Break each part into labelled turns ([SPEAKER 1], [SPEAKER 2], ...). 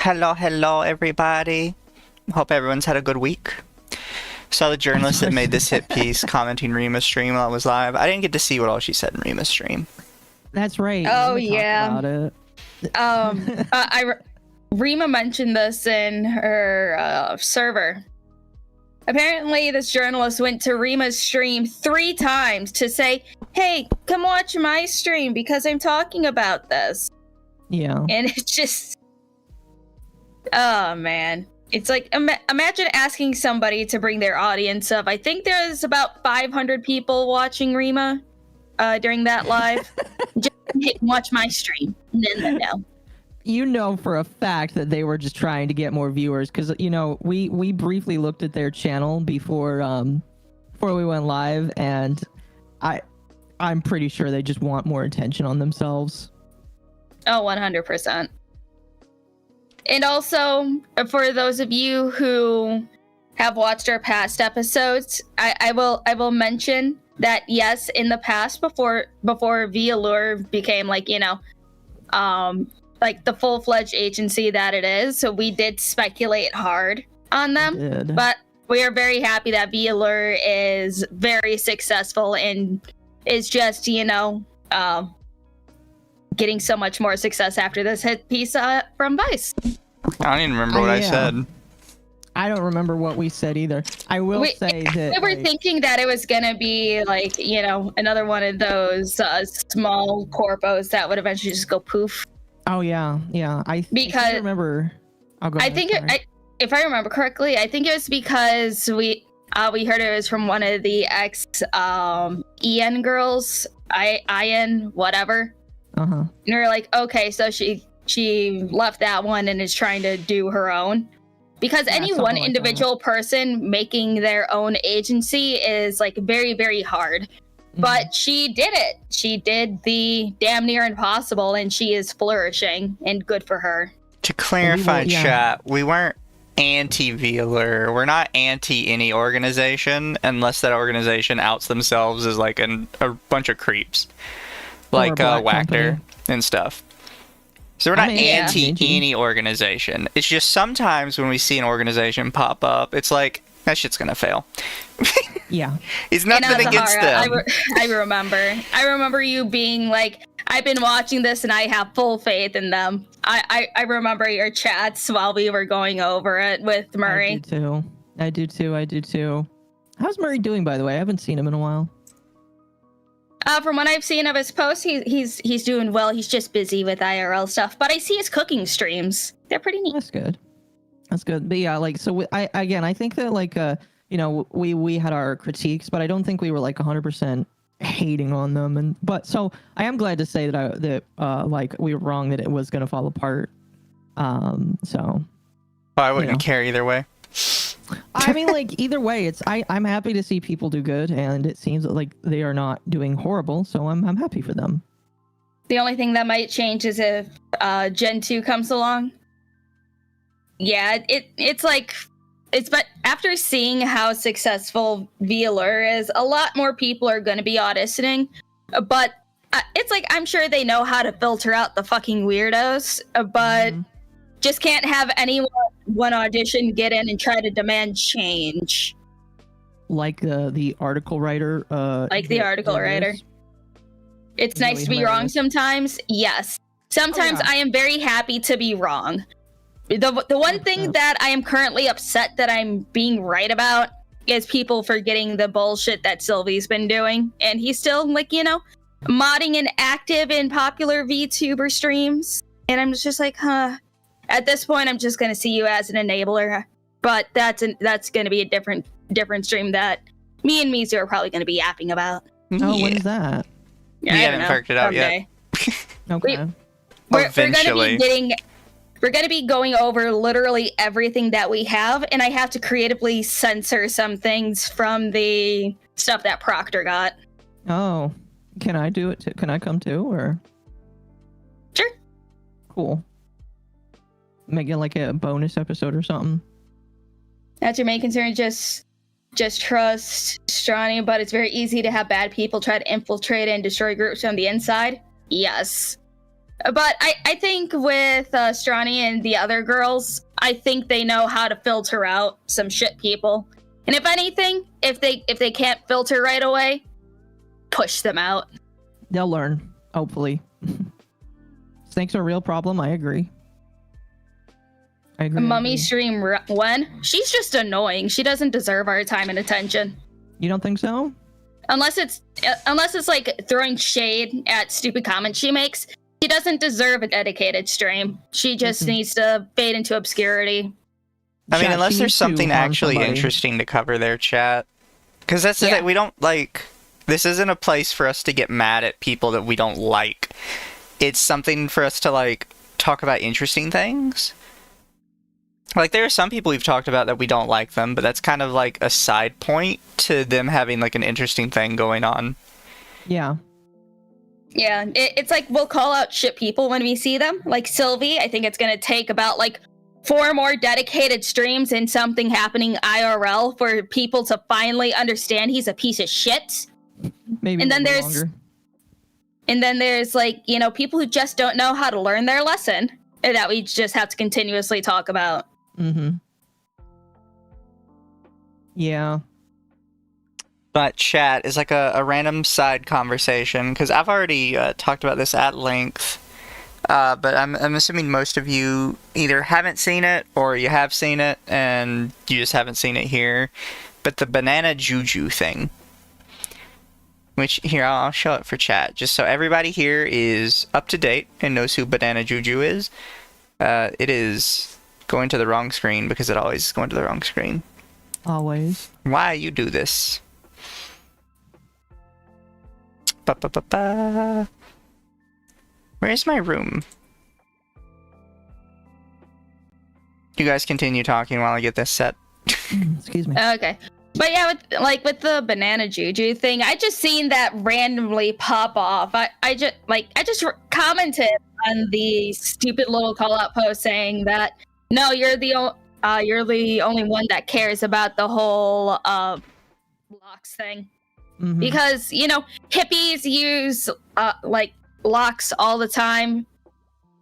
[SPEAKER 1] Hello, everybody. Hope everyone's had a good week. Saw the journalist that made this hit piece commenting Rima's stream while it was live. I didn't get to see what all she said in Rima's stream.
[SPEAKER 2] That's right.
[SPEAKER 3] Oh,
[SPEAKER 2] Rima
[SPEAKER 3] yeah.
[SPEAKER 2] About it.
[SPEAKER 3] Rima mentioned this in her server. Apparently, this journalist went to Rima's stream 3 times to say, "Hey, come watch my stream because I'm talking about this."
[SPEAKER 2] Yeah.
[SPEAKER 3] And it's just, oh man, it's like imagine asking somebody to bring their audience of. I think there's about 500 people watching Rima during that live. Just hey, watch my stream. No.
[SPEAKER 2] You know for a fact that they were just trying to get more viewers because we briefly looked at their channel before we went live, and I'm pretty sure they just want more attention on themselves.
[SPEAKER 3] Oh, 100%. And also, for those of you who have watched our past episodes, I will mention that yes, in the past, before VAllure became like the full-fledged agency that it is, so we did speculate hard on them. But we are very happy that VAllure is very successful and is just getting so much more success after this hit piece from Vice.
[SPEAKER 1] I don't even remember what I said.
[SPEAKER 2] I don't remember what we said either. I will say that
[SPEAKER 3] we were thinking that it was gonna be like another one of those small corpos that would eventually just go poof.
[SPEAKER 2] Oh yeah. I remember.
[SPEAKER 3] If I remember correctly, I think it was because we heard it was from one of the ex EN girls, IN whatever.
[SPEAKER 2] And
[SPEAKER 3] we were like, okay, so she left that one and is trying to do her own. Because any one individual person making their own agency is like very, very hard. But she did it. She did the damn near impossible, and she is flourishing, and good for her.
[SPEAKER 1] To clarify, chat, we weren't anti-VAllure. We're not anti any organization unless that organization outs themselves as like a bunch of creeps. Like Wactor and stuff. So we're not anti any organization. It's just sometimes when we see an organization pop up, it's like, that shit's gonna fail.
[SPEAKER 2] Yeah.
[SPEAKER 1] It's nothing against them.
[SPEAKER 3] I remember you being like, I've been watching this and I have full faith in them. I remember your chats while we were going over it with Murray.
[SPEAKER 2] I do too. How's Murray doing, by the way? I haven't seen him in a while.
[SPEAKER 3] From what I've seen of his posts, he's doing well. He's just busy with IRL stuff. But I see his cooking streams. They're pretty neat.
[SPEAKER 2] That's good. But yeah, I think that we had our critiques, but I don't think we were like 100% hating on them. So I am glad to say that we were wrong that it was going to fall apart.
[SPEAKER 1] I wouldn't care either way.
[SPEAKER 2] I mean, either way, I'm happy to see people do good, and it seems like they are not doing horrible, so I'm happy for them.
[SPEAKER 3] The only thing that might change is if Gen 2 comes along. Yeah, but after seeing how successful VAllure is, a lot more people are going to be auditioning, but it's like, I'm sure they know how to filter out the fucking weirdos, but just can't have anyone audition get in and try to demand change.
[SPEAKER 2] Like the article writer.
[SPEAKER 3] It's nice to be wrong sometimes. Yes. Sometimes I am very happy to be wrong. The one thing that I am currently upset that I'm being right about is people forgetting the bullshit that Sylvie's been doing. And he's still modding and active in popular VTuber streams. And I'm just like, at this point, I'm just going to see you as an enabler. But that's going to be a different stream that me and Mizu are probably going to be yapping about.
[SPEAKER 2] Oh, when is that?
[SPEAKER 1] We haven't worked it out yet.
[SPEAKER 2] Okay.
[SPEAKER 3] We're going to be going over literally everything that we have, and I have to creatively censor some things from the stuff that Proctor got.
[SPEAKER 2] Oh, can I do it too? Can I come too, or?
[SPEAKER 3] Sure.
[SPEAKER 2] Cool. Make it like a bonus episode or something.
[SPEAKER 3] That's your main concern, just trust Stronny, but it's very easy to have bad people try to infiltrate and destroy groups from the inside. Yes. But I think with Strani and the other girls, I think they know how to filter out some shit people. And if anything, if they can't filter right away, push them out.
[SPEAKER 2] They'll learn, hopefully. Snakes are a real problem. I agree.
[SPEAKER 3] Mummy stream when? She's just annoying. She doesn't deserve our time and attention.
[SPEAKER 2] You don't think so?
[SPEAKER 3] Unless it's like throwing shade at stupid comments she makes. She doesn't deserve a dedicated stream. She just needs to fade into obscurity.
[SPEAKER 1] I mean, unless there's something actually interesting to cover there, chat. Because that's the thing, we don't, like... This isn't a place for us to get mad at people that we don't like. It's something for us to, like, talk about interesting things. Like, there are some people we've talked about that we don't like them, but that's kind of, like, a side point to them having, like, an interesting thing going on.
[SPEAKER 2] Yeah.
[SPEAKER 3] Yeah, it's like we'll call out shit people when we see them. Like Sylvie, I think it's going to take about, like, 4 more dedicated streams and something happening IRL for people to finally understand he's a piece of shit.
[SPEAKER 2] Maybe.
[SPEAKER 3] And then there's like, you know, people who just don't know how to learn their lesson and that we just have to continuously talk about.
[SPEAKER 2] Mm-hmm. Yeah.
[SPEAKER 1] But chat is like a random side conversation, because I've already talked about this at length. But I'm assuming most of you either haven't seen it or you have seen it and you just haven't seen it here. But the banana Juju thing. Which, here, I'll show it for chat. Just so everybody here is up to date and knows who banana Juju is. It is going to the wrong screen because it always is going to the wrong screen.
[SPEAKER 2] Always.
[SPEAKER 1] Why you do this? Where's my room? You guys continue talking while I get this set.
[SPEAKER 2] Excuse me.
[SPEAKER 3] Okay. But yeah, with the banana Juju thing, I just seen that randomly pop off. I just commented on the stupid little call out post saying that no, you're the only one that cares about the whole locks thing. Mm-hmm. Because, you know, hippies use like locks all the time.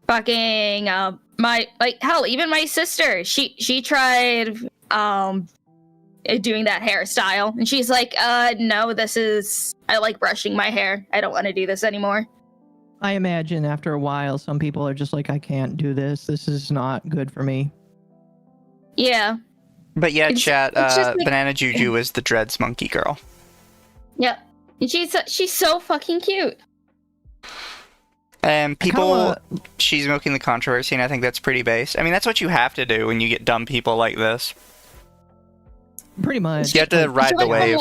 [SPEAKER 3] Fucking hell, even my sister, she tried doing that hairstyle and she's like, no, I like brushing my hair. I don't want to do this anymore.
[SPEAKER 2] I imagine after a while some people are just like, I can't do this. This is not good for me.
[SPEAKER 3] Yeah.
[SPEAKER 1] But yeah, chat, like, banana Juju is the dreads monkey girl.
[SPEAKER 3] Yeah. And she's so fucking cute.
[SPEAKER 1] And she's milking the controversy, and I think that's pretty base. I mean, that's what you have to do when you get dumb people like this.
[SPEAKER 2] Pretty much.
[SPEAKER 1] You have to ride the wave.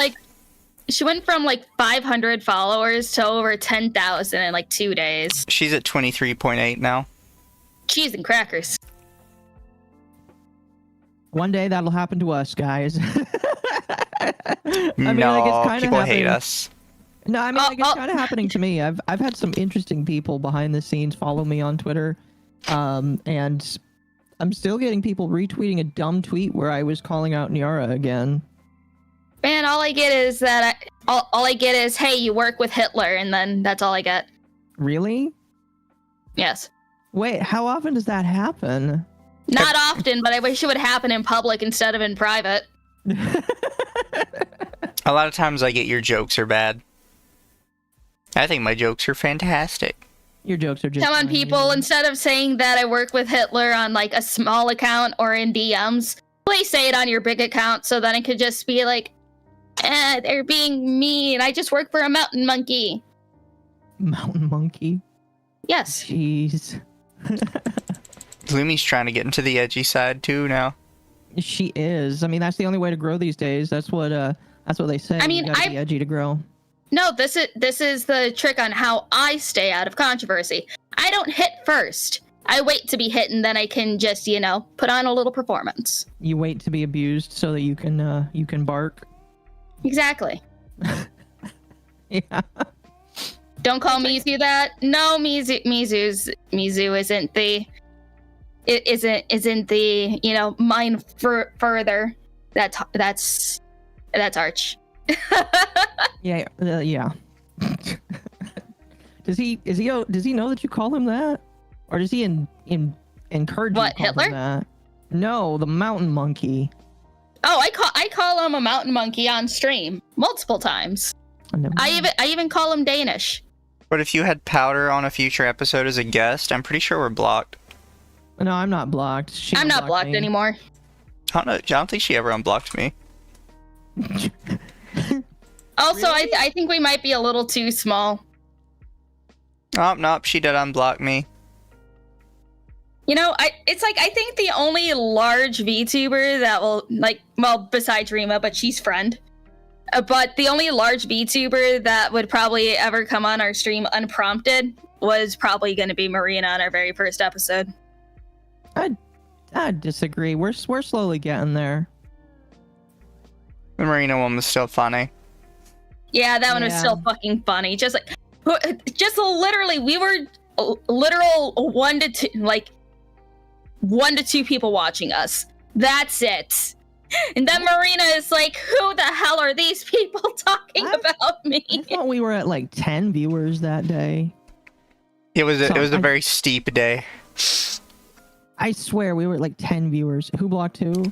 [SPEAKER 3] She went from like 500 followers to over 10,000 in like 2 days.
[SPEAKER 1] She's at 23.8 now.
[SPEAKER 3] Cheese and crackers.
[SPEAKER 2] One day that'll happen to us, guys.
[SPEAKER 1] People hate us.
[SPEAKER 2] No, I mean, like, it's kind of happening to me. I've had some interesting people behind the scenes follow me on Twitter, and I'm still getting people retweeting a dumb tweet where I was calling out Nyara again.
[SPEAKER 3] Man, all I get is all I get is, hey, you work with Hitler, and then that's all I get.
[SPEAKER 2] Really?
[SPEAKER 3] Yes.
[SPEAKER 2] Wait, how often does that happen?
[SPEAKER 3] Not often, but I wish it would happen in public instead of in private.
[SPEAKER 1] A lot of times I get your jokes are bad. I think my jokes are fantastic.
[SPEAKER 2] Your jokes are just...
[SPEAKER 3] Come on, people, instead of saying that I work with Hitler on like a small account or in DMs, please say it on your big account so that it could just be like, they're being mean. I just work for a mountain monkey.
[SPEAKER 2] Mountain monkey?
[SPEAKER 3] Yes.
[SPEAKER 2] Jeez.
[SPEAKER 1] Lumi's trying to get into the edgy side too now.
[SPEAKER 2] She is. I mean, that's the only way to grow these days. That's what they say.
[SPEAKER 3] I mean,
[SPEAKER 2] you gotta be edgy to grow.
[SPEAKER 3] No, this is the trick on how I stay out of controversy. I don't hit first. I wait to be hit, and then I can just, you know, put on a little performance. You
[SPEAKER 2] wait to be abused so that you can bark.
[SPEAKER 3] Exactly.
[SPEAKER 2] Yeah.
[SPEAKER 3] Don't call Mizu that. No, Mizu isn't the you know, mine further. That's Arch.
[SPEAKER 2] Yeah. Does he know that you call him that? Or does he encourage
[SPEAKER 3] What,
[SPEAKER 2] you to call him
[SPEAKER 3] Hitler?
[SPEAKER 2] that? No, the mountain monkey.
[SPEAKER 3] Oh, I call him a mountain monkey on stream multiple times. I even call him Danish.
[SPEAKER 1] But if you had Powder on a future episode as a guest, I'm pretty sure we're blocked.
[SPEAKER 2] No, I'm not blocked.
[SPEAKER 3] I'm not blocked anymore.
[SPEAKER 1] I don't think she ever unblocked me.
[SPEAKER 3] Also, really? I think we might be a little too small.
[SPEAKER 1] Oh, nope, she did unblock me.
[SPEAKER 3] You know, I think the only large VTuber that will, like, well, besides Rima, but she's friend. But the only large VTuber that would probably ever come on our stream unprompted was probably going to be Marina on our very first episode.
[SPEAKER 2] I disagree. We're slowly getting there.
[SPEAKER 1] The Marina one was still funny.
[SPEAKER 3] Yeah, that one was still fucking funny. Just literally, we were literal 1 to 2, like 1 to 2 people watching us. That's it. And then Marina is like, who the hell are these people talking about me?
[SPEAKER 2] I thought we were at like 10 viewers that day.
[SPEAKER 1] It was a very steep day.
[SPEAKER 2] I swear we were at like 10 viewers. Who blocked who?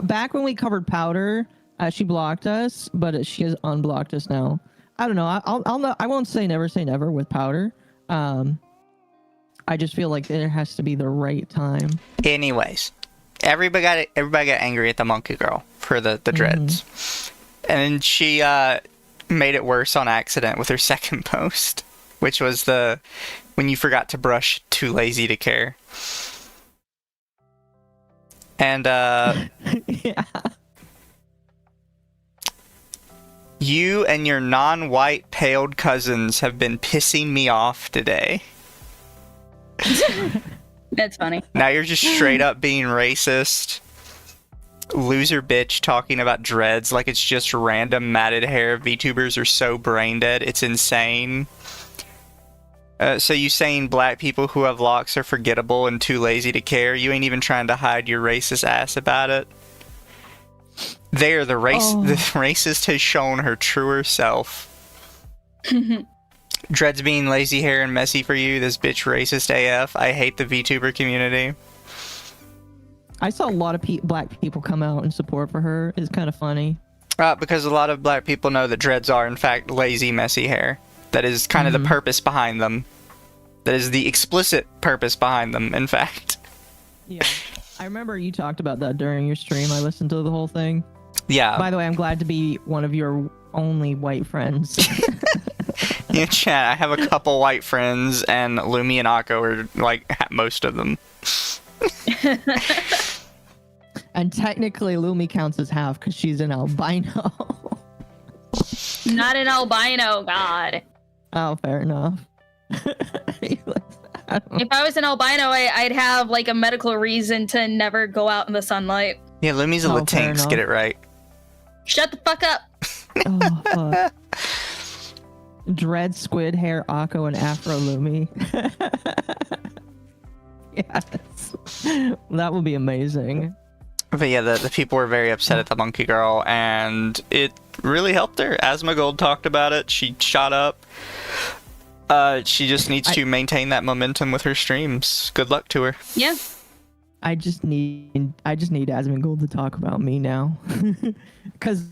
[SPEAKER 2] Back when we covered Powder, she blocked us, but she has unblocked us now. I don't know. I won't say never with Powder. I just feel like there has to be the right time.
[SPEAKER 1] Anyways, everybody got angry at the monkey girl for the dreads, and she made it worse on accident with her second post, which was when you forgot to brush, too lazy to care. And
[SPEAKER 2] Yeah.
[SPEAKER 1] You and your non-white paled cousins have been pissing me off today.
[SPEAKER 3] That's funny.
[SPEAKER 1] Now you're just straight up being racist. Loser bitch talking about dreads like it's just random matted hair. VTubers are so brain dead. It's insane. So you saying black people who have locks are forgettable and too lazy to care? You ain't even trying to hide your racist ass about it. There, the racist has shown her truer self. Dreads being lazy hair and messy for you, this bitch racist AF. I hate the VTuber community.
[SPEAKER 2] I saw a lot of black people come out and support for her. It's kind of funny.
[SPEAKER 1] Because a lot of black people know that dreads are, in fact, lazy, messy hair. That is kind of the purpose behind them. That is the explicit purpose behind them, in fact.
[SPEAKER 2] Yeah. I remember you talked about that during your stream. I listened to the whole thing.
[SPEAKER 1] Yeah.
[SPEAKER 2] By the way, I'm glad to be one of your only white friends.
[SPEAKER 1] Yeah, chat, I have a couple white friends, and Lumi and Occo are, like, most of them.
[SPEAKER 2] And technically, Lumi counts as half because she's an albino.
[SPEAKER 3] Not an albino, God.
[SPEAKER 2] Oh, fair enough.
[SPEAKER 3] If I was an albino, I'd have, like, a medical reason to never go out in the sunlight.
[SPEAKER 1] Yeah, Lumi's a Latinx, get it right.
[SPEAKER 3] Shut the fuck up.
[SPEAKER 2] Oh, fuck. Dread, squid hair, Occo, and Afro Lumi. Yes. That would be amazing.
[SPEAKER 1] But yeah, the people were very upset at the monkey girl, and it really helped her. Asmongold talked about it. She shot up. She just needs to maintain that momentum with her streams. Good luck to her.
[SPEAKER 3] Yeah.
[SPEAKER 2] I just need Asmongold to talk about me now. Because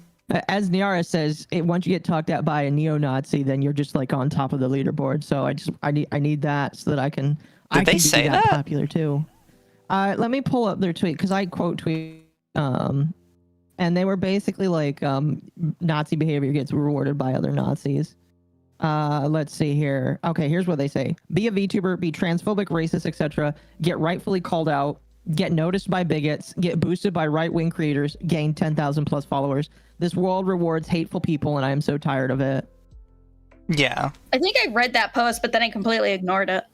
[SPEAKER 2] as Niara says, once you get talked at by a neo-Nazi, then you're just like on top of the leaderboard. So I need that so that I can
[SPEAKER 1] they say that
[SPEAKER 2] popular too. Let me pull up their tweet because I quote tweet and they were basically like Nazi behavior gets rewarded by other Nazis. Let's see here. Okay, here's what they say. Be a VTuber, be transphobic, racist, etc. Get rightfully called out, get noticed by bigots, get boosted by right-wing creators, gain 10,000 plus followers. This world rewards hateful people and I am so tired of it.
[SPEAKER 1] Yeah.
[SPEAKER 3] I think I read that post, but then I completely ignored it.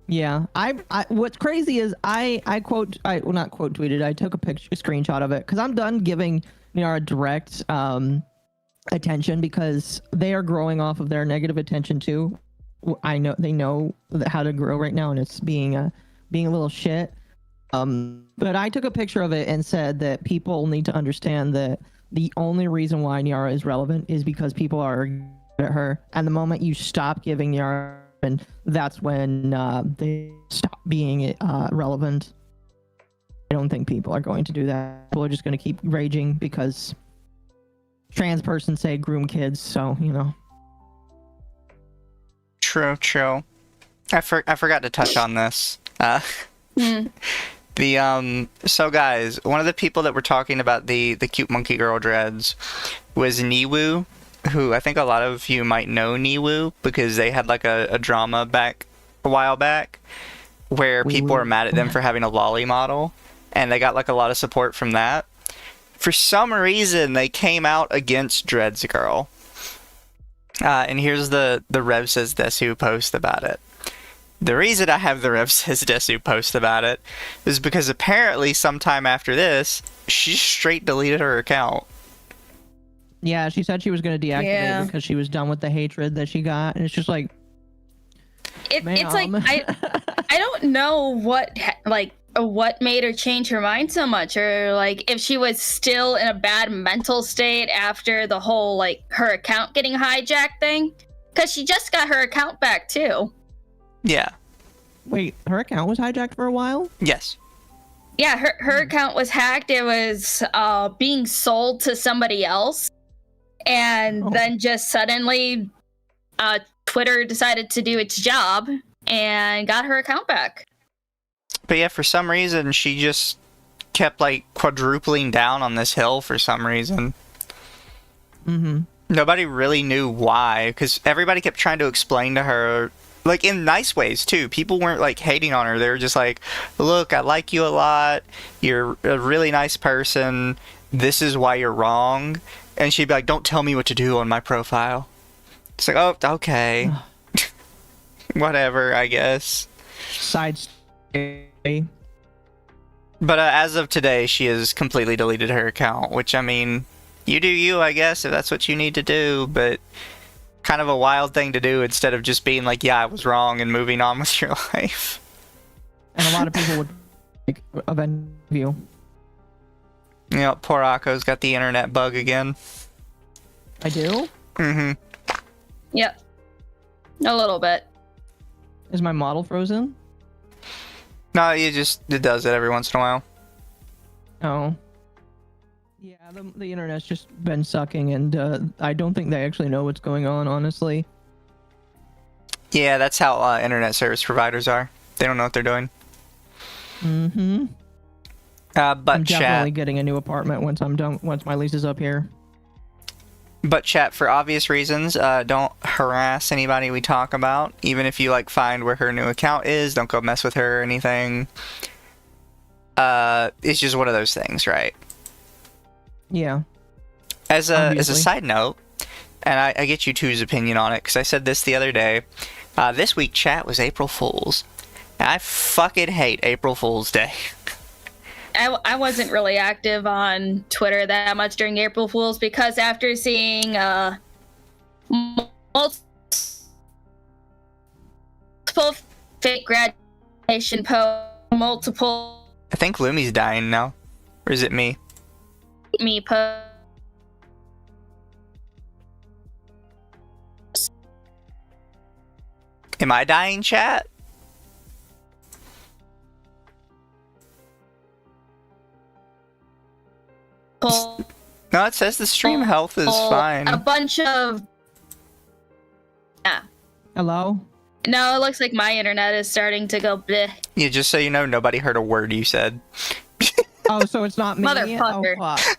[SPEAKER 2] Yeah, I what's crazy is I not quote tweeted. I took a screenshot of it because I'm done giving Niara direct attention because they are growing off of their negative attention too. I know they know how to grow right now, and it's being a little shit. But I took a picture of it and said that people need to understand that the only reason why Niara is relevant is because people are at her. And the moment you stop giving Niara and that's when they stop being relevant. I don't think people are going to do that. People are just going to keep raging because trans person say groom kids, so, you know.
[SPEAKER 1] True. I forgot to touch on this. So guys, one of the people that were talking about the cute monkey girl dreads was Niwu, who I think a lot of you might know Niwu because they had like a drama back a while back where people were mad at them for having a lolly model, and they got like a lot of support from that. For some reason, they came out against Dreads Girl. And here's the Rev Says Desu post about it. The reason I have the Rev Says Desu post about it is because apparently sometime after this, she straight deleted her account.
[SPEAKER 2] Yeah, she said she was going to deactivate because she was done with the hatred that she got, and it's just like,
[SPEAKER 3] it's like I don't know what made her change her mind so much, or like if she was still in a bad mental state after the whole like her account getting hijacked thing, because she just got her account back too.
[SPEAKER 1] Yeah.
[SPEAKER 2] Wait, her account was hijacked for a while?
[SPEAKER 1] Yes.
[SPEAKER 3] Yeah, her account was hacked. It was being sold to somebody else, and then just suddenly Twitter decided to do its job and got her account back.
[SPEAKER 1] But yeah, for some reason, she just kept, like, quadrupling down on this hill for some reason.
[SPEAKER 2] Mm-hmm.
[SPEAKER 1] Nobody really knew why, because everybody kept trying to explain to her, like, in nice ways, too. People weren't, like, hating on her. They were just like, look, I like you a lot. You're a really nice person. This is why you're wrong. And she'd be like, don't tell me what to do on my profile. It's like, oh, okay. Whatever, I guess.
[SPEAKER 2] Side story.
[SPEAKER 1] But as of today, she has completely deleted her account, which, I mean, you do you, I guess, if that's what you need to do, but kind of a wild thing to do instead of just being like, yeah, I was wrong and moving on with your life.
[SPEAKER 2] And a lot of people would like, avenge you.
[SPEAKER 1] You know, poor Occo's got the internet bug again.
[SPEAKER 2] I do?
[SPEAKER 1] Mm-hmm.
[SPEAKER 3] Yep. A little bit.
[SPEAKER 2] Is my model frozen?
[SPEAKER 1] No, it does it every once in a while.
[SPEAKER 2] Oh. Yeah, the internet's just been sucking, and I don't think they actually know what's going on, honestly.
[SPEAKER 1] Yeah, that's how internet service providers are. They don't know what they're doing.
[SPEAKER 2] Mm-hmm.
[SPEAKER 1] But
[SPEAKER 2] I'm definitely
[SPEAKER 1] chat,
[SPEAKER 2] getting a new apartment once I'm done. Once my lease is up here.
[SPEAKER 1] But chat, for obvious reasons, don't harass anybody we talk about. Even if you like find where her new account is, don't go mess with her or anything. It's just one of those things, right?
[SPEAKER 2] Yeah.
[SPEAKER 1] As a
[SPEAKER 2] Obviously.
[SPEAKER 1] side note, and I get you two's opinion on it because I said this the other day. This week, chat was April Fool's. And I fucking hate April Fool's Day.
[SPEAKER 3] I wasn't really active on Twitter that much during April Fool's because after seeing multiple fake graduation posts, multiple
[SPEAKER 1] I think Lumi's dying now. Or is it me?
[SPEAKER 3] me posts.
[SPEAKER 1] Am I dying, chat? No, it says the stream health is fine.
[SPEAKER 3] A bunch of
[SPEAKER 2] Hello?
[SPEAKER 3] No, it looks like my internet is starting to go bleh.
[SPEAKER 1] Yeah, just so you know, nobody heard a word you said.
[SPEAKER 2] Oh, so it's not me?
[SPEAKER 3] Motherfucker.
[SPEAKER 2] Oh, fuck.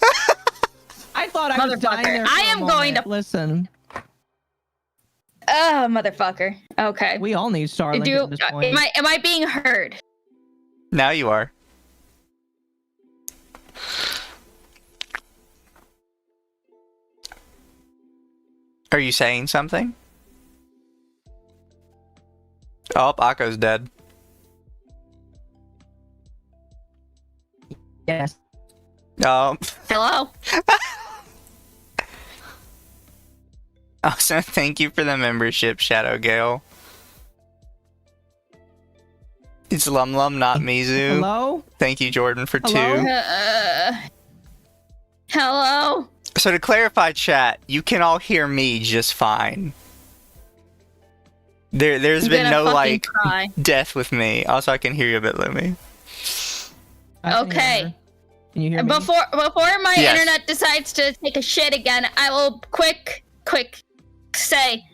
[SPEAKER 2] I thought I was dying there for
[SPEAKER 3] I
[SPEAKER 2] a
[SPEAKER 3] am
[SPEAKER 2] moment.
[SPEAKER 3] going to
[SPEAKER 2] Listen.
[SPEAKER 3] Oh, motherfucker. Okay.
[SPEAKER 2] We all need Starlink at this point.
[SPEAKER 3] Am I being heard?
[SPEAKER 1] Now you are. Are you saying something? Oh, Akko's dead.
[SPEAKER 2] Yes.
[SPEAKER 1] Oh.
[SPEAKER 3] Hello?
[SPEAKER 1] Also, thank you for the membership, Shadow Gale. It's LumLum, not Mizu.
[SPEAKER 2] Hello?
[SPEAKER 1] Thank you, Jordan, for
[SPEAKER 2] Hello?
[SPEAKER 1] 2.
[SPEAKER 3] Hello?
[SPEAKER 1] So to clarify, chat, you can all hear me just fine. There's
[SPEAKER 3] I'm
[SPEAKER 1] been
[SPEAKER 3] gonna
[SPEAKER 1] no
[SPEAKER 3] fucking
[SPEAKER 1] like
[SPEAKER 3] cry.
[SPEAKER 1] death with me. Also, I can hear you a bit, Lumi.
[SPEAKER 3] Okay.
[SPEAKER 2] Can you hear me?
[SPEAKER 3] Before my
[SPEAKER 1] Yes.
[SPEAKER 3] internet decides to take a shit again, I will quick say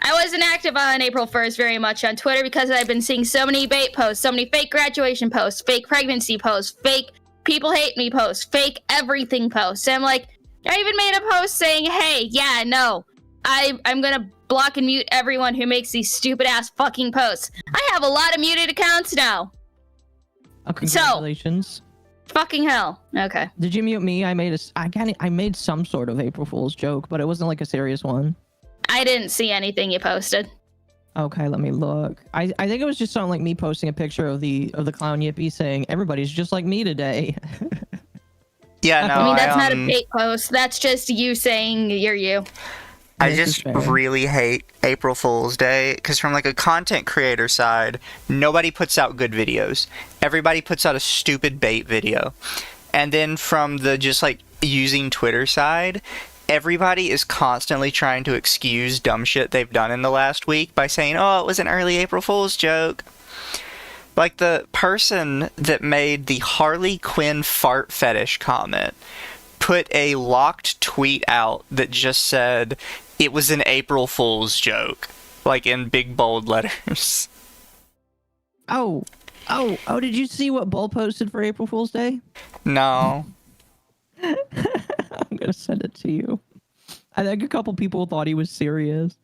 [SPEAKER 3] I wasn't active on April 1st very much on Twitter because I've been seeing so many bait posts, so many fake graduation posts, fake pregnancy posts, fake people hate me posts, fake everything posts. And I'm like, I even made a post saying, hey, yeah, no, I'm gonna block and mute everyone who makes these stupid ass fucking posts. I have a lot of muted accounts now.
[SPEAKER 2] Oh, congratulations.
[SPEAKER 3] Fucking hell. Okay.
[SPEAKER 2] Did you mute me? I made some sort of April Fool's joke, but it wasn't like a serious one.
[SPEAKER 3] I didn't see anything you posted.
[SPEAKER 2] Okay, let me look. I think it was just something like me posting a picture of the clown Yippee saying everybody's just like me today.
[SPEAKER 1] Yeah, no,
[SPEAKER 3] I mean, that's not a bait post. That's just you saying you're you.
[SPEAKER 1] I
[SPEAKER 2] This is
[SPEAKER 1] just
[SPEAKER 2] fair.
[SPEAKER 1] really hate April Fool's Day because from like a content creator side, nobody puts out good videos. Everybody puts out a stupid bait video. And then from the just like using Twitter side, everybody is constantly trying to excuse dumb shit they've done in the last week by saying, oh, it was an early April Fool's joke. Like the person that made the Harley Quinn fart fetish comment put a locked tweet out that just said it was an April Fool's joke, like in big bold letters.
[SPEAKER 2] Oh, did you see what Bull posted for April Fool's Day?
[SPEAKER 1] No.
[SPEAKER 2] I'm gonna send it to you. I think a couple people thought he was serious.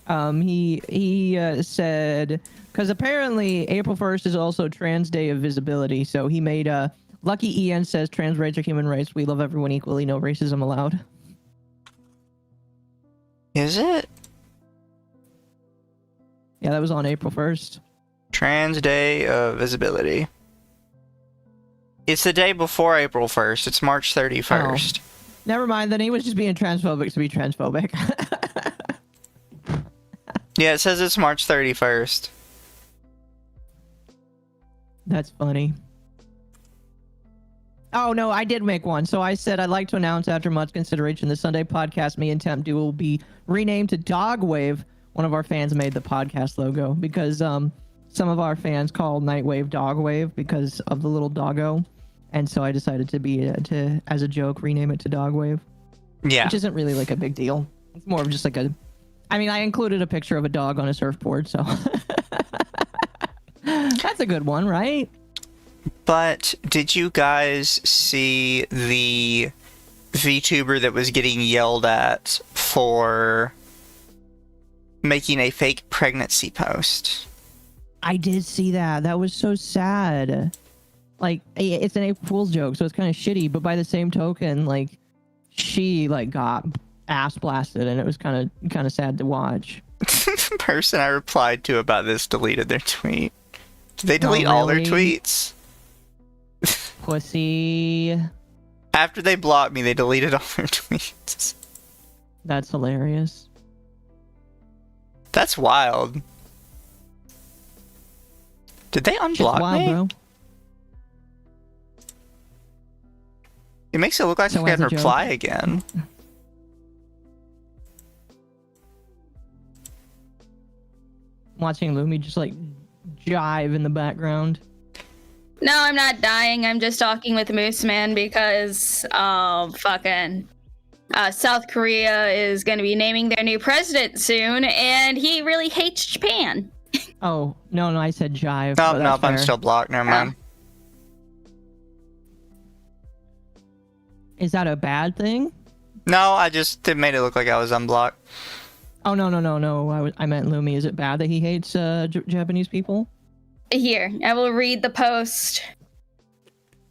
[SPEAKER 2] He said, because apparently April 1st is also Trans Day of Visibility, so he made a Lucky Ian says trans rights are human rights. We love everyone equally. No racism allowed.
[SPEAKER 1] Is it?
[SPEAKER 2] Yeah, that was on April 1st.
[SPEAKER 1] Trans Day of Visibility. It's the day before April 1st. It's March 31st.
[SPEAKER 2] Never mind, then he was just being transphobic to be transphobic.
[SPEAKER 1] Yeah, it says it's March 31st.
[SPEAKER 2] That's funny. Oh, no, I did make one. So I said I'd like to announce after much consideration the Sunday podcast me and Temp Do will be renamed to Dog Wave. One of our fans made the podcast logo because some of our fans called Nightwave Dog Wave because of the little doggo. And so I decided to as a joke, rename it to Dog Wave.
[SPEAKER 1] Yeah.
[SPEAKER 2] Which isn't really like a big deal. It's more of just like a... I mean, I included a picture of a dog on a surfboard, so... That's a good one, right?
[SPEAKER 1] But did you guys see the VTuber that was getting yelled at for making a fake pregnancy post?
[SPEAKER 2] I did see that. That was so sad. Like, it's an April Fool's joke, so it's kind of shitty, but by the same token, like, she, like, got ass blasted, and it was kind of sad to watch.
[SPEAKER 1] The person I replied to about this deleted their tweet. Did they delete all their
[SPEAKER 2] really?
[SPEAKER 1] tweets?
[SPEAKER 2] Pussy.
[SPEAKER 1] After they blocked me, they deleted all their tweets.
[SPEAKER 2] That's hilarious.
[SPEAKER 1] That's wild. Did they
[SPEAKER 2] Shit's
[SPEAKER 1] unblock
[SPEAKER 2] wild,
[SPEAKER 1] me?
[SPEAKER 2] bro.
[SPEAKER 1] It makes it look like
[SPEAKER 2] So
[SPEAKER 1] I
[SPEAKER 2] as
[SPEAKER 1] can
[SPEAKER 2] a joke.
[SPEAKER 1] reply again.
[SPEAKER 2] Watching Lumi just, like, jive in the background.
[SPEAKER 3] No, I'm not dying. I'm just talking with Moose Man because fucking South Korea is going to be naming their new president soon, and he really hates Japan.
[SPEAKER 2] Oh, no, I said jive.
[SPEAKER 1] No,
[SPEAKER 2] but
[SPEAKER 1] no,
[SPEAKER 2] that's
[SPEAKER 1] I'm
[SPEAKER 2] fair.
[SPEAKER 1] still blocked. Never mind.
[SPEAKER 2] Is that a bad thing?
[SPEAKER 1] No, it made it look like I was unblocked.
[SPEAKER 2] Oh, no. I meant Lumi. Is it bad that he hates Japanese people?
[SPEAKER 3] Here, I will read the post.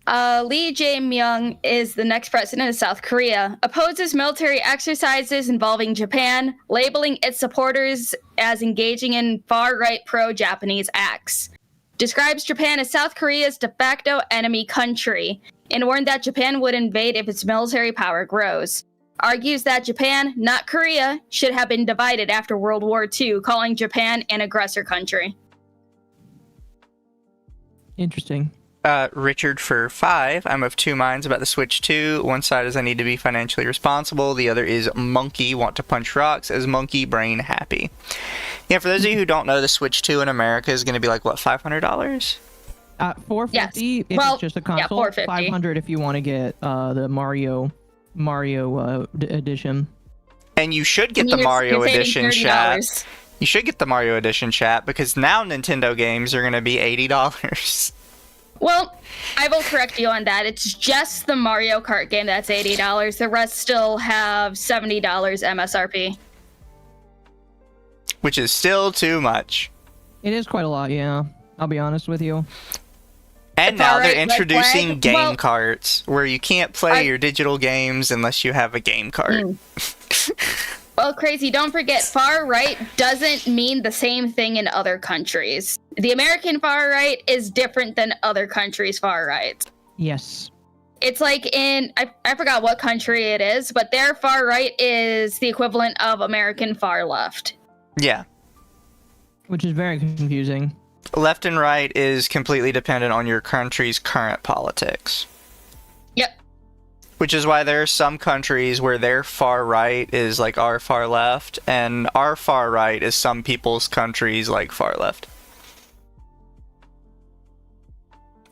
[SPEAKER 3] Lee Jae-myung is the next president of South Korea, opposes military exercises involving Japan, labeling its supporters as engaging in far-right pro-Japanese acts, describes Japan as South Korea's de facto enemy country, and warned that Japan would invade if its military power grows. Argues that Japan, not Korea, should have been divided after World War II, calling Japan an aggressor country.
[SPEAKER 2] Interesting.
[SPEAKER 1] Richard for 5. I'm of two minds about the Switch 2. One side is I need to be financially responsible. The other is monkey want to punch rocks as monkey brain happy. Yeah, for those of you who don't know, the Switch 2 in America is going to be like, what, $500?
[SPEAKER 2] $450
[SPEAKER 3] Yes.
[SPEAKER 2] if it's just a console.
[SPEAKER 3] $450.
[SPEAKER 2] $500 if you want to get the Mario edition.
[SPEAKER 1] And you should get the Mario edition, chat. You should get the Mario edition, chat, because now Nintendo games are going to be $80.
[SPEAKER 3] Well, I will correct you on that. It's just the Mario Kart game that's $80. The rest still have $70 MSRP.
[SPEAKER 1] Which is still too much.
[SPEAKER 2] It is quite a lot, yeah. I'll be honest with you.
[SPEAKER 1] And now they're introducing game carts, where you can't play your digital games unless you have a game cart.
[SPEAKER 3] Well, crazy, don't forget, far right doesn't mean the same thing in other countries. The American far right is different than other countries' far right.
[SPEAKER 2] Yes.
[SPEAKER 3] It's like in, I forgot what country it is, but their far right is the equivalent of American far left.
[SPEAKER 1] Yeah.
[SPEAKER 2] Which is very confusing.
[SPEAKER 1] Left and right is completely dependent on your country's current politics.
[SPEAKER 3] Yep.
[SPEAKER 1] Which is why there are some countries where their far right is like our far left, and our far right is some people's countries like far left.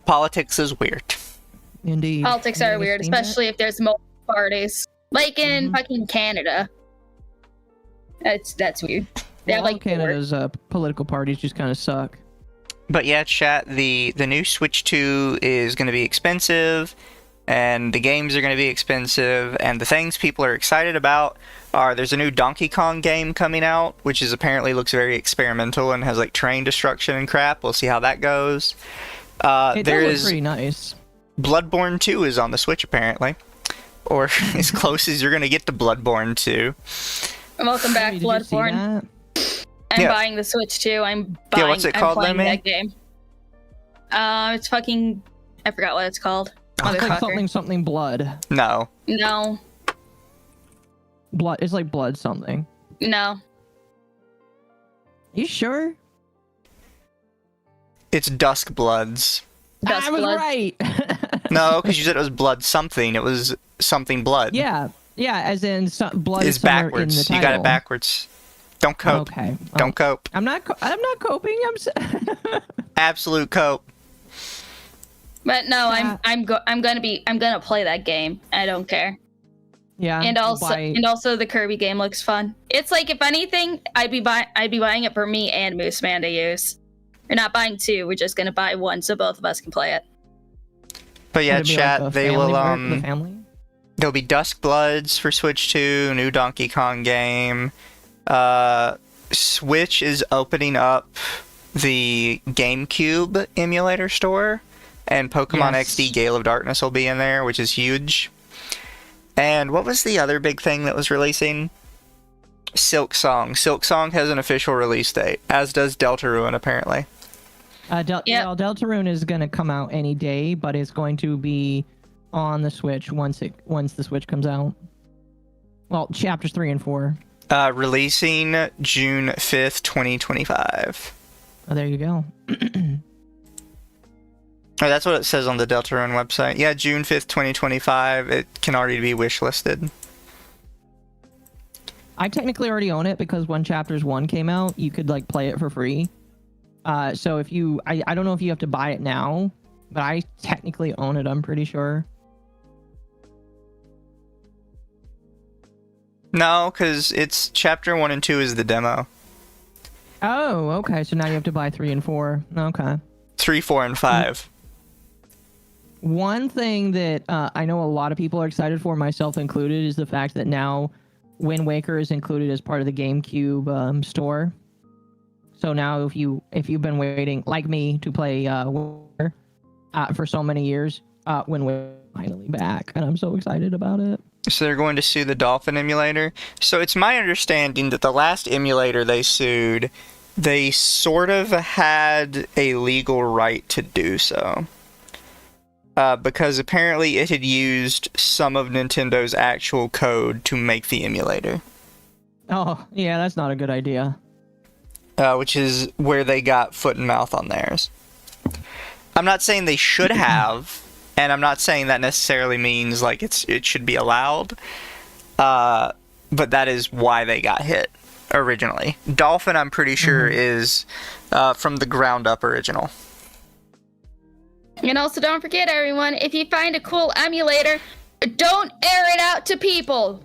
[SPEAKER 1] Politics is weird.
[SPEAKER 2] Indeed.
[SPEAKER 3] Politics are weird, especially if there's multiple parties. Like in fucking Canada. That's weird.
[SPEAKER 2] Well, like Canada's political parties just kind of suck.
[SPEAKER 1] But yeah, chat, the new Switch 2 is going to be expensive, and the games are going to be expensive, and the things people are excited about are there's a new Donkey Kong game coming out, which is apparently looks very experimental and has like train destruction and crap. We'll see how that goes.
[SPEAKER 2] It does look pretty nice.
[SPEAKER 1] Bloodborne 2 is on the Switch apparently, or as close as you're going to get to Bloodborne 2.
[SPEAKER 3] Welcome back, Bloodborne. I'm buying the Switch too.
[SPEAKER 1] What's it called,
[SPEAKER 3] playing that game. It's fucking, I forgot what it's called.
[SPEAKER 2] It's like something blood.
[SPEAKER 1] No.
[SPEAKER 2] Blood. It's like blood something.
[SPEAKER 3] No.
[SPEAKER 2] You sure?
[SPEAKER 1] It's Dusk Bloods.
[SPEAKER 2] I was right.
[SPEAKER 1] No, because you said it was blood something. It was something blood.
[SPEAKER 2] Yeah, as in blood
[SPEAKER 1] is backwards.
[SPEAKER 2] In the title.
[SPEAKER 1] You got it backwards. Don't cope.
[SPEAKER 2] Okay.
[SPEAKER 1] Don't cope.
[SPEAKER 2] I'm not coping.
[SPEAKER 1] Absolute cope.
[SPEAKER 3] But no, I'm gonna play that game. I don't care.
[SPEAKER 2] Yeah.
[SPEAKER 3] And also the Kirby game looks fun. It's like, if anything, I'd be buying it for me and Moose Man to use. We're not buying two. We're just gonna buy one so both of us can play it.
[SPEAKER 1] But yeah, chat,
[SPEAKER 2] like
[SPEAKER 1] they will
[SPEAKER 2] the family?
[SPEAKER 1] There'll be Dusk Bloods for Switch 2, new Donkey Kong game. Switch is opening up the GameCube emulator store, and Pokemon XD Gale of Darkness will be in there, which is huge. And what was the other big thing that was releasing? Silk Song. Silk Song has an official release date, as does Deltarune, apparently.
[SPEAKER 2] Deltarune is going to come out any day, but it's going to be on the Switch once the Switch comes out. Well, chapters 3 and 4.
[SPEAKER 1] Releasing June 5th, 2025.
[SPEAKER 2] Oh, there you go.
[SPEAKER 1] Oh, that's what it says on the Deltarune website. Yeah, June 5th, 2025. It can already be wishlisted.
[SPEAKER 2] I technically already own it because when Chapters 1 came out, you could like play it for free. So if you... I don't know if you have to buy it now, but I technically own it, I'm pretty sure.
[SPEAKER 1] No, because it's Chapter 1 and 2 is the demo.
[SPEAKER 2] Oh, okay. So now you have to buy 3 and 4. Okay.
[SPEAKER 1] 3, 4, and 5.
[SPEAKER 2] One thing that I know a lot of people are excited for, myself included, is the fact that now Wind Waker is included as part of the GameCube store. So now if you've been waiting, like me, to play Wind Waker for so many years, Wind Waker is finally back, and I'm so excited about it.
[SPEAKER 1] So they're going to sue the Dolphin emulator. So it's my understanding that the last emulator they sued, they sort of had a legal right to do so. Because apparently it had used some of Nintendo's actual code to make the emulator.
[SPEAKER 2] Oh, yeah, that's not a good idea.
[SPEAKER 1] Which is where they got foot and mouth on theirs. I'm not saying they should have, and I'm not saying that necessarily means like it should be allowed. But that is why they got hit. originally. Dolphin, I'm pretty sure, is from the ground up original.
[SPEAKER 3] And also, don't forget, everyone, if you find a cool emulator, don't air it out to people.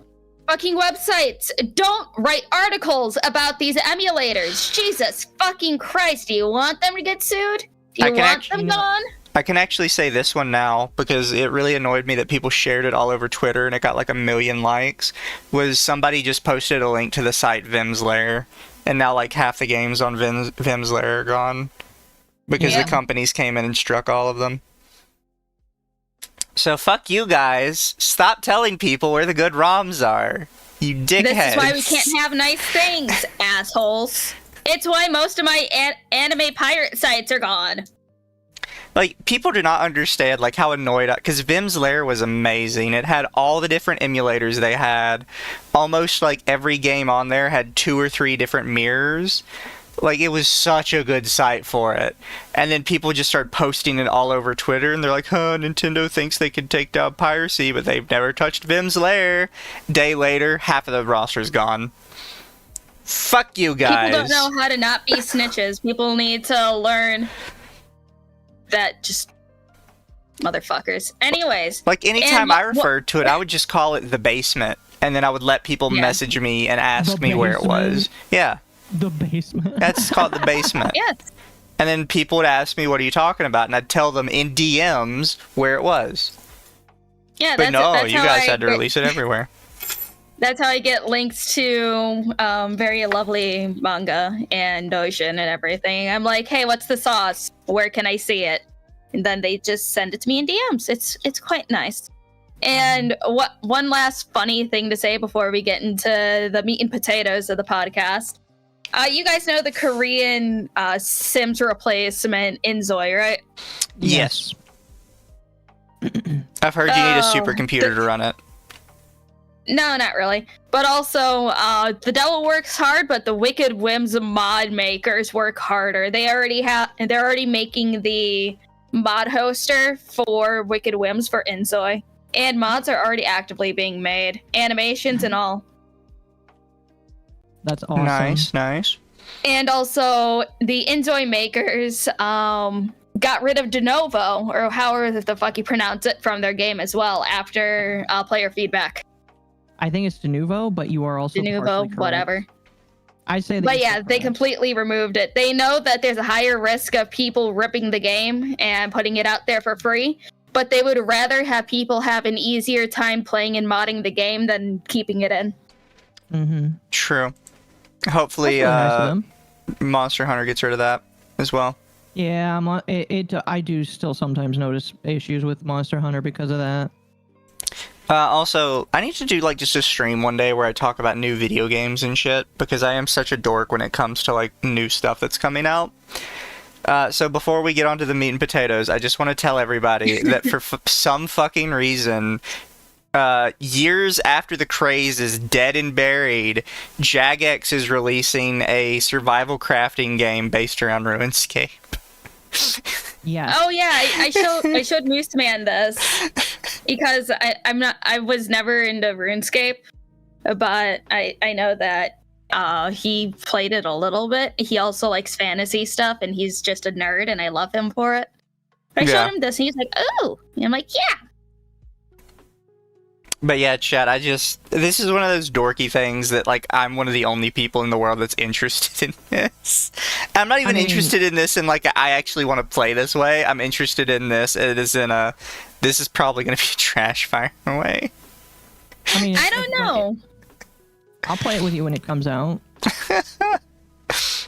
[SPEAKER 3] Fucking websites, don't write articles about these emulators. Jesus fucking Christ, do you want them to get sued? Do you want them gone?
[SPEAKER 1] I can actually say this one now because it really annoyed me that people shared it all over Twitter and it got like 1 million likes. Was somebody just posted a link to the site VAllure, and now like half the games on VAllure are gone because the companies came in and struck all of them. So fuck you guys. Stop telling people where the good ROMs are. You dickheads.
[SPEAKER 3] This is why we can't have nice things, assholes. It's why most of my anime pirate sites are gone.
[SPEAKER 1] Like, people do not understand, like, how annoyed because VAllure was amazing. It had all the different emulators they had. Almost, like, every game on there had 2 or 3 different mirrors. Like, it was such a good site for it. And then people just started posting it all over Twitter, and they're like, huh, Nintendo thinks they can take down piracy, but they've never touched VAllure. Day later, half of the roster's gone. Fuck you guys.
[SPEAKER 3] People don't know how to not be snitches. People need to learn that just motherfuckers. Anyways.
[SPEAKER 1] Like, anytime I referred to it, I would just call it the basement, and then I would let people message me and ask me where it was. Yeah.
[SPEAKER 2] The basement.
[SPEAKER 1] That's called the basement.
[SPEAKER 3] Yes.
[SPEAKER 1] And then people would ask me, what are you talking about? And I'd tell them in DMs where it was.
[SPEAKER 3] Yeah,
[SPEAKER 1] but you guys had to release it everywhere.
[SPEAKER 3] That's how I get links to very lovely manga and Dojin and everything. I'm like, hey, what's the sauce? Where can I see it? And then they just send it to me in DMs. It's quite nice. And one last funny thing to say before we get into the meat and potatoes of the podcast. You guys know the Korean Sims replacement Inzoi, right?
[SPEAKER 1] Yes. I've heard you need a supercomputer to run it.
[SPEAKER 3] No, not really. But also, the devil works hard, but the Wicked Whims mod makers work harder. They're already making the mod hoster for Wicked Whims for Inzoi. And mods are already actively being made. Animations and all.
[SPEAKER 2] That's awesome.
[SPEAKER 1] Nice.
[SPEAKER 3] And also, the Inzoi makers got rid of de novo, or however the fuck you pronounce it, from their game as well after player feedback.
[SPEAKER 2] I think it's de novo, but you are also
[SPEAKER 3] de novo, whatever.
[SPEAKER 2] I say that.
[SPEAKER 3] But yeah, they completely removed it. They know that there's a higher risk of people ripping the game and putting it out there for free, but they would rather have people have an easier time playing and modding the game than keeping it in.
[SPEAKER 2] Mm-hmm.
[SPEAKER 1] True. Hopefully,
[SPEAKER 2] nice
[SPEAKER 1] Monster Hunter gets rid of that as well.
[SPEAKER 2] Yeah, I do still sometimes notice issues with Monster Hunter because of that.
[SPEAKER 1] Also, I need to do like just a stream one day where I talk about new video games and shit, because I am such a dork when it comes to like new stuff that's coming out. So before we get onto the meat and potatoes, I just want to tell everybody that for some fucking reason, years after the craze is dead and buried, Jagex is releasing a survival crafting game based around RuneScape.
[SPEAKER 2] Yeah.
[SPEAKER 3] Oh yeah, I showed Moose Man this because I was never into RuneScape, but I know that he played it a little bit. He also likes fantasy stuff, and he's just a nerd, and I love him for it. I showed him this, and he's like, "Oh," and I'm like, "Yeah."
[SPEAKER 1] But yeah, chat, this is one of those dorky things that, like, I'm one of the only people in the world that's interested in this. I'm not even interested in this in, like, I actually want to play this way. I'm interested in this. It is this is probably going to be a trash fire way.
[SPEAKER 3] I don't know.
[SPEAKER 2] I'll play it with you when it comes out.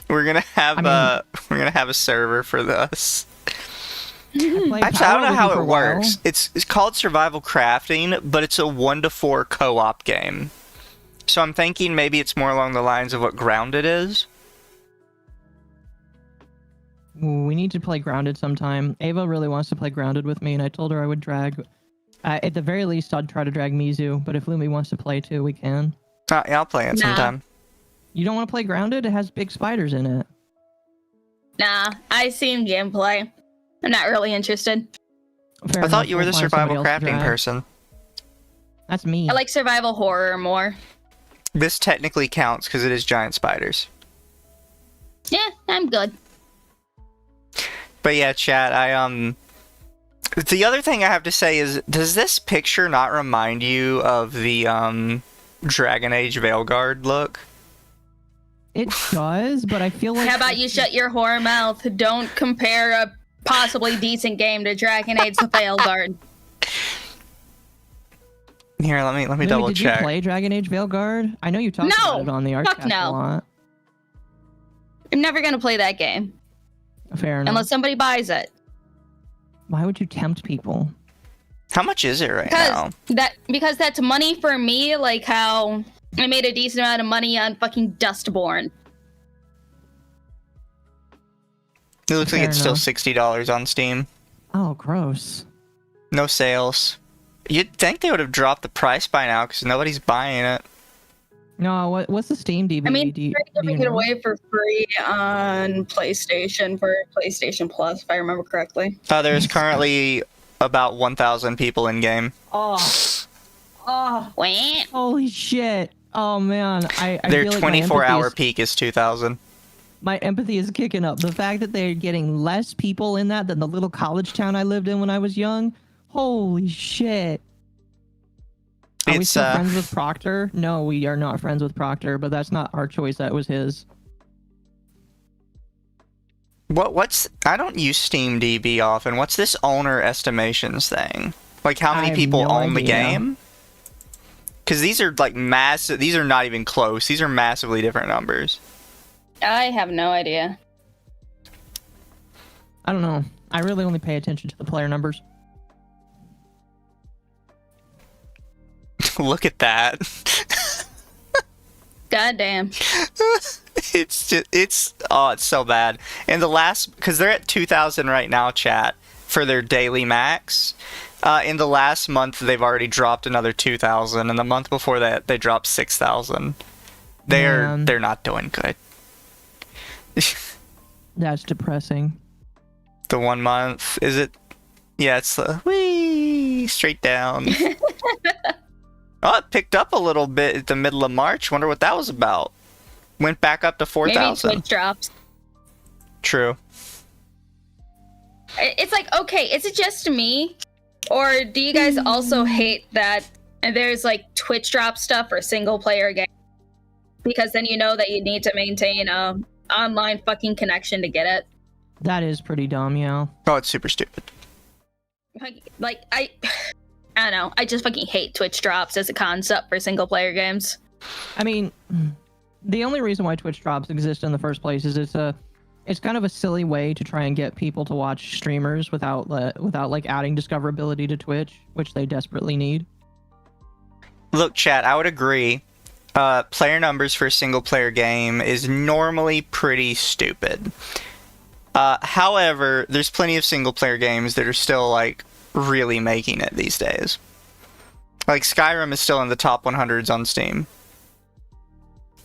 [SPEAKER 1] We're going to have a server for this. Actually, I don't know how it works. It's called survival crafting, but it's a 1-to-4 co-op game. So I'm thinking maybe it's more along the lines of what Grounded is.
[SPEAKER 2] We need to play Grounded sometime. Ava really wants to play Grounded with me, and I told her I would drag... at the very least, I'd try to drag Mizu, but if Lumi wants to play too, we can.
[SPEAKER 1] Yeah, I'll play it sometime.
[SPEAKER 2] You don't want to play Grounded? It has big spiders in it.
[SPEAKER 3] Nah, I seen gameplay. I'm not really interested.
[SPEAKER 1] I thought you were the survival crafting person.
[SPEAKER 2] That's me.
[SPEAKER 3] I like survival horror more.
[SPEAKER 1] This technically counts because it is giant spiders.
[SPEAKER 3] Yeah, I'm good.
[SPEAKER 1] But yeah, chat, the other thing I have to say is, does this picture not remind you of the, Dragon Age Veilguard look?
[SPEAKER 2] It does, but I feel like...
[SPEAKER 3] How about you shut your whore mouth? Don't compare a possibly decent game to Dragon Age Veilguard.
[SPEAKER 1] Here, let me double check.
[SPEAKER 2] Did you play Dragon Age Veilguard? I know you talked about it on the Artcast a lot.
[SPEAKER 3] I'm never gonna play that game.
[SPEAKER 2] Fair enough.
[SPEAKER 3] Unless somebody buys it.
[SPEAKER 2] Why would you tempt people?
[SPEAKER 1] How much is it right now?
[SPEAKER 3] Because that's money for me, like how I made a decent amount of money on fucking Dustborn.
[SPEAKER 1] It looks like it's still $60 on Steam.
[SPEAKER 2] Oh, gross.
[SPEAKER 1] No sales. You'd think they would have dropped the price by now because nobody's buying it.
[SPEAKER 2] No, what's the Steam DVD?
[SPEAKER 3] I mean, they're giving it away for free on PlayStation for PlayStation Plus, if I remember correctly.
[SPEAKER 1] There's currently about 1,000 people in game.
[SPEAKER 2] Oh, holy shit! Oh man, I
[SPEAKER 1] their
[SPEAKER 2] feel like
[SPEAKER 1] 24-hour peak is 2,000.
[SPEAKER 2] My empathy is kicking up. The fact that they're getting less people in that than the little college town I lived in when I was young. Holy shit. Are we still friends with Proctor? No, we are not friends with Proctor, but that's not our choice. That was his.
[SPEAKER 1] What's... I don't use Steam DB often. What's this owner estimations thing? Like, how many people own the game? Because these are, like, massive... These are not even close. These are massively different numbers.
[SPEAKER 3] I have no idea.
[SPEAKER 2] I don't know. I really only pay attention to the player numbers.
[SPEAKER 1] Look at that.
[SPEAKER 3] Goddamn.
[SPEAKER 1] It's just, it's so bad. And the last, because they're at 2,000 right now, chat, for their daily max. In the last month, they've already dropped another 2,000, and the month before that, they dropped 6,000. They're not doing good.
[SPEAKER 2] That's depressing.
[SPEAKER 1] The 1 month, is it? Yeah, it's whee, straight down. Oh, it picked up a little bit at the middle of March. Wonder what that was about. Went back up to 4,000.
[SPEAKER 3] Maybe Twitch drops.
[SPEAKER 1] True.
[SPEAKER 3] It's like, okay, is it just me? Or do you guys also hate that there's like Twitch drop stuff for single player games? Because then you know that you need to maintain a online fucking connection to get it.
[SPEAKER 2] That is pretty dumb, yeah.
[SPEAKER 1] Oh, it's super stupid.
[SPEAKER 3] Like, I don't know. I just fucking hate Twitch drops as a concept for single player games.
[SPEAKER 2] I mean, the only reason why Twitch drops exist in the first place is it's kind of a silly way to try and get people to watch streamers without like adding discoverability to Twitch, which they desperately need.
[SPEAKER 1] Look, chat, I would agree. Player numbers for a single player game is normally pretty stupid. However, there's plenty of single player games that are still like really making it these days. Like Skyrim is still in the top 100s on Steam.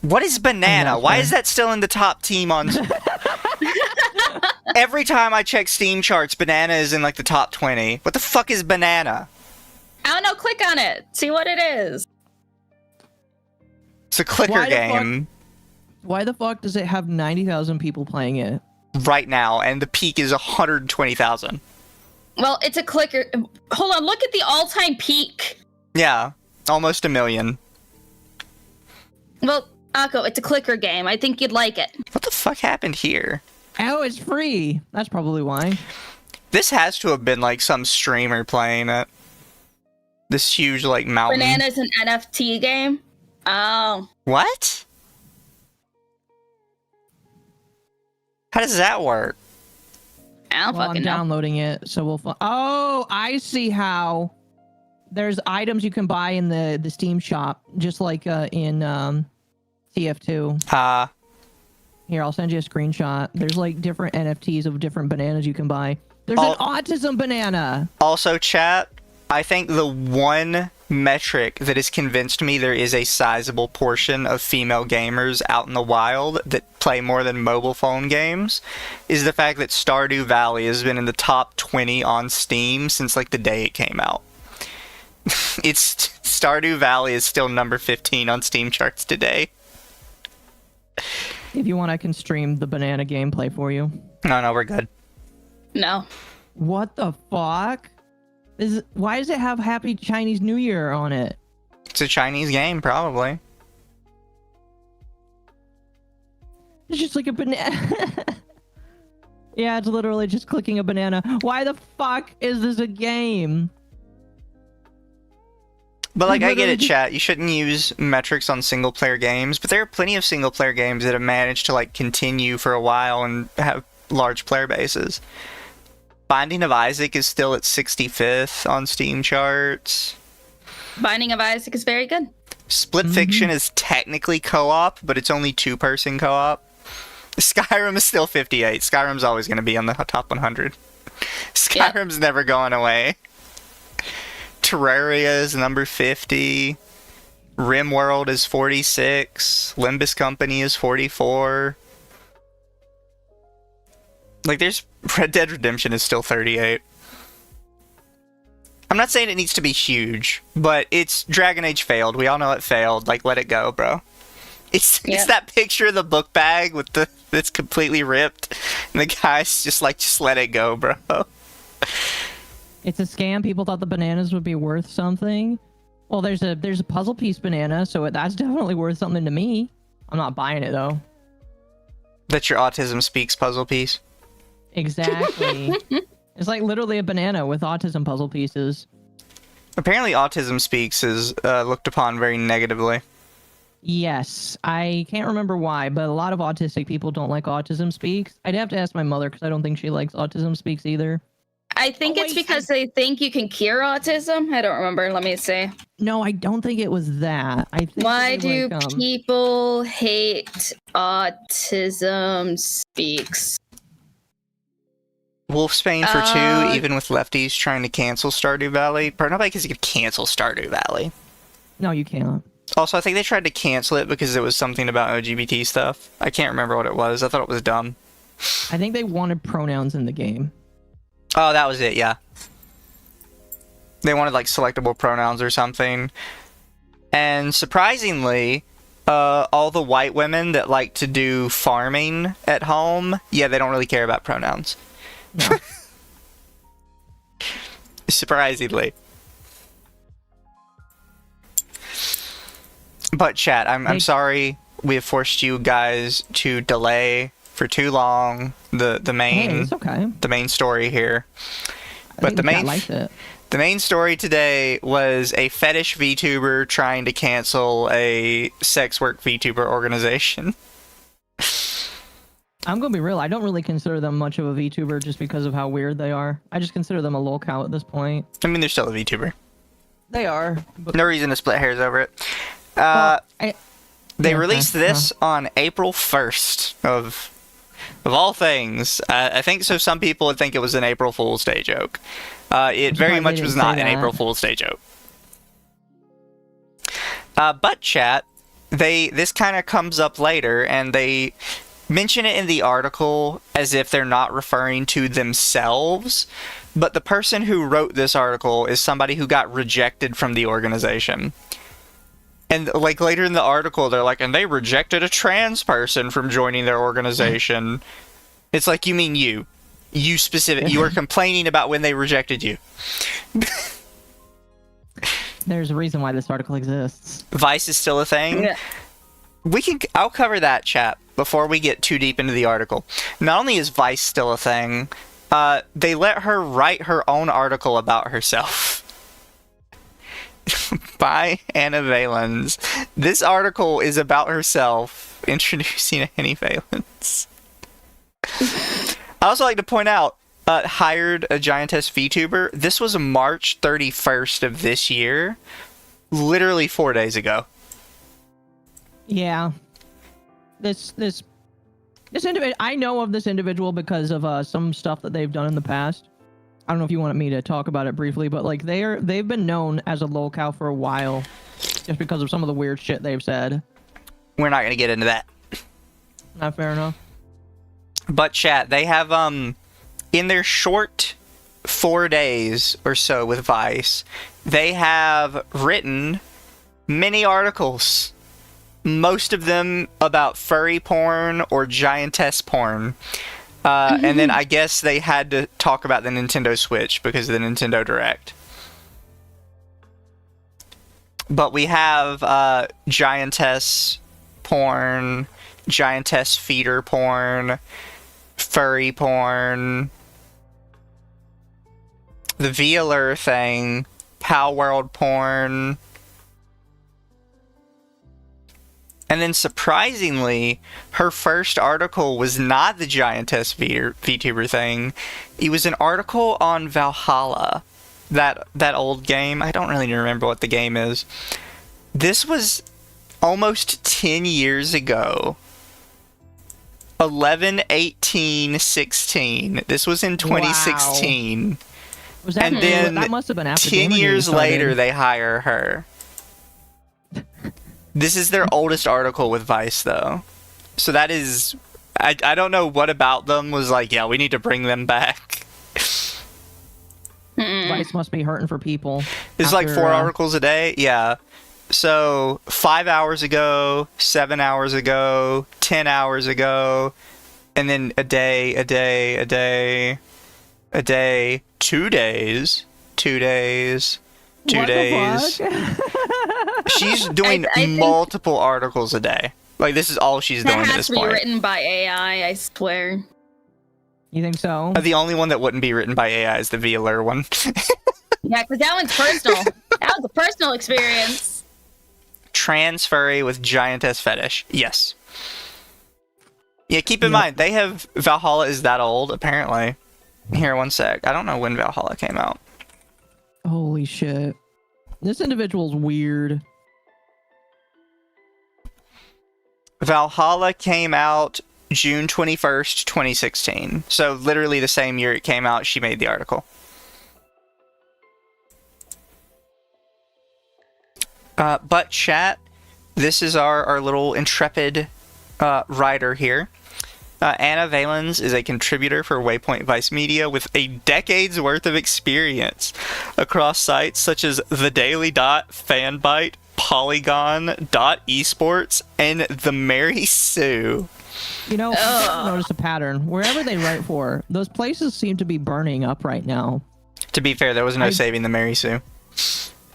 [SPEAKER 1] What is Banana? Why is that still in the top team on Every time I check Steam charts, Banana is in like the top 20. What the fuck is Banana?
[SPEAKER 3] I don't know, click on it. See what it is.
[SPEAKER 1] It's a clicker game.
[SPEAKER 2] Why the fuck does it have 90,000 people playing it?
[SPEAKER 1] Right now, and the peak is 120,000.
[SPEAKER 3] Well, it's a clicker. Hold on, look at the all-time peak.
[SPEAKER 1] Yeah, almost 1 million.
[SPEAKER 3] Well, Occo, it's a clicker game. I think you'd like it.
[SPEAKER 1] What the fuck happened here?
[SPEAKER 2] Oh, it's free. That's probably why.
[SPEAKER 1] This has to have been like some streamer playing it. This huge like mountain.
[SPEAKER 3] Banana's an NFT game? Oh.
[SPEAKER 1] What? How does that work?
[SPEAKER 3] I don't fucking know.
[SPEAKER 2] I'm downloading it, so we'll. Oh, I see how. There's items you can buy in the Steam shop, just like in TF2. Here, I'll send you a screenshot. There's like different NFTs of different bananas you can buy. There's an autism banana. Also,
[SPEAKER 1] chat, I think the one metric that has convinced me there is a sizable portion of female gamers out in the wild that play more than mobile phone games is the fact that Stardew Valley has been in the top 20 on Steam since like the day it came out. It's Stardew Valley is still number 15 on Steam charts today.
[SPEAKER 2] If you want, I can stream the banana gameplay for you.
[SPEAKER 1] No, we're good.
[SPEAKER 3] No.
[SPEAKER 2] What the fuck? Why does it have Happy Chinese New Year on it?
[SPEAKER 1] It's a Chinese game, probably.
[SPEAKER 2] It's just like a banana. Yeah, it's literally just clicking a banana. Why the fuck is this a game?
[SPEAKER 1] But like, I get it, chat. You shouldn't use metrics on single-player games, but there are plenty of single-player games that have managed to like continue for a while and have large player bases. Binding of Isaac is still at 65th on Steam charts.
[SPEAKER 3] Binding of Isaac is very good.
[SPEAKER 1] Split Fiction is technically co-op, but it's only two-person co-op. Skyrim is still 58. Skyrim's always going to be on the top 100. Skyrim's never going away. Terraria is number 50. RimWorld is 46. Limbus Company is 44. Like, there's... Red Dead Redemption is still 38. I'm not saying it needs to be huge, but it's... Dragon Age failed. We all know it failed. Like, let it go, bro. It's that picture of the book bag with the... that's completely ripped. And the guy's just like, just let it go, bro.
[SPEAKER 2] It's a scam. People thought the bananas would be worth something. Well, there's a puzzle piece banana, so that's definitely worth something to me. I'm not buying it, though.
[SPEAKER 1] That's your Autism Speaks puzzle piece.
[SPEAKER 2] Exactly. It's like literally a banana with autism puzzle pieces.
[SPEAKER 1] Apparently Autism Speaks is looked upon very negatively.
[SPEAKER 2] Yes, I can't remember why, but a lot of autistic people don't like Autism Speaks. I'd have to ask my mother because I don't think she likes Autism Speaks either.
[SPEAKER 3] I think it's because they think you can cure autism. I don't remember. Let me see.
[SPEAKER 2] No, I don't think it was that. I think
[SPEAKER 3] Why do people hate Autism Speaks?
[SPEAKER 1] Wolfsbane for 2, even with lefties trying to cancel Stardew Valley. Nobody can cancel Stardew Valley.
[SPEAKER 2] No, you can't.
[SPEAKER 1] Also, I think they tried to cancel it because it was something about LGBT stuff. I can't remember what it was. I thought it was dumb.
[SPEAKER 2] I think they wanted pronouns in the game.
[SPEAKER 1] Oh, that was it, yeah. They wanted, like, selectable pronouns or something. And surprisingly, all the white women that like to do farming at home, yeah, they don't really care about pronouns. No. Surprisingly. But chat, I'm sorry we have forced you guys to delay for too long the main
[SPEAKER 2] it's okay.
[SPEAKER 1] The main story here. But the main story today was a fetish VTuber trying to cancel a sex work VTuber organization.
[SPEAKER 2] I'm gonna be real, I don't really consider them much of a VTuber just because of how weird they are. I just consider them a lolcow at this point.
[SPEAKER 1] I mean, they're still a VTuber.
[SPEAKER 2] They are. But...
[SPEAKER 1] No reason to split hairs over it. They released this on April 1st of all things. I think so. Some people would think it was an April Fool's Day joke. It very much was not an April Fool's Day joke. But chat, this kind of comes up later, and they mention it in the article as if they're not referring to themselves. But the person who wrote this article is somebody who got rejected from the organization. And, like, later in the article, they're like, and they rejected a trans person from joining their organization. It's like, you mean you. You specific. You were complaining about when they rejected you.
[SPEAKER 2] There's a reason why this article exists.
[SPEAKER 1] Vice is still a thing? Yeah. I'll cover that, chat, before we get too deep into the article. Not only is Vice still a thing, they let her write her own article about herself. By Anna Valens. This article is about herself introducing Annie Valens. I also like to point out, hired a giantess VTuber. This was March 31st of this year. Literally 4 days ago.
[SPEAKER 2] Yeah. This individual, I know of this individual because of some stuff that they've done in the past. I don't know if you wanted me to talk about it briefly, but like they've been known as a lolcow for a while, just because of some of the weird shit they've said.
[SPEAKER 1] We're not gonna get into that.
[SPEAKER 2] Not fair enough.
[SPEAKER 1] But chat, they have in their short 4 days or so with Vice, they have written many articles, most of them about furry porn or giantess porn. And then I guess they had to talk about the Nintendo Switch because of the Nintendo Direct. But we have giantess porn, giantess feeder porn, furry porn, the VAllure thing, Pal World porn. And then surprisingly, her first article was not the giantess VTuber thing. It was an article on VAllure, that old game. I don't really remember what the game is. This was almost 10 years ago. 11, 18, 16. This was in 2016.
[SPEAKER 2] Wow. Was that,
[SPEAKER 1] and then
[SPEAKER 2] that must have been after
[SPEAKER 1] 10 years later, they hire her. This is their oldest article with Vice, though. So that is... I don't know what about them was like, yeah, we need to bring them back.
[SPEAKER 2] Vice must be hurting for people.
[SPEAKER 1] It's like 4 articles a day? Yeah. So 5 hours ago, 7 hours ago, 10 hours ago, and then a day, 2 days, 2 days, 2 days. She's doing multiple articles a day. Like, this is all she's doing at this point.
[SPEAKER 3] That has to be written by AI, I swear.
[SPEAKER 2] You think so?
[SPEAKER 1] The only one that wouldn't be written by AI is the VAllure one.
[SPEAKER 3] Yeah, because that one's personal. That was a personal experience.
[SPEAKER 1] Trans furry with giantess fetish. Yes. Yeah, keep in mind, they have... VAllure is that old, apparently. Here, one sec. I don't know when VAllure came out.
[SPEAKER 2] Holy shit. This individual's weird.
[SPEAKER 1] VAllure came out June 21st, 2016. So literally the same year it came out, she made the article. But chat, this is our little intrepid writer here. Anna Valens is a contributor for Waypoint Vice Media with a decade's worth of experience across sites such as The Daily Dot, Fanbyte, Polygon, Esports, and The Mary Sue.
[SPEAKER 2] You know, I've noticed a pattern. Wherever they write for, those places seem to be burning up right now.
[SPEAKER 1] To be fair, there was no saving The Mary Sue.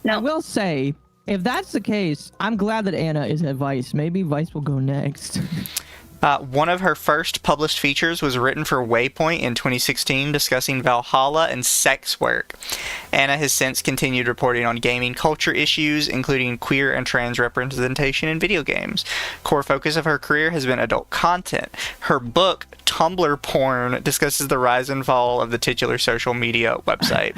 [SPEAKER 2] Now, I will say, if that's the case, I'm glad that Anna is at Vice. Maybe Vice will go next.
[SPEAKER 1] One of her first published features was written for Waypoint in 2016, discussing VAllure and sex work. Anna has since continued reporting on gaming culture issues, including queer and trans representation in video games. Core focus of her career has been adult content. Her book, Tumblr Porn, discusses the rise and fall of the titular social media website.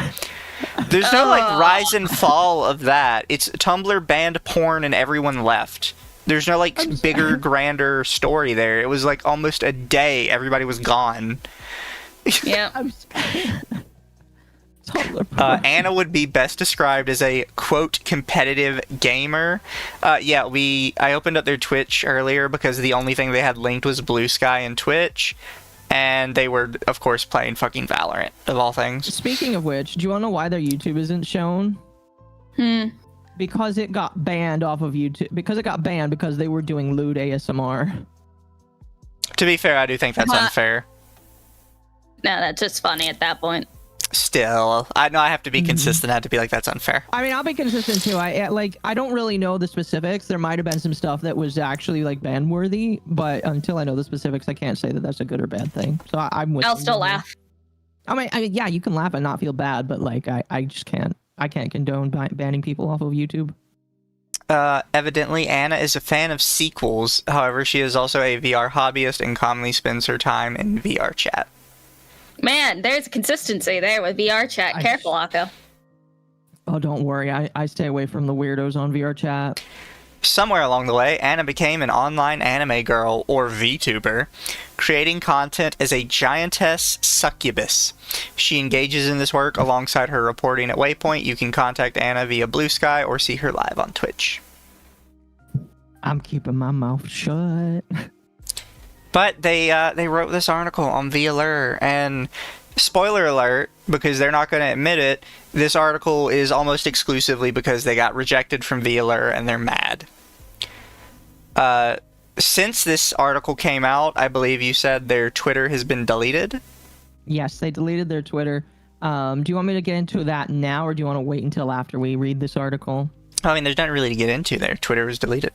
[SPEAKER 1] There's no, rise and fall of that. It's Tumblr banned porn and everyone left. There's no, bigger, grander story there. It was, almost a day. Everybody was gone.
[SPEAKER 3] Yeah.
[SPEAKER 1] Anna would be best described as a, quote, competitive gamer. I opened up their Twitch earlier because the only thing they had linked was Blue Sky and Twitch. And they were, of course, playing fucking Valorant, of all things.
[SPEAKER 2] Speaking of which, do you want to know why their YouTube isn't shown? Because it got banned off of YouTube. Because it got banned because they were doing lewd ASMR.
[SPEAKER 1] To be fair, I do think that's unfair.
[SPEAKER 3] No, that's just funny at that point.
[SPEAKER 1] Still, I know I have to be consistent. I have to be like, that's unfair.
[SPEAKER 2] I mean, I'll be consistent too. I don't really know the specifics. There might have been some stuff that was actually ban worthy, but until I know the specifics, I can't say that that's a good or bad thing. So I'm with.
[SPEAKER 3] I'll still laugh.
[SPEAKER 2] I mean, yeah, you can laugh and not feel bad, but I just can't. I can't condone banning people off of YouTube.
[SPEAKER 1] Evidently, Anna is a fan of sequels. However, she is also a VR hobbyist and commonly spends her time in VR chat.
[SPEAKER 3] Man, there's a consistency there with VR chat. Careful, Occo.
[SPEAKER 2] Oh, don't worry. I stay away from the weirdos on VR chat.
[SPEAKER 1] Somewhere along the way, Anna became an online anime girl, or VTuber, creating content as a giantess succubus. She engages in this work alongside her reporting at Waypoint. You can contact Anna via Blue Sky or see her live on Twitch.
[SPEAKER 2] I'm keeping my mouth shut.
[SPEAKER 1] But they wrote this article on VAllure, and spoiler alert, because they're not going to admit it, this article is almost exclusively because they got rejected from VAllure and they're mad. Since this article came out, I believe you said their Twitter has been deleted?
[SPEAKER 2] Yes, they deleted their Twitter. Do you want me to get into that now, or do you want to wait until after we read this article?
[SPEAKER 1] I mean, there's nothing really to get into there. Twitter was deleted.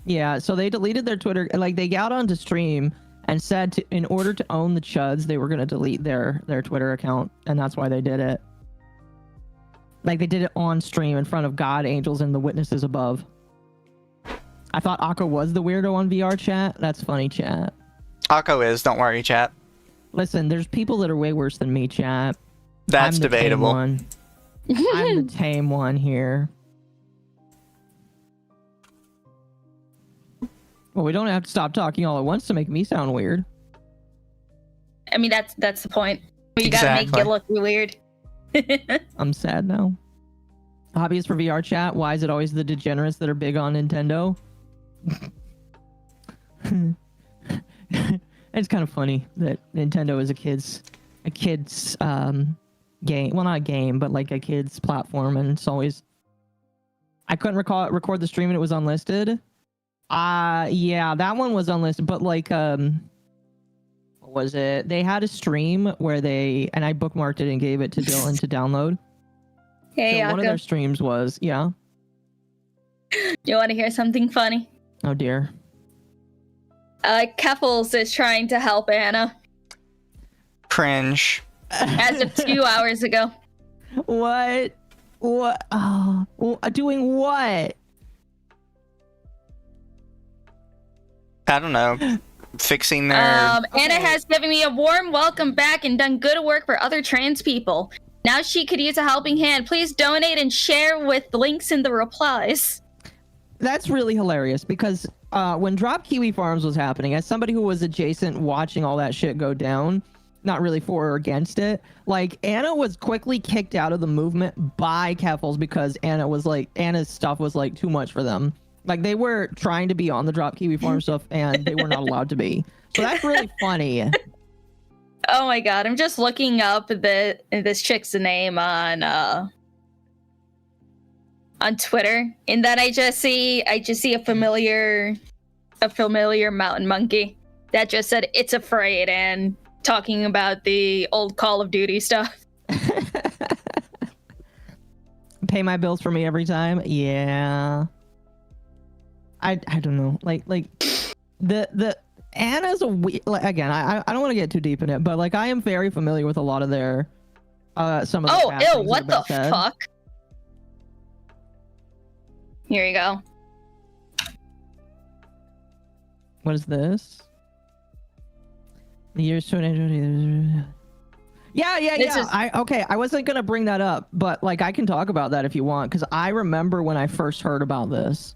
[SPEAKER 2] Yeah, so they deleted their Twitter. Like, they got onto stream and said in order to own the chuds, they were going to delete their Twitter account, and that's why they did it. Like, they did it on stream in front of God, angels, and the witnesses above. I thought Occo was the weirdo on VR chat. That's funny, chat.
[SPEAKER 1] Occo is, don't worry, chat.
[SPEAKER 2] Listen, there's people that are way worse than me, chat.
[SPEAKER 1] That's
[SPEAKER 2] I'm the
[SPEAKER 1] debatable.
[SPEAKER 2] tame one. I'm the tame one here. Well, we don't have to stop talking all at once to make me sound weird.
[SPEAKER 3] I mean, that's the point. You gotta make it look weird.
[SPEAKER 2] I'm sad now. Hobbies for VR chat. Why is it always the degenerates that are big on Nintendo? It's kind of funny that Nintendo is a kid's game. Well, not a game, but like a kid's platform, and it's always. I couldn't record the stream and it was unlisted. Yeah, that one was unlisted, but like what was it? They had a stream where and I bookmarked it and gave it to Dylan to download.
[SPEAKER 3] Hey,
[SPEAKER 2] so one of their streams was, yeah.
[SPEAKER 3] You want to hear something funny?
[SPEAKER 2] Oh dear.
[SPEAKER 3] Keffels is trying to help Anna.
[SPEAKER 1] Cringe.
[SPEAKER 3] As of 2 hours ago.
[SPEAKER 2] What? What? Oh, doing what?
[SPEAKER 1] I don't know. Fixing their...
[SPEAKER 3] Anna has given me a warm welcome back and done good work for other trans people. Now she could use a helping hand. Please donate and share with links in the replies.
[SPEAKER 2] That's really hilarious because when Drop Kiwi Farms was happening, as somebody who was adjacent watching all that shit go down, not really for or against it, like Anna was quickly kicked out of the movement by Keffels because Anna's stuff was like too much for them. Like they were trying to be on the Drop Kiwi Farm stuff and they were not allowed to be. So that's really funny.
[SPEAKER 3] Oh my god, I'm just looking up this chick's name on Twitter, and then I just see a familiar mountain monkey that just said it's afraid and talking about the old Call of Duty stuff.
[SPEAKER 2] Pay my bills for me every time. Yeah. I don't know. Like the Anna's a again, I don't want to get too deep in it, but like I am very familiar with a lot of their some of the
[SPEAKER 3] ew, what the fuck? Here you go.
[SPEAKER 2] What is this? The year's 2020. Yeah. I wasn't gonna bring that up, but like I can talk about that if you want, because I remember when I first heard about this.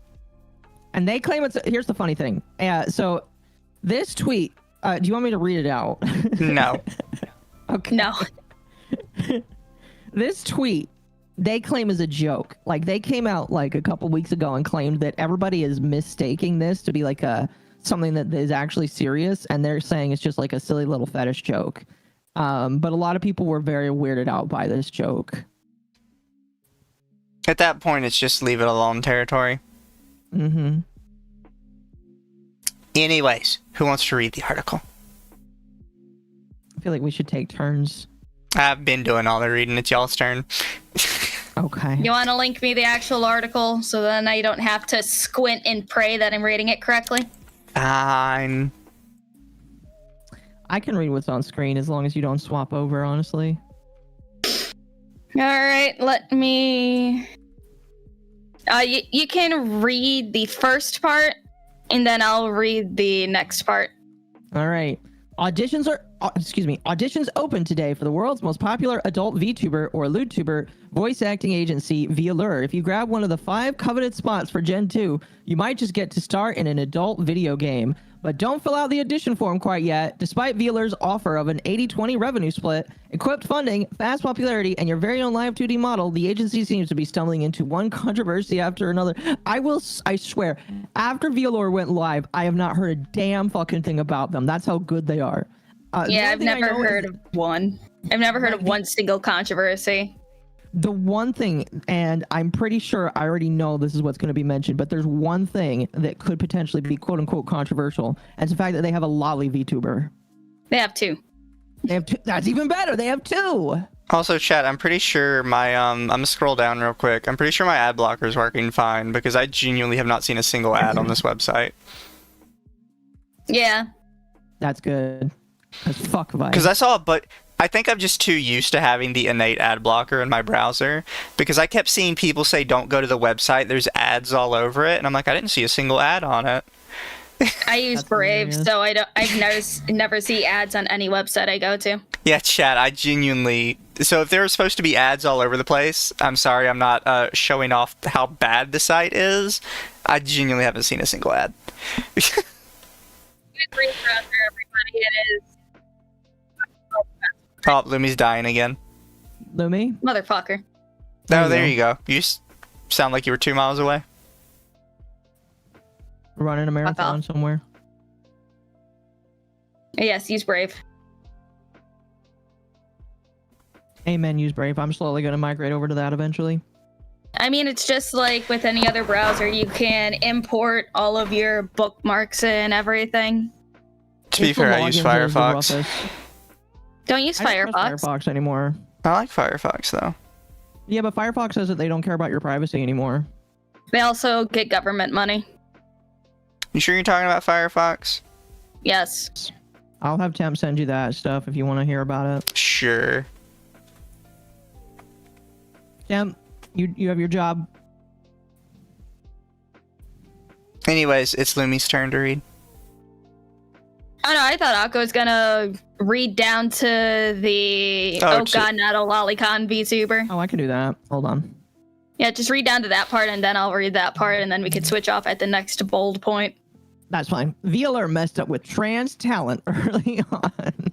[SPEAKER 2] And they claim here's the funny thing. So this tweet, do you want me to read it out?
[SPEAKER 1] No.
[SPEAKER 2] Okay.
[SPEAKER 3] No.
[SPEAKER 2] This tweet, they claim is a joke. Like they came out like a couple weeks ago and claimed that everybody is mistaking this to be like something that is actually serious. And they're saying it's just like a silly little fetish joke. But a lot of people were very weirded out by this joke.
[SPEAKER 1] At that point, it's just leave it alone territory.
[SPEAKER 2] Mm-hmm.
[SPEAKER 1] Anyways, who wants to read the article?
[SPEAKER 2] I feel like we should take turns.
[SPEAKER 1] I've been doing all the reading. It's y'all's turn.
[SPEAKER 2] Okay.
[SPEAKER 3] You want to link me the actual article so then I don't have to squint and pray that I'm reading it correctly?
[SPEAKER 1] Fine.
[SPEAKER 2] I can read what's on screen as long as you don't swap over, honestly.
[SPEAKER 3] All right, let me... you can read the first part, and then I'll read the next part.
[SPEAKER 2] All right. Auditions open today for the world's most popular adult VTuber or LewDtuber voice acting agency, VAllure. If you grab one of the 5 coveted spots for Gen 2, you might just get to star in an adult video game. But don't fill out the audition form quite yet. Despite VAllure's offer of an 80-20 revenue split, equipped funding, fast popularity, and your very own live 2D model, the agency seems to be stumbling into one controversy after another. I swear, after VAllure went live, I have not heard a damn fucking thing about them. That's how good they are.
[SPEAKER 3] Yeah, I've never heard of one. I've never heard of one single controversy.
[SPEAKER 2] The one thing, and I'm pretty sure I already know this is what's going to be mentioned, but there's one thing that could potentially be quote unquote controversial. And it's the fact that they have a lolly VTuber.
[SPEAKER 3] They have two.
[SPEAKER 2] They have two. That's even better. They have two.
[SPEAKER 1] Also, chat, I'm pretty sure my, I'm gonna scroll down real quick. I'm pretty sure my ad blocker is working fine because I genuinely have not seen a single ad on this website.
[SPEAKER 3] Yeah.
[SPEAKER 2] That's good. Because fuck Vice.
[SPEAKER 1] Because I saw, but I think I'm just too used to having the innate ad blocker in my browser because I kept seeing people say don't go to the website, there's ads all over it, and I'm like, I didn't see a single ad on it.
[SPEAKER 3] I use Brave, so I've never see ads on any website I go to.
[SPEAKER 1] Yeah, chat, I genuinely... So if there are supposed to be ads all over the place, I'm sorry, I'm not showing off how bad the site is. I genuinely haven't seen a single ad.
[SPEAKER 3] Good Brave browser, everybody. It is.
[SPEAKER 1] Oh, Lumi's dying again.
[SPEAKER 2] Lumi?
[SPEAKER 3] Motherfucker.
[SPEAKER 1] Oh, there you go. You sound like you were 2 miles away.
[SPEAKER 2] Running a marathon somewhere.
[SPEAKER 3] Yes, use Brave.
[SPEAKER 2] Amen, use Brave. I'm slowly going to migrate over to that eventually.
[SPEAKER 3] I mean, it's just like with any other browser. You can import all of your bookmarks and everything.
[SPEAKER 1] To be fair, I use Firefox.
[SPEAKER 3] Don't use Firefox.
[SPEAKER 2] I don't trust Firefox anymore.
[SPEAKER 1] I like Firefox, though.
[SPEAKER 2] Yeah, but Firefox says that they don't care about your privacy anymore.
[SPEAKER 3] They also get government money.
[SPEAKER 1] You sure you're talking about Firefox?
[SPEAKER 3] Yes.
[SPEAKER 2] I'll have Temp send you that stuff if you want to hear about it.
[SPEAKER 1] Sure.
[SPEAKER 2] Temp, you have your job.
[SPEAKER 1] Anyways, it's Lumi's turn to read.
[SPEAKER 3] Oh no, I thought Occo was gonna read down to the God, not a lolicon VTuber.
[SPEAKER 2] Oh, I can do that. Hold on.
[SPEAKER 3] Yeah, just read down to that part and then I'll read that part and then we could switch off at the next bold point.
[SPEAKER 2] That's fine. VAllure messed up with trans talent early on.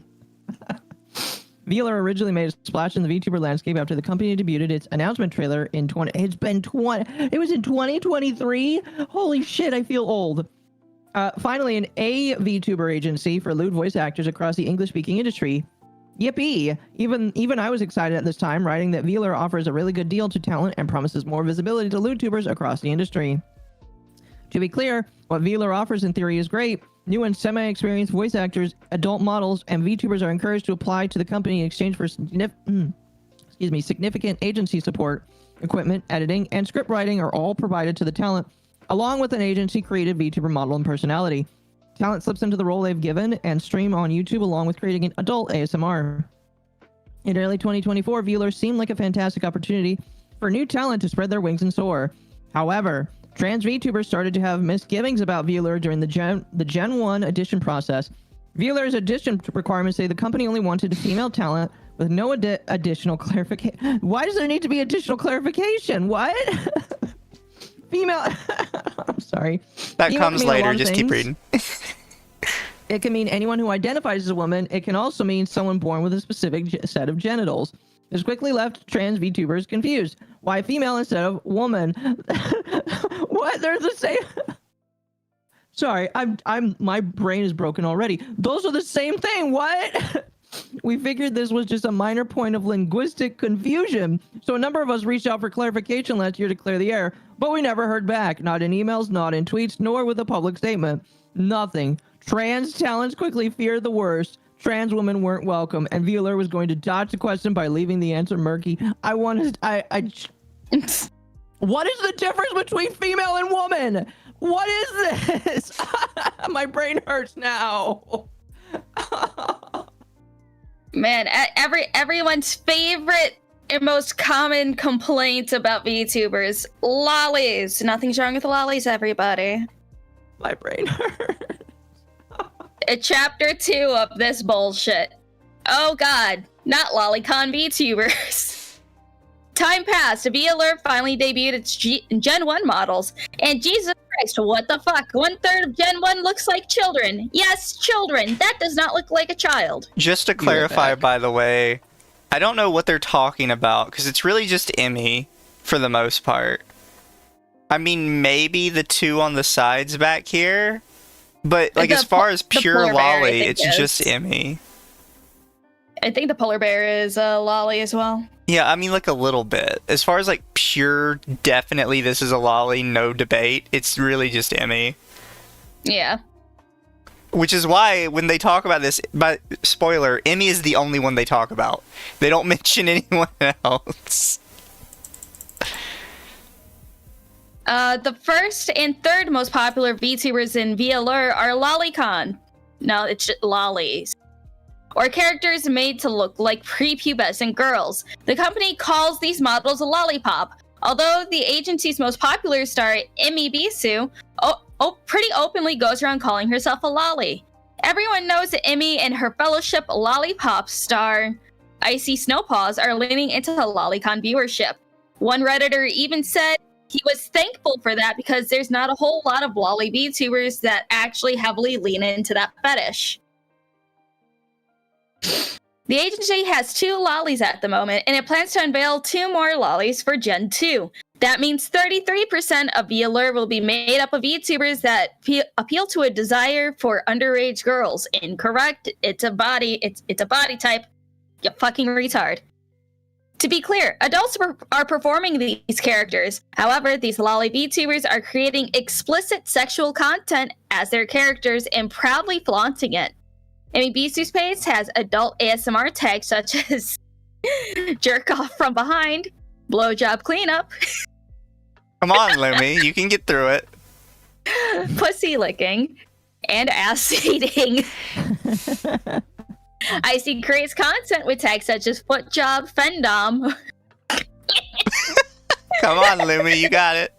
[SPEAKER 2] VAllure originally made a splash in the VTuber landscape after the company debuted its announcement trailer in it was in 2023? Holy shit, I feel old. Finally, an VTuber agency for lewd voice actors across the English-speaking industry. Yippee! Even I was excited at this time, writing that VAllure offers a really good deal to talent and promises more visibility to lewdtubers across the industry. To be clear, what VAllure offers in theory is great. New and semi-experienced voice actors, adult models, and VTubers are encouraged to apply to the company in exchange for significant agency support, equipment, editing, and script writing are all provided to the talent, along with an agency-created VTuber model and personality. Talent slips into the role they've given and stream on YouTube along with creating an adult ASMR. In early 2024, VAllure seemed like a fantastic opportunity for new talent to spread their wings and soar. However, trans VTubers started to have misgivings about VAllure during the Gen 1 edition process. VAllure's edition requirements say the company only wanted female talent with no additional clarification. Why does there need to be additional clarification? What? Female. I'm sorry.
[SPEAKER 1] That female comes later. Just keep reading.
[SPEAKER 2] It can mean anyone who identifies as a woman. It can also mean someone born with a specific set of genitals. This quickly left trans VTubers confused. Why female instead of woman? What? They're the same. Sorry, my brain is broken already. Those are the same thing. What? We figured this was just a minor point of linguistic confusion, so a number of us reached out for clarification last year to clear the air, but we never heard back. Not in emails, not in tweets, nor with a public statement. Nothing. Trans talents quickly feared the worst. Trans women weren't welcome, and VAllure was going to dodge the question by leaving the answer murky. What is the difference between female and woman? What is this? My brain hurts now.
[SPEAKER 3] Man, everyone's favorite and most common complaint about VTubers: lollies. Nothing's wrong with lollies, everybody.
[SPEAKER 2] My brain hurts.
[SPEAKER 3] Chapter 2 of this bullshit. Oh god, not lolicon VTubers. Time passed. VAllure finally debuted its Gen 1 models. And Jesus Christ, what the fuck? 1/3 of Gen 1 looks like children. Yes, children. That does not look like a child.
[SPEAKER 1] Just to clarify, by the way, I don't know what they're talking about, because it's really just Emmy, for the most part. I mean, maybe the two on the sides back here, but like as far as pure lolly, it's just Emmy.
[SPEAKER 3] I think the polar bear is a lolly as well.
[SPEAKER 1] Yeah, I mean, like a little bit. As far as like pure, definitely this is a lolly, no debate, it's really just Emmy.
[SPEAKER 3] Yeah.
[SPEAKER 1] Which is why when they talk about this, but spoiler, Emmy is the only one they talk about. They don't mention anyone else.
[SPEAKER 3] The first and third most popular VTubers in VAllure are lolicon. No, it's just lollies. Or characters made to look like prepubescent girls. The company calls these models a lollipop. Although the agency's most popular star, Emmy Mizu, pretty openly goes around calling herself a lolly. Everyone knows that Emmy and her fellowship lollipop star, Icy Snowpaws, are leaning into the lolicon viewership. One Redditor even said he was thankful for that because there's not a whole lot of lolly VTubers that actually heavily lean into that fetish. The agency has 2 lollies at the moment, and it plans to unveil 2 more lollies for Gen 2. That means 33% of VAllure will be made up of VTubers that appeal to a desire for underage girls. Incorrect. It's a body type. You fucking retard. To be clear, adults are performing these characters. However, these lolly VTubers are creating explicit sexual content as their characters and proudly flaunting it. Emmy Bisu's page has adult ASMR tags such as jerk off from behind, blowjob cleanup.
[SPEAKER 1] Come on, Lumi, you can get through it.
[SPEAKER 3] Pussy licking, and ass eating. Icy creates content with tags such as foot job, fendom.
[SPEAKER 1] Come on, Lumi, you got it.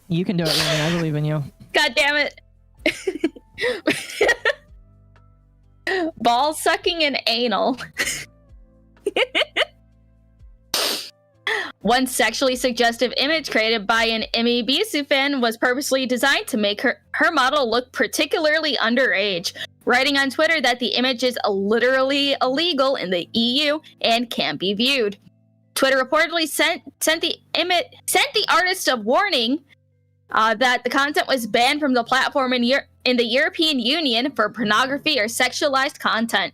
[SPEAKER 2] You can do it, Lumi. I believe in you.
[SPEAKER 3] God damn it. Ball sucking and anal. One sexually suggestive image created by an Emmy Bisu fan was purposely designed to make her model look particularly underage, writing on Twitter that the image is literally illegal in the EU and can't be viewed. Twitter reportedly sent the artist a warning that the content was banned from the platform in the European Union for pornography or sexualized content.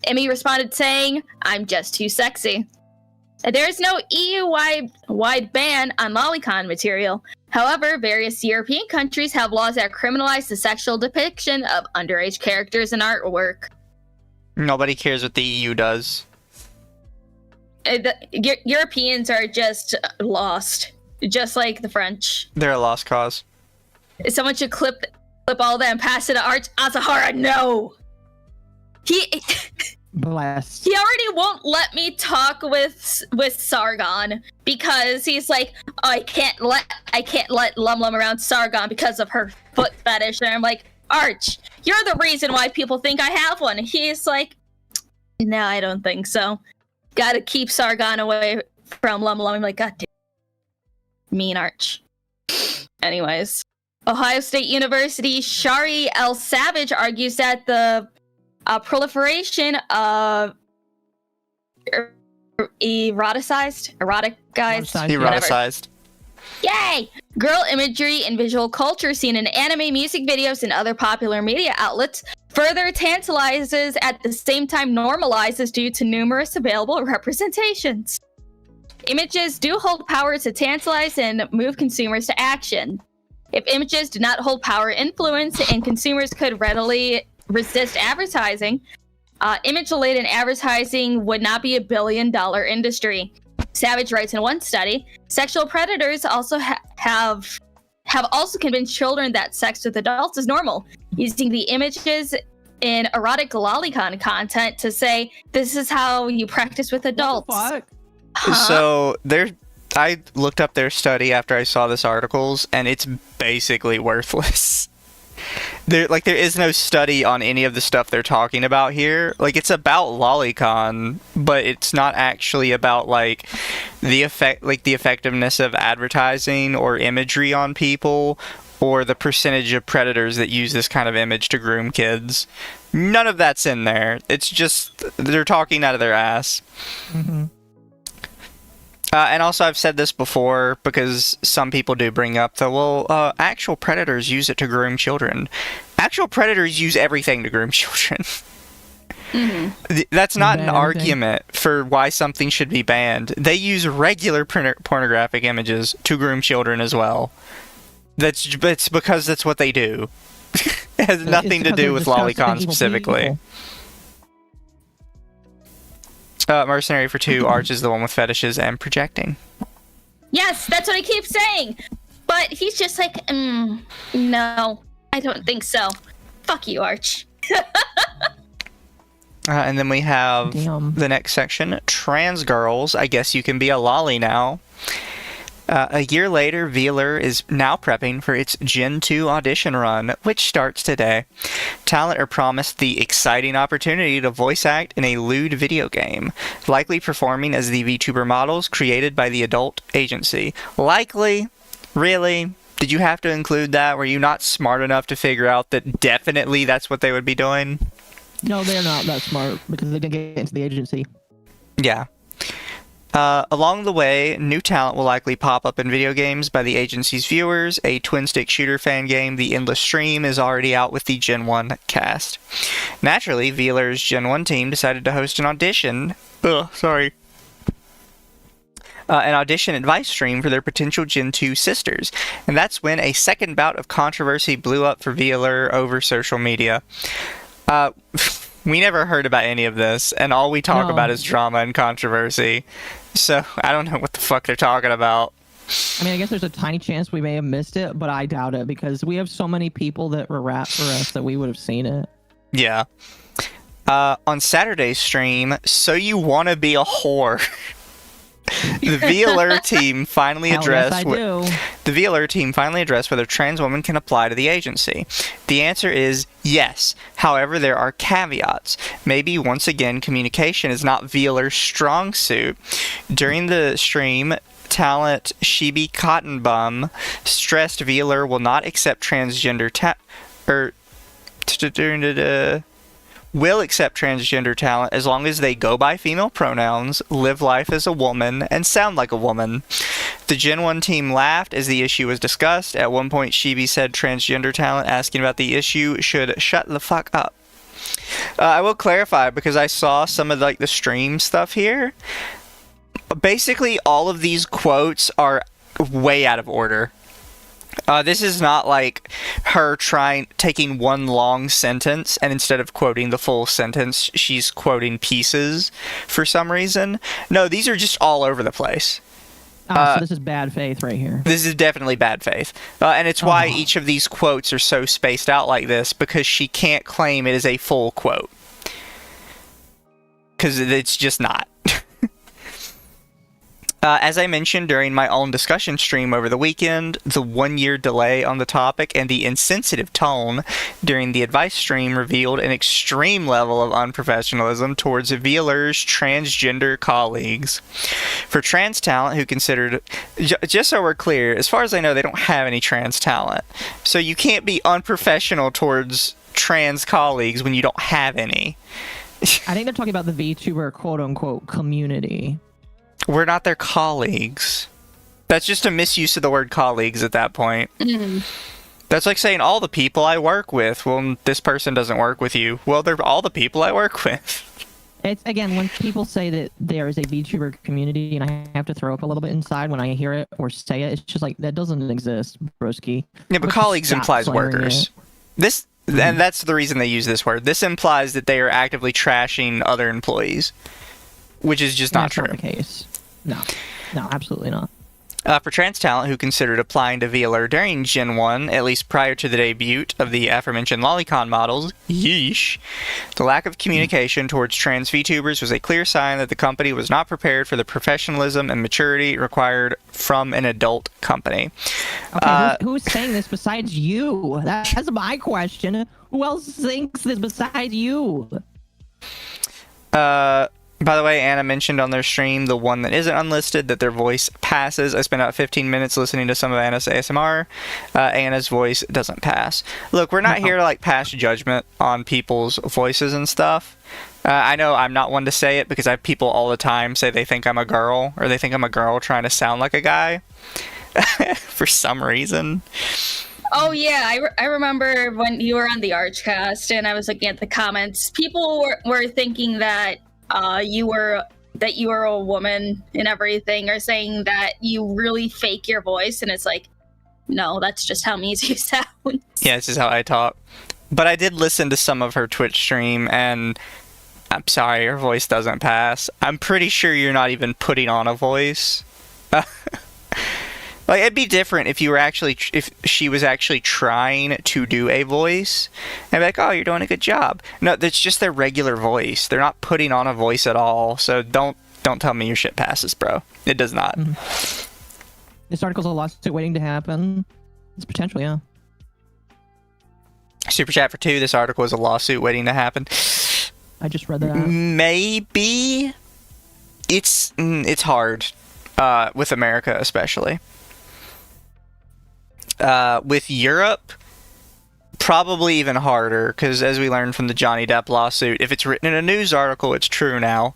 [SPEAKER 3] Emmy responded saying, "I'm just too sexy." There is no EU-wide ban on lolicon material. However, various European countries have laws that criminalize the sexual depiction of underage characters in artwork.
[SPEAKER 1] Nobody cares what the EU does.
[SPEAKER 3] Europeans are just lost, just like the French.
[SPEAKER 1] They're a lost cause.
[SPEAKER 3] Someone should clip all that and pass it to Arch Asahara. No!
[SPEAKER 2] Bless.
[SPEAKER 3] He already won't let me talk with Sargon because he's like, oh, I can't let LumLum around Sargon because of her foot fetish. And I'm like, Arch, you're the reason why people think I have one. He's like, no, I don't think so. Gotta keep Sargon away from LumLum. I'm like, God damn. Mean Arch. Anyways, Ohio State University Shari L. Savage argues that the proliferation of eroticized. Yay! Girl imagery and visual culture seen in anime, music videos, and other popular media outlets further tantalizes at the same time normalizes due to numerous available representations. Images do hold power to tantalize and move consumers to action. If images do not hold power influence and consumers could readily resist advertising, image-related advertising would not be a billion-dollar industry. Savage writes in one study, sexual predators also have also convinced children that sex with adults is normal, using the images in erotic lolicon content to say, this is how you practice with adults.
[SPEAKER 2] What the fuck?
[SPEAKER 3] Huh?
[SPEAKER 1] So I looked up their study after I saw this articles, and it's basically worthless. There is no study on any of the stuff they're talking about here. Like, it's about lolicon, but it's not actually about the effectiveness of advertising or imagery on people, or the percentage of predators that use this kind of image to groom kids. None of that's in there. It's just they're talking out of their ass.
[SPEAKER 2] Mm-hmm.
[SPEAKER 1] And also, I've said this before because some people do bring up that, actual predators use it to groom children. Actual predators use everything to groom children. That's not an argument for why something should be banned. They use regular pornographic images to groom children as well. It's because that's what they do. It has nothing to do with Lolicon specifically. Mercenary for 2, Arch is the one with fetishes and projecting.
[SPEAKER 3] Yes, that's what I keep saying. But he's just like, no, I don't think so. Fuck you, Arch.
[SPEAKER 1] And then we have the next section, trans girls. I guess you can be a lolly now. A year later, VAllure is now prepping for its Gen 2 audition run, which starts today. Talent are promised the exciting opportunity to voice act in a lewd video game, likely performing as the VTuber models created by the adult agency. Likely? Really? Did you have to include that? Were you not smart enough to figure out that definitely that's what they would be doing?
[SPEAKER 2] No, they're not that smart because they didn't get into the agency.
[SPEAKER 1] Yeah. Along the way, new talent will likely pop up in video games by the agency's viewers. A twin-stick shooter fan game, The Endless Stream, is already out with the Gen 1 cast. Naturally, VAllure's Gen 1 team decided to host an audition. An audition advice stream for their potential Gen 2 sisters. And that's when a second bout of controversy blew up for VAllure over social media. We never heard about any of this, and all we talk about is drama and controversy. So, I don't know what the fuck they're talking about.
[SPEAKER 2] I mean, I guess there's a tiny chance we may have missed it, but I doubt it, because we have so many people that were rap for us that we would have seen it.
[SPEAKER 1] Yeah. On Saturday's stream, So You Wanna Be a Whore. The VAllure team finally addressed whether trans women can apply to the agency. The answer is yes. However, there are caveats. Maybe once again, communication is not VAllure's strong suit. During the stream, talent Shibi Cotton Bum stressed VAllure will not accept transgender will accept transgender talent as long as they go by female pronouns, live life as a woman, and sound like a woman. The Gen 1 team laughed as the issue was discussed. At one point, Shibi said transgender talent asking about the issue should shut the fuck up. I will clarify, because I saw some of the stream stuff here. Basically, all of these quotes are way out of order. This is not like her taking one long sentence, and instead of quoting the full sentence, she's quoting pieces for some reason. No, these are just all over the place.
[SPEAKER 2] So this is bad faith right here.
[SPEAKER 1] This is definitely bad faith. And it's why each of these quotes are so spaced out like this, because she can't claim it is a full quote. Because it's just not. As I mentioned during my own discussion stream over the weekend, the 1-year delay on the topic and the insensitive tone during the advice stream revealed an extreme level of unprofessionalism towards VAllure's transgender colleagues. For trans talent who considered... Just so we're clear, as far as I know, they don't have any trans talent. So you can't be unprofessional towards trans colleagues when you don't have any.
[SPEAKER 2] I think they're talking about the VTuber quote-unquote community.
[SPEAKER 1] We're not their colleagues. That's just a misuse of the word colleagues at that point. Mm-hmm. That's like saying all the people I work with. Well, this person doesn't work with you. Well, they're all the people I work with.
[SPEAKER 2] It's, again, when people say that there is a VTuber community, and I have to throw up a little bit inside when I hear it or say it, it's just like, that doesn't exist, broski.
[SPEAKER 1] Yeah, but colleagues implies workers. And that's the reason they use this word. This implies that they are actively trashing other employees, which is just not true.
[SPEAKER 2] That's not the case. No, absolutely not.
[SPEAKER 1] For trans talent who considered applying to VAllure during Gen 1, at least prior to the debut of the aforementioned Lolicon models, yeesh, the lack of communication towards trans VTubers was a clear sign that the company was not prepared for the professionalism and maturity required from an adult company.
[SPEAKER 2] Okay, who's saying this besides you? That's my question. Who else thinks this besides you?
[SPEAKER 1] By the way, Anna mentioned on their stream, the one that isn't unlisted, that their voice passes. I spent about 15 minutes listening to some of Anna's ASMR. Anna's voice doesn't pass. Look, we're not here to pass judgment on people's voices and stuff. I know I'm not one to say it because I have people all the time say they think I'm a girl, or they think I'm a girl trying to sound like a guy for some reason.
[SPEAKER 3] Oh yeah, I remember when you were on the Archcast, and I was looking at the comments. People were thinking that you were a woman and everything, or saying that you really fake your voice, and it's like, no, that's just how Mizu sounds.
[SPEAKER 1] Yeah, this is how I talk. But I did listen to some of her Twitch stream, and I'm sorry, her voice doesn't pass. I'm pretty sure you're not even putting on a voice. Like, it'd be different if if she was actually trying to do a voice. And be like, oh, you're doing a good job. No, that's just their regular voice. They're not putting on a voice at all. So don't tell me your shit passes, bro. It does not.
[SPEAKER 2] This article's a lawsuit waiting to happen. It's potential, yeah.
[SPEAKER 1] Super chat for 2. This article is a lawsuit waiting to happen.
[SPEAKER 2] I just read that.
[SPEAKER 1] Maybe. It's hard. With America, especially. With Europe, probably even harder, because as we learned from the Johnny Depp lawsuit, if it's written in a news article, it's true now.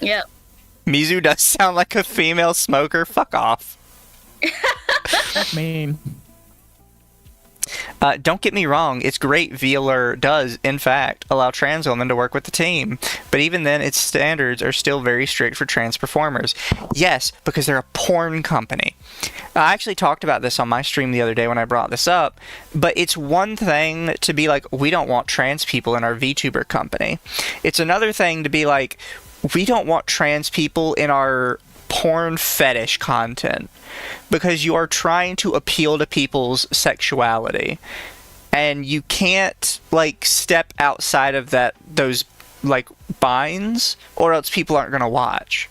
[SPEAKER 3] Yep.
[SPEAKER 1] Mizu does sound like a female smoker. Fuck off.
[SPEAKER 2] That's mean.
[SPEAKER 1] Don't get me wrong, it's great VAllure does, in fact, allow trans women to work with the team. But even then, its standards are still very strict for trans performers. Yes, because they're a porn company. I actually talked about this on my stream the other day when I brought this up, but it's one thing to be like, we don't want trans people in our VTuber company. It's another thing to be like, we don't want trans people in our porn fetish content, because you are trying to appeal to people's sexuality, and you can't like step outside of those like binds, or else people aren't gonna watch.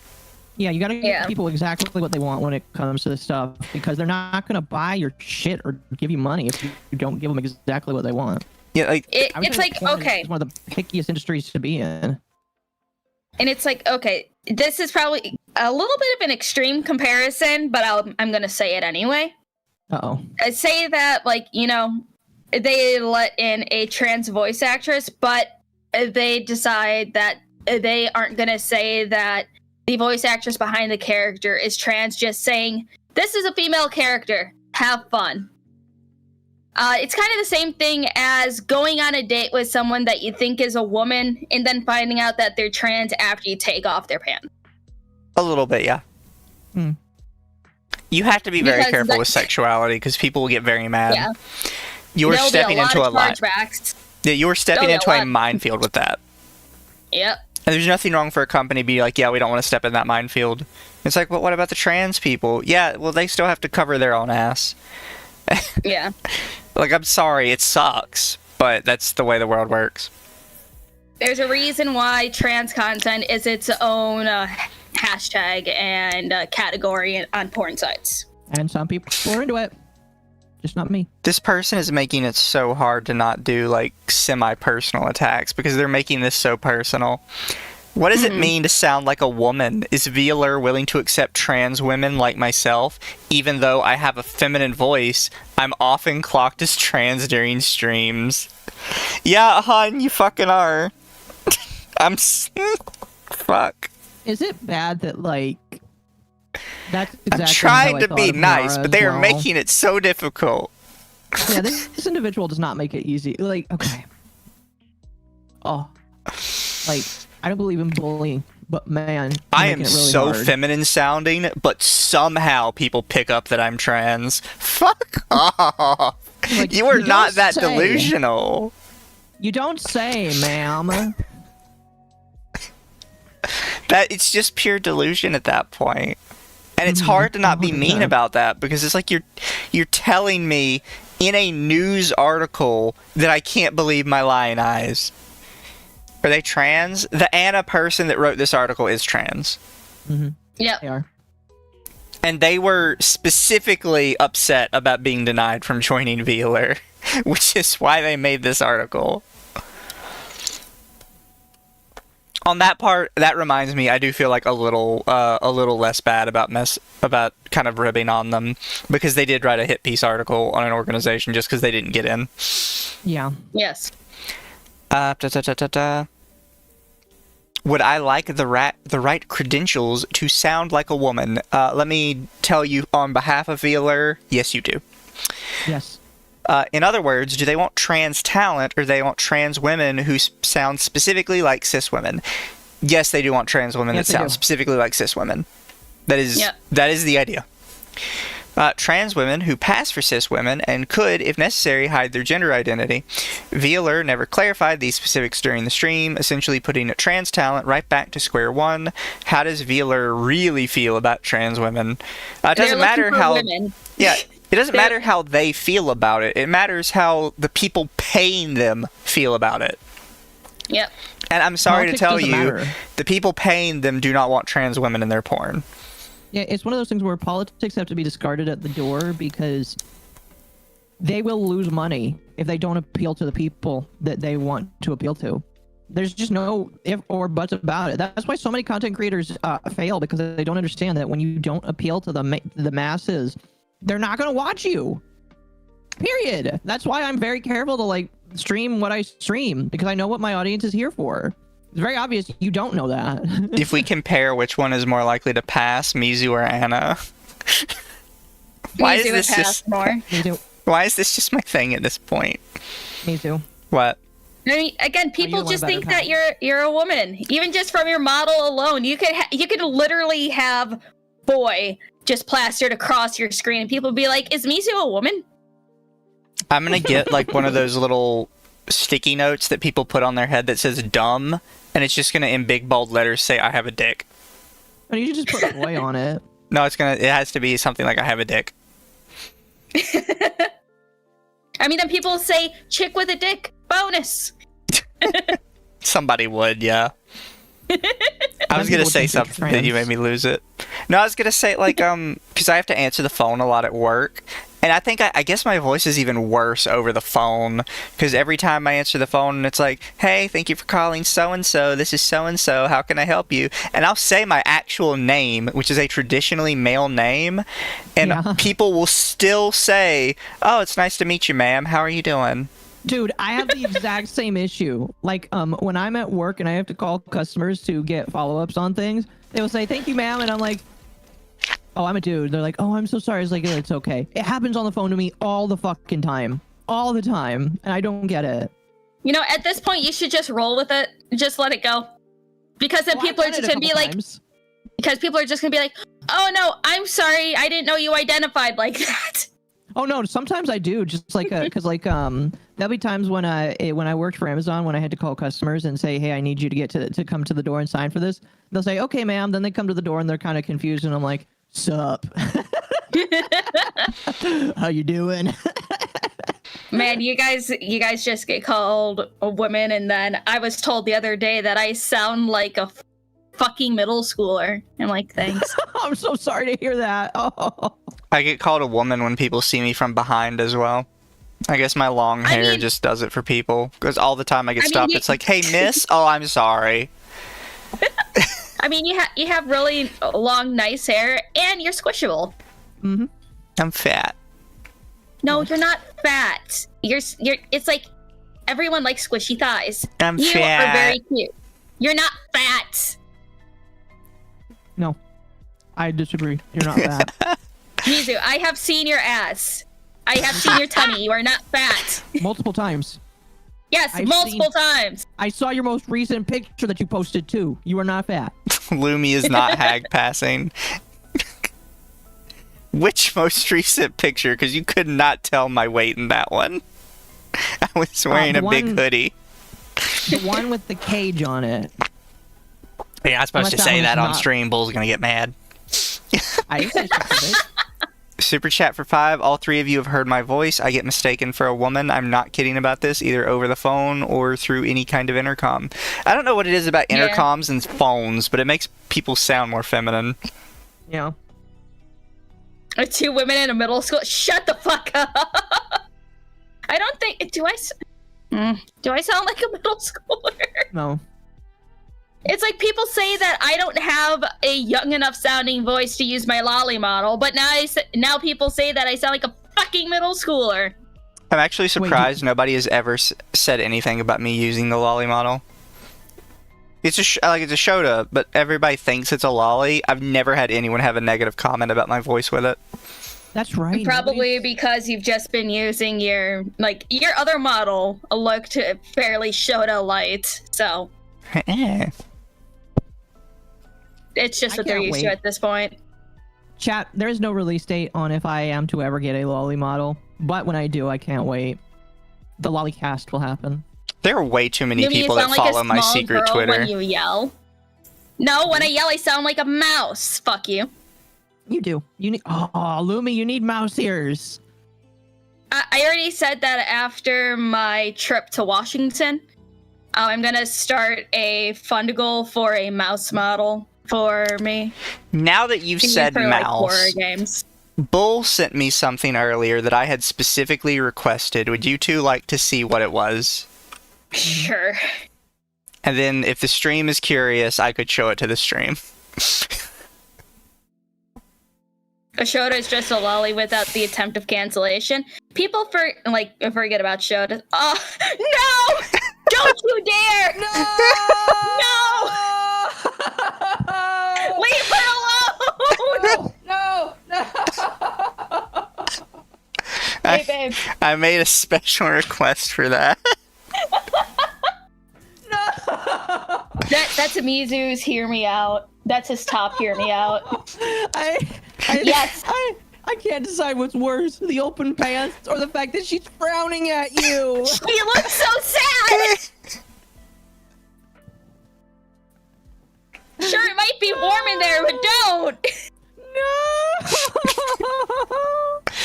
[SPEAKER 2] Yeah, you gotta give people exactly what they want when it comes to this stuff, because they're not gonna buy your shit or give you money if you don't give them exactly what they want.
[SPEAKER 1] Yeah, like
[SPEAKER 3] it's like, okay,
[SPEAKER 2] it's one of the pickiest industries to be in.
[SPEAKER 3] And it's like, okay, this is probably a little bit of an extreme comparison, but I'm going to say it anyway.
[SPEAKER 2] Uh-oh.
[SPEAKER 3] I say that, like, you know, they let in a trans voice actress, but they decide that they aren't going to say that the voice actress behind the character is trans, just saying, this is a female character. Have fun. It's kind of the same thing as going on a date with someone that you think is a woman and then finding out that they're trans after you take off their pants.
[SPEAKER 1] a little bit, yeah. You have to be very careful with sexuality, because people will get very mad.
[SPEAKER 3] Yeah.
[SPEAKER 1] You're stepping into a lie. Yeah, you're stepping into a minefield with that.
[SPEAKER 3] Yep.
[SPEAKER 1] And there's nothing wrong for a company to be like, yeah, we don't want to step in that minefield. It's like, well, what about the trans people? Yeah, well, they still have to cover their own ass.
[SPEAKER 3] Yeah.
[SPEAKER 1] Like, I'm sorry, it sucks, but that's the way the world works.
[SPEAKER 3] There's a reason why trans content is its own hashtag and category on porn sites.
[SPEAKER 2] And some people are into it. Just not me.
[SPEAKER 1] This person is making it so hard to not do, like, semi-personal attacks, because they're making this so personal. What does it mean to sound like a woman? Is VAllure willing to accept trans women like myself? Even though I have a feminine voice, I'm often clocked as trans during streams. Yeah, hon, you fucking are. Fuck.
[SPEAKER 2] Is it bad that, like, that's exactly
[SPEAKER 1] I'm trying
[SPEAKER 2] how I
[SPEAKER 1] to
[SPEAKER 2] thought
[SPEAKER 1] be
[SPEAKER 2] of
[SPEAKER 1] nice,
[SPEAKER 2] Nora
[SPEAKER 1] but they
[SPEAKER 2] as
[SPEAKER 1] are
[SPEAKER 2] well.
[SPEAKER 1] making it so difficult.
[SPEAKER 2] Yeah, this individual does not make it easy. Like, okay. Oh. Like, I don't believe in bullying, but man,
[SPEAKER 1] I am
[SPEAKER 2] really
[SPEAKER 1] so
[SPEAKER 2] hard.
[SPEAKER 1] feminine sounding, but somehow people pick up that I'm trans. Fuck off.
[SPEAKER 2] Like,
[SPEAKER 1] You are
[SPEAKER 2] you
[SPEAKER 1] not
[SPEAKER 2] don't
[SPEAKER 1] that
[SPEAKER 2] say.
[SPEAKER 1] delusional.
[SPEAKER 2] You don't say, ma'am.
[SPEAKER 1] That it's just pure delusion at that point. And it's hard to not be mean
[SPEAKER 2] 100%.
[SPEAKER 1] about that, because it's like you're telling me in a news article that I can't believe my lying eyes. Are they trans? The Anna person that wrote this article is trans.
[SPEAKER 3] Yep.
[SPEAKER 2] They are.
[SPEAKER 1] And they were specifically upset about being denied from joining VAllure, which is why they made this article. On that part, that reminds me, I do feel like a little less bad about kind of ribbing on them, because they did write a hit piece article on an organization just because they didn't get in.
[SPEAKER 2] Yeah.
[SPEAKER 3] Yes.
[SPEAKER 1] Would I like the right credentials to sound like a woman? Let me tell you on behalf of VAllure, yes, you do.
[SPEAKER 2] Yes.
[SPEAKER 1] In other words, do they want trans talent or do they want trans women who sound specifically like cis women? Yes, they do want trans women that sound specifically like cis women. That is the idea. Trans women who pass for cis women and could, if necessary, hide their gender identity. VAllure never clarified these specifics during the stream, essentially putting trans talent right back to square one. How does VAllure really feel about trans women? It doesn't matter how. Yeah, it doesn't matter how they feel about it. It matters how the people paying them feel about it.
[SPEAKER 3] Yep.
[SPEAKER 1] And I'm sorry to tell you, the people paying them do not want trans women in their porn.
[SPEAKER 2] Yeah, it's one of those things where politics have to be discarded at the door because they will lose money if they don't appeal to the people that they want to appeal to. There's just no if or buts about it. That's why so many content creators fail, because they don't understand that when you don't appeal to the masses, they're not going to watch you. Period. That's why I'm very careful to like stream what I stream, because I know what my audience is here for. It's very obvious you don't know that.
[SPEAKER 1] If we compare which one is more likely to pass, Mizu or Anna, why is this just more? Why is this just my thing at this point?
[SPEAKER 2] Mizu.
[SPEAKER 1] What?
[SPEAKER 3] I mean, again, people just think that you're a woman. Even just from your model alone, you could literally have boy just plastered across your screen, and people be like, "Is Mizu a woman?"
[SPEAKER 1] I'm gonna get like one of those little sticky notes that people put on their head that says "dumb," and it's just gonna in big bold letters say "I have a dick."
[SPEAKER 2] And you should just put boy on it.
[SPEAKER 1] No, it has to be something like "I have a dick."
[SPEAKER 3] I mean, then people say "chick with a dick bonus."
[SPEAKER 1] Somebody would, yeah. I was gonna say something that you made me lose it. No, I was gonna say like because I have to answer the phone a lot at work, and I think I guess my voice is even worse over the phone, because every time I answer the phone, it's like, "Hey, thank you for calling so and so. This is so and so. How can I help you?" And I'll say my actual name, which is a traditionally male name, and people will still say, "Oh, it's nice to meet you, ma'am. How are you doing?"
[SPEAKER 2] Dude, I have the exact same issue. Like, when I'm at work and I have to call customers to get follow-ups on things, they will say, "Thank you, ma'am," and I'm like, "Oh, I'm a dude." They're like, "Oh, I'm so sorry." It's like, "It's okay." It happens on the phone to me all the fucking time. All the time. And I don't get it.
[SPEAKER 3] You know, at this point, you should just roll with it. Just let it go. Because then people are just going to be like... Because people are just going to be like, "Oh, no, I'm sorry. I didn't know you identified like that."
[SPEAKER 2] Oh no, sometimes I do, just like because like there'll be times when I worked for Amazon, when I had to call customers and say, "Hey, I need you to get to come to the door and sign for this." They'll say, "Okay, ma'am." Then they come to the door and they're kind of confused, and I'm like, "Sup? How you doing?"
[SPEAKER 3] Man, you guys just get called a woman, and then I was told the other day that I sound like a fucking middle schooler. I'm like, thanks.
[SPEAKER 2] I'm so sorry to hear that. Oh.
[SPEAKER 1] I get called a woman when people see me from behind as well. I guess my long hair just does it for people, because all the time I get stopped. It's like, "Hey, miss." "Oh, I'm sorry."
[SPEAKER 3] I mean, you have really long, nice hair, and you're squishable.
[SPEAKER 2] Mm-hmm.
[SPEAKER 1] I'm fat.
[SPEAKER 3] No, you're not fat. You're. It's like everyone likes squishy thighs.
[SPEAKER 1] I'm fat.
[SPEAKER 3] You are very cute. You're not fat.
[SPEAKER 2] No, I disagree. You're not fat.
[SPEAKER 3] Mizu, I have seen your ass. I have seen your tummy. You are not fat.
[SPEAKER 2] Multiple times.
[SPEAKER 3] Yes, multiple times.
[SPEAKER 2] I saw your most recent picture that you posted too. You are not fat.
[SPEAKER 1] Lumi is not hag passing. Which most recent picture? Because you could not tell my weight in that one. I was wearing a big hoodie.
[SPEAKER 2] The one with the cage on it.
[SPEAKER 1] Yeah, I'm supposed to say that on stream. Bull's gonna get mad.
[SPEAKER 2] I didn't say something.
[SPEAKER 1] Super chat for 5. All 3 of you have heard my voice. I get mistaken for a woman. I'm not kidding about this, either over the phone or through any kind of intercom. I don't know what it is about intercoms and phones, but it makes people sound more feminine.
[SPEAKER 2] Yeah.
[SPEAKER 3] 2 women in a middle school. Shut the fuck up. I don't think. Do I sound like a middle schooler?
[SPEAKER 2] No.
[SPEAKER 3] It's like people say that I don't have a young enough sounding voice to use my lolly model, but now people say that I sound like a fucking middle schooler.
[SPEAKER 1] I'm actually surprised nobody has ever said anything about me using the lolly model. It's a Shota, but everybody thinks it's a lolly. I've never had anyone have a negative comment about my voice with it.
[SPEAKER 2] That's right.
[SPEAKER 3] Probably because you've just been using your other model looked fairly Shota light, so it's just what they're used to at this point.
[SPEAKER 2] Chat, there is no release date on if I am to ever get a lolly model, but when I do, I can't wait. The lolly cast will happen.
[SPEAKER 1] There are way too many people that follow my secret Twitter.
[SPEAKER 3] When you yell. No, when I yell, I sound like a mouse. Fuck you.
[SPEAKER 2] You do. You need. Oh, Lumi, you need mouse ears.
[SPEAKER 3] I already said that after my trip to Washington, I'm gonna start a Fundigal for a mouse model for me.
[SPEAKER 1] Now that you've said mouse,
[SPEAKER 3] like, horror games.
[SPEAKER 1] Bull sent me something earlier that I had specifically requested. Would you two like to see what it was?
[SPEAKER 3] Sure.
[SPEAKER 1] And then, if the stream is curious, I could show it to the stream.
[SPEAKER 3] A Shota is just a lolly without the attempt of cancellation. People forget about Shota. Oh no! Don't you dare!
[SPEAKER 2] No!
[SPEAKER 3] No! Leave her alone!
[SPEAKER 2] No!
[SPEAKER 3] Hey, babe.
[SPEAKER 1] I made a special request for that.
[SPEAKER 3] That's a Mizu's Hear Me Out. That's his top Hear Me Out. Yes.
[SPEAKER 2] I can't decide what's worse, the open pants or the fact that she's frowning at you.
[SPEAKER 3] She looks so sad. Sure, it might be warm in there, but don't.
[SPEAKER 2] No.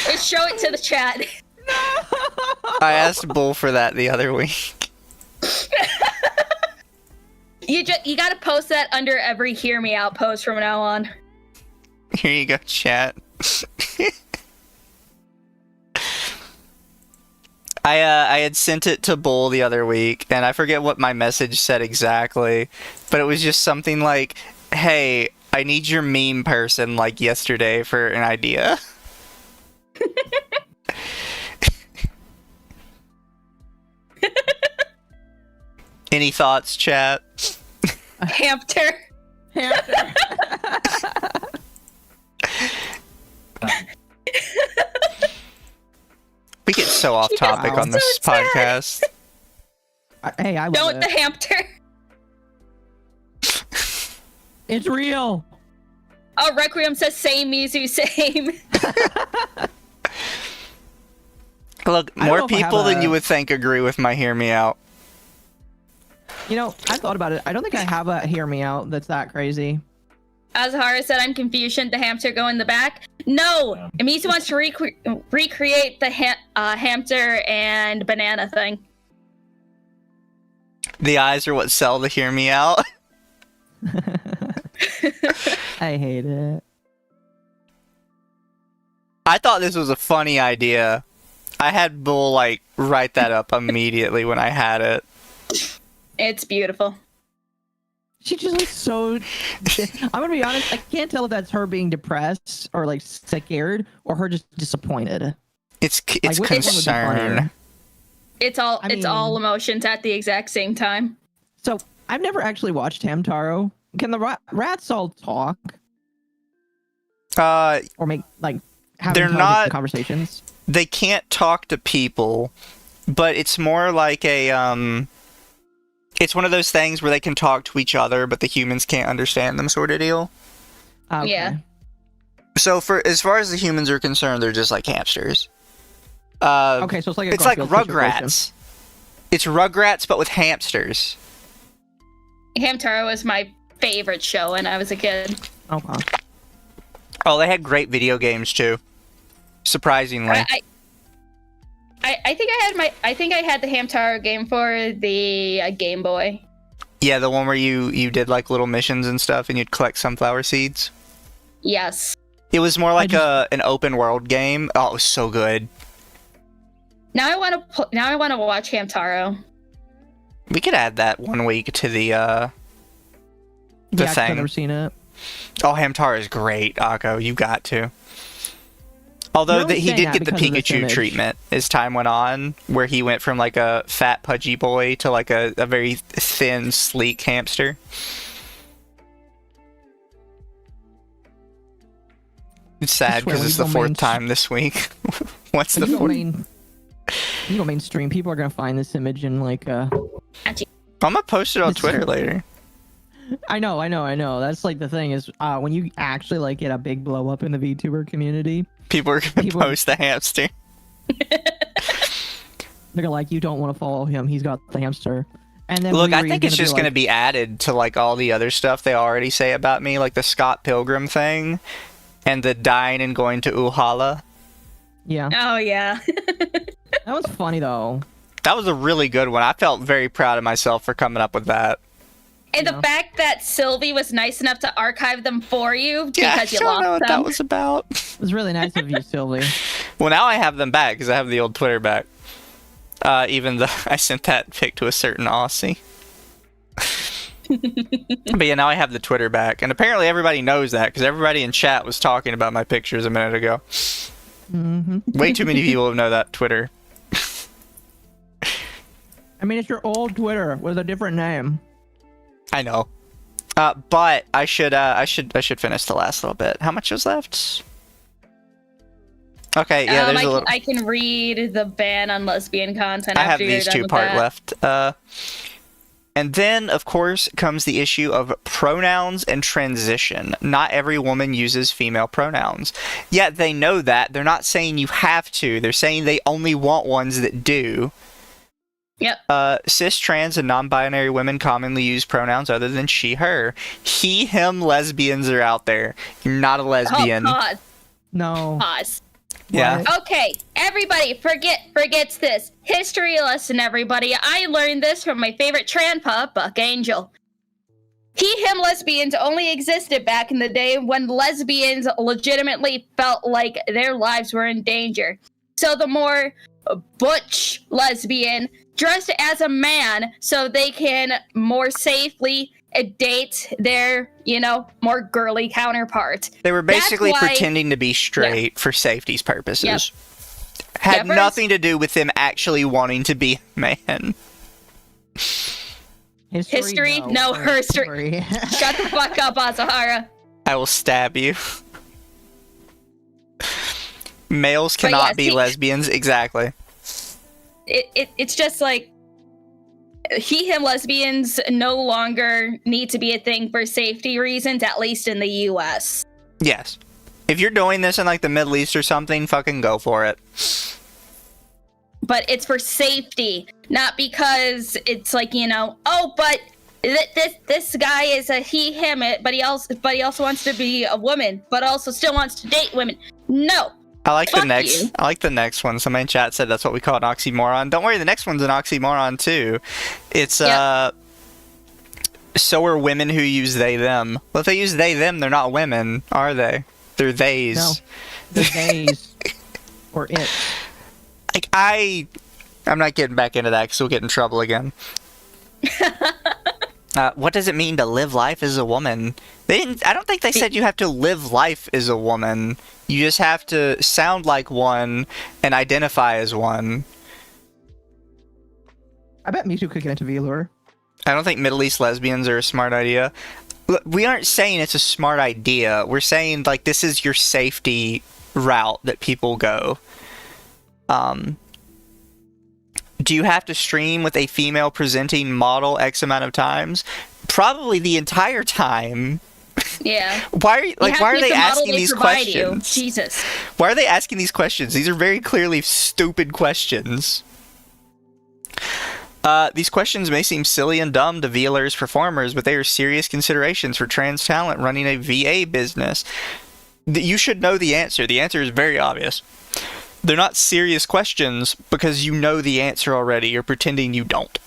[SPEAKER 3] Let's show it to the chat.
[SPEAKER 2] No.
[SPEAKER 1] I asked Bull for that the other week.
[SPEAKER 3] You gotta post that under every Hear Me Out post from now on.
[SPEAKER 1] Here you go, chat. I had sent it to Bull the other week, and I forget what my message said exactly, but it was just something like, "Hey, I need your meme person like yesterday for an idea." Any thoughts, chat?
[SPEAKER 3] Hamster.
[SPEAKER 1] We get so off topic on this podcast.
[SPEAKER 2] Hey, I love
[SPEAKER 3] Don't the hamster.
[SPEAKER 2] It's real.
[SPEAKER 3] Oh, Requiem says same, Mizu, same.
[SPEAKER 1] Look, more people than you would think agree with my Hear Me Out.
[SPEAKER 2] You know, I thought about it. I don't think I have a Hear Me Out that's that crazy.
[SPEAKER 3] Azahara said, I'm confused. Shouldn't the hamster go in the back? No! Mizu wants to recreate the hamster and banana thing.
[SPEAKER 1] The eyes are what sell the Hear Me Out.
[SPEAKER 2] I hate it.
[SPEAKER 1] I thought this was a funny idea. I had Bull, write that up immediately when I had it.
[SPEAKER 3] It's beautiful.
[SPEAKER 2] She just looks so... I'm gonna be honest, I can't tell if that's her being depressed or, scared, or her just disappointed.
[SPEAKER 1] It's concern.
[SPEAKER 3] It's all emotions at the exact same time.
[SPEAKER 2] So, I've never actually watched Hamtaro. Can the rats all talk? Or make, have intelligent conversations?
[SPEAKER 1] They can't talk to people, but it's more like a, it's one of those things where they can talk to each other, but the humans can't understand them, sort of deal.
[SPEAKER 2] Okay.
[SPEAKER 3] Yeah.
[SPEAKER 1] So as far as the humans are concerned, they're just like hamsters.
[SPEAKER 2] Okay, so it's like
[SPEAKER 1] Rugrats.
[SPEAKER 2] Situation.
[SPEAKER 1] It's Rugrats, but with hamsters.
[SPEAKER 3] Hamtaro was my favorite show when I was a kid.
[SPEAKER 2] Okay.
[SPEAKER 1] Oh, they had great video games too. Surprisingly.
[SPEAKER 3] I think I had the Hamtaro game for the Game Boy.
[SPEAKER 1] Yeah, the one where you did little missions and stuff, and you'd collect sunflower seeds.
[SPEAKER 3] Yes.
[SPEAKER 1] It was more like an open world game. Oh, it was so good.
[SPEAKER 3] Now I want to watch Hamtaro.
[SPEAKER 1] We could add that one week to the thing.
[SPEAKER 2] I've never seen it.
[SPEAKER 1] Oh, Hamtaro is great, Occo. You got to. Although he did get the Pikachu treatment as time went on, where he went from a fat, pudgy boy to a very thin, sleek hamster. It's sad because it's the fourth time this week. What's the fourth?
[SPEAKER 2] You go mainstream. People are gonna find this image in like
[SPEAKER 1] I'm gonna post it on Twitter later.
[SPEAKER 2] I know. That's like the thing is when you actually like get a big blow up in the VTuber community,
[SPEAKER 1] people are gonna post the hamster.
[SPEAKER 2] They're like, you don't want to follow him. He's got the hamster. And then
[SPEAKER 1] look, I think it's just gonna be added to like all the other stuff they already say about me, like the Scott Pilgrim thing, and the dying and going to Uhala.
[SPEAKER 2] Yeah.
[SPEAKER 3] Oh yeah.
[SPEAKER 2] That was funny though.
[SPEAKER 1] That was a really good one. I felt very proud of myself for coming up with that.
[SPEAKER 3] And the fact that Sylvie was nice enough to archive them for you because you lost them. I don't know what
[SPEAKER 1] that was about.
[SPEAKER 2] It was really nice of you, Sylvie.
[SPEAKER 1] Well, now I have them back because I have the old Twitter back. Even though I sent that pic to a certain Aussie. But yeah, now I have the Twitter back. And apparently everybody knows that because everybody in chat was talking about my pictures a minute ago. Way too many people know that Twitter.
[SPEAKER 2] I mean, it's your old Twitter with a different name.
[SPEAKER 1] I know, but I should finish the last little bit. How much was left? Okay, yeah, there's a little.
[SPEAKER 3] I can read the ban on lesbian content.
[SPEAKER 1] I have these two part left. And then, of course, comes the issue of pronouns and transition. Not every woman uses female pronouns. Yet they know that. They're not saying you have to. They're saying they only want ones that do.
[SPEAKER 3] Yep.
[SPEAKER 1] Cis, trans, and non-binary women commonly use pronouns other than she, her. He, him lesbians are out there. You're not a lesbian.
[SPEAKER 3] Oh, pause.
[SPEAKER 2] No.
[SPEAKER 3] Pause.
[SPEAKER 1] Yeah.
[SPEAKER 3] Okay, everybody, forgets this. History lesson, everybody. I learned this from my favorite tranpa, Buck Angel. He, him lesbians only existed back in the day when lesbians legitimately felt like their lives were in danger. So the more butch lesbian dressed as a man so they can more safely date their, more girly counterpart.
[SPEAKER 1] They were basically pretending to be straight for safety's purposes. Had nothing to do with them actually wanting to be a man.
[SPEAKER 3] History? No, herstory. Shut the fuck up, Azahara.
[SPEAKER 1] I will stab you. Males cannot be lesbians. Exactly.
[SPEAKER 3] It's just like he, him lesbians no longer need to be a thing for safety reasons, at least in the US.
[SPEAKER 1] Yes. If you're doing this in like the Middle East or something, fucking go for it.
[SPEAKER 3] But it's for safety, not because it's like, but this guy is a he, him, but he also wants to be a woman, but also still wants to date women. No.
[SPEAKER 1] I like the next one. Somebody in chat said that's what we call an oxymoron. Don't worry, the next one's an oxymoron too. It's so are women who use they them. Well, if they use they them, they're not women, are they? They're theys.
[SPEAKER 2] No, they're theys or it.
[SPEAKER 1] Like I'm not getting back into that because we'll get in trouble again. What does it mean to live life as a woman? I don't think they said you have to live life as a woman. You just have to sound like one and identify as one.
[SPEAKER 2] I bet Mizu could get into VAllure.
[SPEAKER 1] I don't think Middle East lesbians are a smart idea. Look, we aren't saying it's a smart idea. We're saying, like, this is your safety route that people go. Do you have to stream with a female presenting model X amount of times? Probably the entire time.
[SPEAKER 3] Yeah.
[SPEAKER 1] Why are they asking these questions?
[SPEAKER 3] Jesus.
[SPEAKER 1] Why are they asking these questions? These are very clearly stupid questions. These questions may seem silly and dumb to VAllure's performers, but they are serious considerations for trans talent running a VA business. You should know the answer. The answer is very obvious. They're not serious questions because you know the answer already. You're pretending you don't.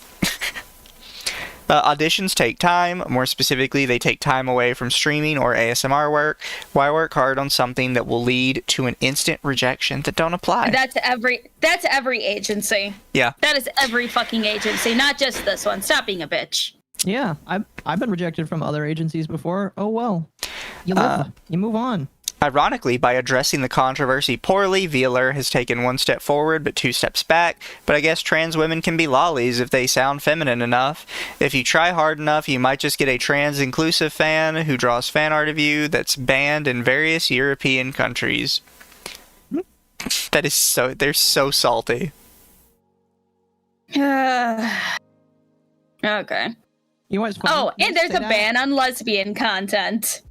[SPEAKER 1] Auditions take time. More specifically, they take time away from streaming or ASMR work. Why work hard on something that will lead to an instant rejection that don't apply?
[SPEAKER 3] That's every agency.
[SPEAKER 1] Yeah.
[SPEAKER 3] That is every fucking agency, not just this one. Stop being a bitch.
[SPEAKER 2] Yeah, I've been rejected from other agencies before. Oh well. You live, you move on.
[SPEAKER 1] Ironically, by addressing the controversy poorly, VAllure has taken 1 step forward but 2 steps back. But I guess trans women can be lollies if they sound feminine enough. If you try hard enough, you might just get a trans-inclusive fan who draws fan art of you that's banned in various European countries. That is so... They're so salty.
[SPEAKER 3] Okay.
[SPEAKER 2] You know what's funny?
[SPEAKER 3] Oh, and there's a ban on lesbian content.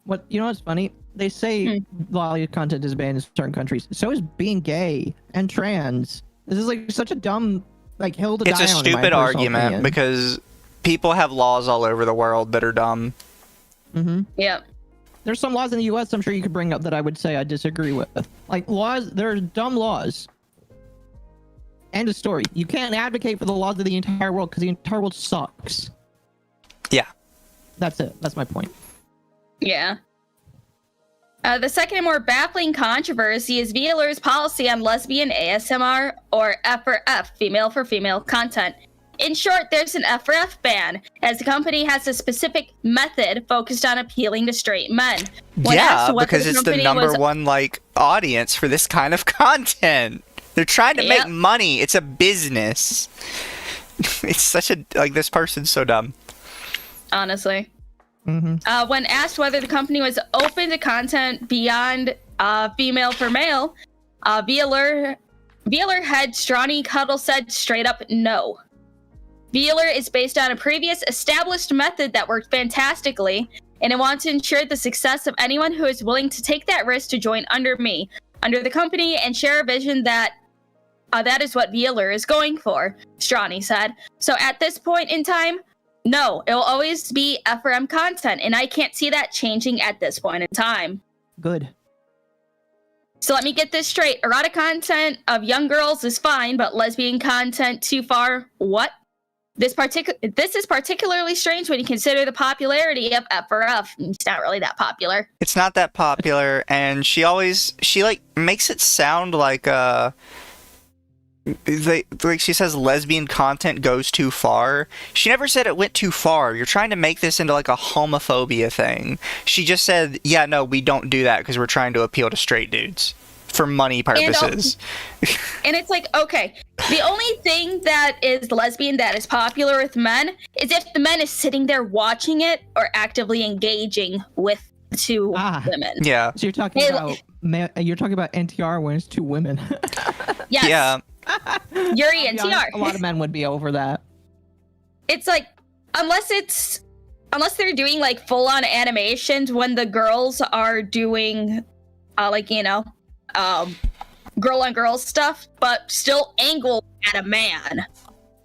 [SPEAKER 2] What you know what's funny? They say lolly content is banned in certain countries. So is being gay and trans. This is like such a dumb hill to die on.
[SPEAKER 1] It's a stupid argument because people have laws all over the world that are dumb.
[SPEAKER 2] Mm-hmm.
[SPEAKER 3] Yep.
[SPEAKER 2] There's some laws in the U.S. I'm sure you could bring up that I would say I disagree with. Like laws, there's dumb laws. End of story. You can't advocate for the laws of the entire world because the entire world sucks.
[SPEAKER 1] Yeah.
[SPEAKER 2] That's it. That's my point.
[SPEAKER 3] Yeah. The second and more baffling controversy is VAllure's policy on lesbian ASMR, or F for F, female for female content. In short, there's an F for F ban, as the company has a specific method focused on appealing to straight men.
[SPEAKER 1] Yeah, because it's the number one audience for this kind of content. They're trying to make money. It's a business. It's such a this person's so dumb.
[SPEAKER 3] Honestly.
[SPEAKER 2] Mm-hmm.
[SPEAKER 3] When asked whether the company was open to content beyond female for male, VAllure head Strawny Cuddle said straight up no. VAllure is based on a previous established method that worked fantastically, and it wants to ensure the success of anyone who is willing to take that risk to join under the company, and share a vision that that is what VAllure is going for, Strawny said. So at this point in time, no, it will always be FRM content, and I can't see that changing at this point in time.
[SPEAKER 2] Good.
[SPEAKER 3] So let me get this straight. Erotic content of young girls is fine, but lesbian content too far? What? This is particularly strange when you consider the popularity of FRF. It's not really that popular.
[SPEAKER 1] It's not that popular, and she makes it sound like she says lesbian content goes too far. She never said it went too far. You're trying to make this into a homophobia thing. She just said, yeah, no, we don't do that because we're trying to appeal to straight dudes for money purposes.
[SPEAKER 3] And it's okay, the only thing that is lesbian that is popular with men is if the men is sitting there watching it or actively engaging with two women.
[SPEAKER 1] Yeah.
[SPEAKER 2] So you're talking about NTR when it's two women.
[SPEAKER 3] Yes.
[SPEAKER 1] Yeah.
[SPEAKER 3] Yuri and TR.
[SPEAKER 2] A lot of men would be over that.
[SPEAKER 3] It's unless they're doing full-on animations when the girls are doing girl on girl stuff, but still angled at a man.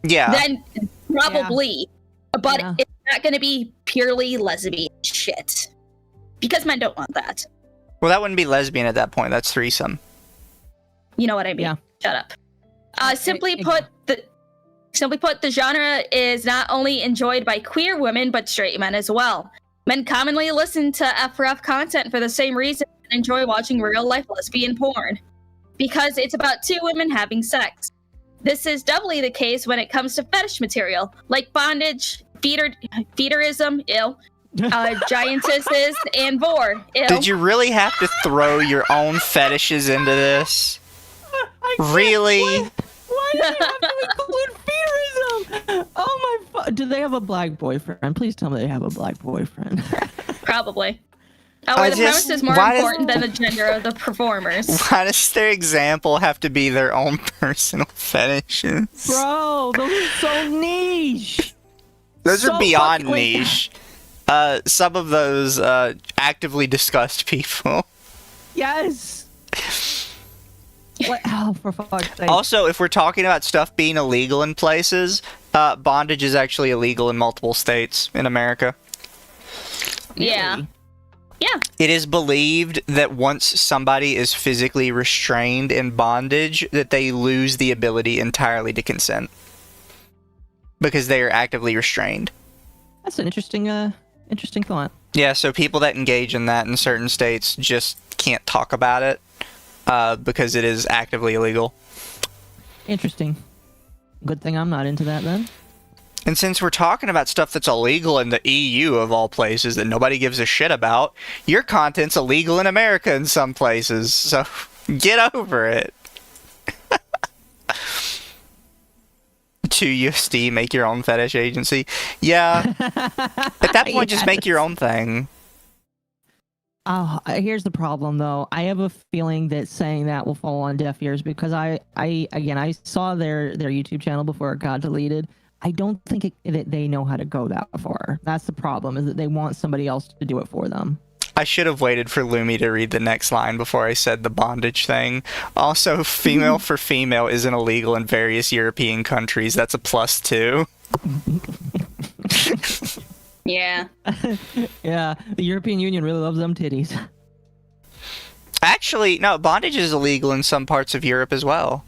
[SPEAKER 1] Yeah.
[SPEAKER 3] Then probably. Yeah. But it's not going to be purely lesbian shit. Because men don't want that.
[SPEAKER 1] Well, that wouldn't be lesbian at that point. That's threesome.
[SPEAKER 3] You know what I mean? Yeah. Shut up. Simply put, the genre is not only enjoyed by queer women, but straight men as well. Men commonly listen to FRF content for the same reason and enjoy watching real-life lesbian porn. Because it's about two women having sex. This is doubly the case when it comes to fetish material, like bondage, feederism, giantesses, and vor.
[SPEAKER 1] Did you really have to throw your own fetishes into this? Really?
[SPEAKER 2] Why do you have to include feederism? Oh my! Do they have a black boyfriend? Please tell me they have a black boyfriend. Probably.
[SPEAKER 3] The premise is more important than the gender of the performers.
[SPEAKER 1] Why does their example have to be their own personal fetishes?
[SPEAKER 2] Bro, those are so niche.
[SPEAKER 1] Those are beyond niche. Some of those actively disgust people.
[SPEAKER 2] Yes. What? Oh, for fuck's sake.
[SPEAKER 1] Also, if we're talking about stuff being illegal in places, bondage is actually illegal in multiple states in America.
[SPEAKER 3] Yeah.
[SPEAKER 2] Really?
[SPEAKER 3] Yeah.
[SPEAKER 1] It is believed that once somebody is physically restrained in bondage, that they lose the ability entirely to consent. Because they are actively restrained.
[SPEAKER 2] That's an interesting thought.
[SPEAKER 1] Yeah, so people that engage in that in certain states just can't talk about it. Because it is actively illegal.
[SPEAKER 2] Interesting. Good thing I'm not into that then.
[SPEAKER 1] And since we're talking about stuff that's illegal in the EU of all places that nobody gives a shit about, your content's illegal in America in some places. So get over it. 2USD, make your own fetish agency. Yeah. At that point, just make your own thing.
[SPEAKER 2] Here's the problem, though. I have a feeling that saying that will fall on deaf ears because I saw their YouTube channel before it got deleted. I don't think that they know how to go that far. That's the problem, is that they want somebody else to do it for them.
[SPEAKER 1] I should have waited for Lumi to read the next line before I said the bondage thing. Also, female for female isn't illegal in various European countries. That's a +2.
[SPEAKER 3] Yeah.
[SPEAKER 2] Yeah, the European Union really loves them titties.
[SPEAKER 1] Actually, no, bondage is illegal in some parts of Europe as well.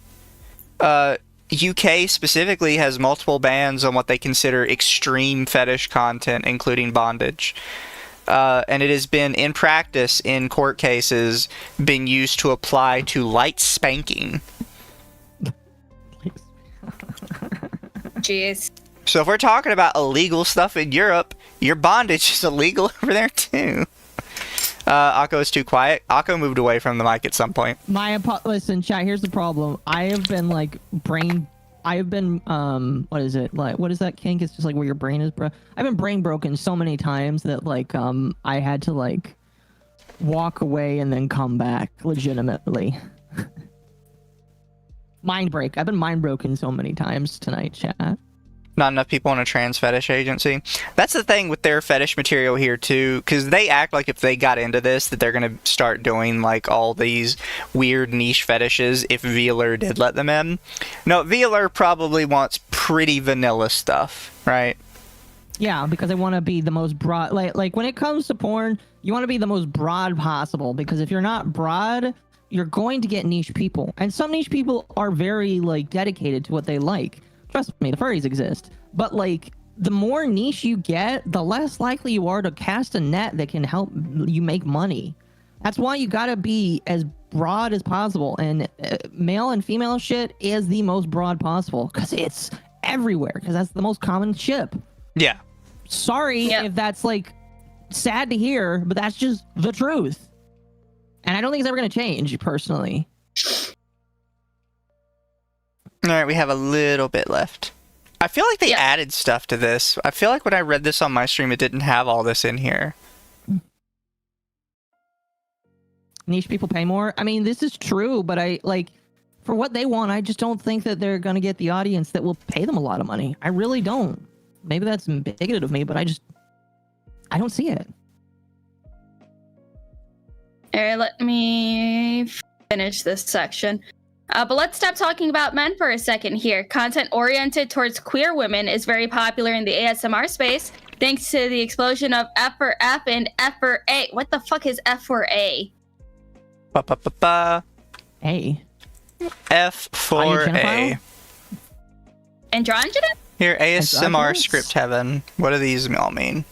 [SPEAKER 1] UK specifically has multiple bans on what they consider extreme fetish content, including bondage. And it has been, in practice, in court cases, been used to apply to light spanking.
[SPEAKER 3] Jeez.
[SPEAKER 1] So if we're talking about illegal stuff in Europe, your bondage is illegal over there too. Occo is too quiet. Occo moved away from the mic at some point.
[SPEAKER 2] Listen, chat, here's the problem. I have been what is it? Like, what is that kink? It's just like where your brain is I've been brain broken so many times that like I had to like walk away and then come back legitimately. Mind break. I've been mind broken so many times tonight, chat.
[SPEAKER 1] Not enough people in a trans fetish agency. That's the thing with their fetish material here too, because they act like if they got into this that they're gonna start doing like all these weird niche fetishes if VAllure did let them in. No, VAllure probably wants pretty vanilla stuff, right?
[SPEAKER 2] Yeah, because they want to be the most broad. Like when it comes to porn, you want to be the most broad possible, because if you're not broad, you're going to get niche people, and some niche people are very like dedicated to what they like. Trust me, the furries exist. But, like, the more niche you get, the less likely you are to cast a net that can help you make money. That's why you gotta be as broad as possible. And male and female shit is the most broad possible, because it's everywhere, because that's the most common ship.
[SPEAKER 1] Yeah.
[SPEAKER 2] Sorry if that's, like, sad to hear, but that's just the truth. And I don't think it's ever gonna change, personally.
[SPEAKER 1] Alright, we have a little bit left. I feel like they added stuff to this. I feel like when I read this on my stream, it didn't have all this in here.
[SPEAKER 2] Niche people pay more? I mean, this is true, but for what they want, I just don't think that they're going to get the audience that will pay them a lot of money. I really don't. Maybe that's bigoted of me, but I don't see it.
[SPEAKER 3] Alright, let me finish this section. But let's stop talking about men for a second here. Content oriented towards queer women is very popular in the ASMR space, thanks to the explosion of F for F and F for A. What the fuck is F for A?
[SPEAKER 1] Ba-ba-ba-ba.
[SPEAKER 2] A.
[SPEAKER 1] F for A.
[SPEAKER 3] Androgynous?
[SPEAKER 1] Here, ASMR script heaven. What do these all mean?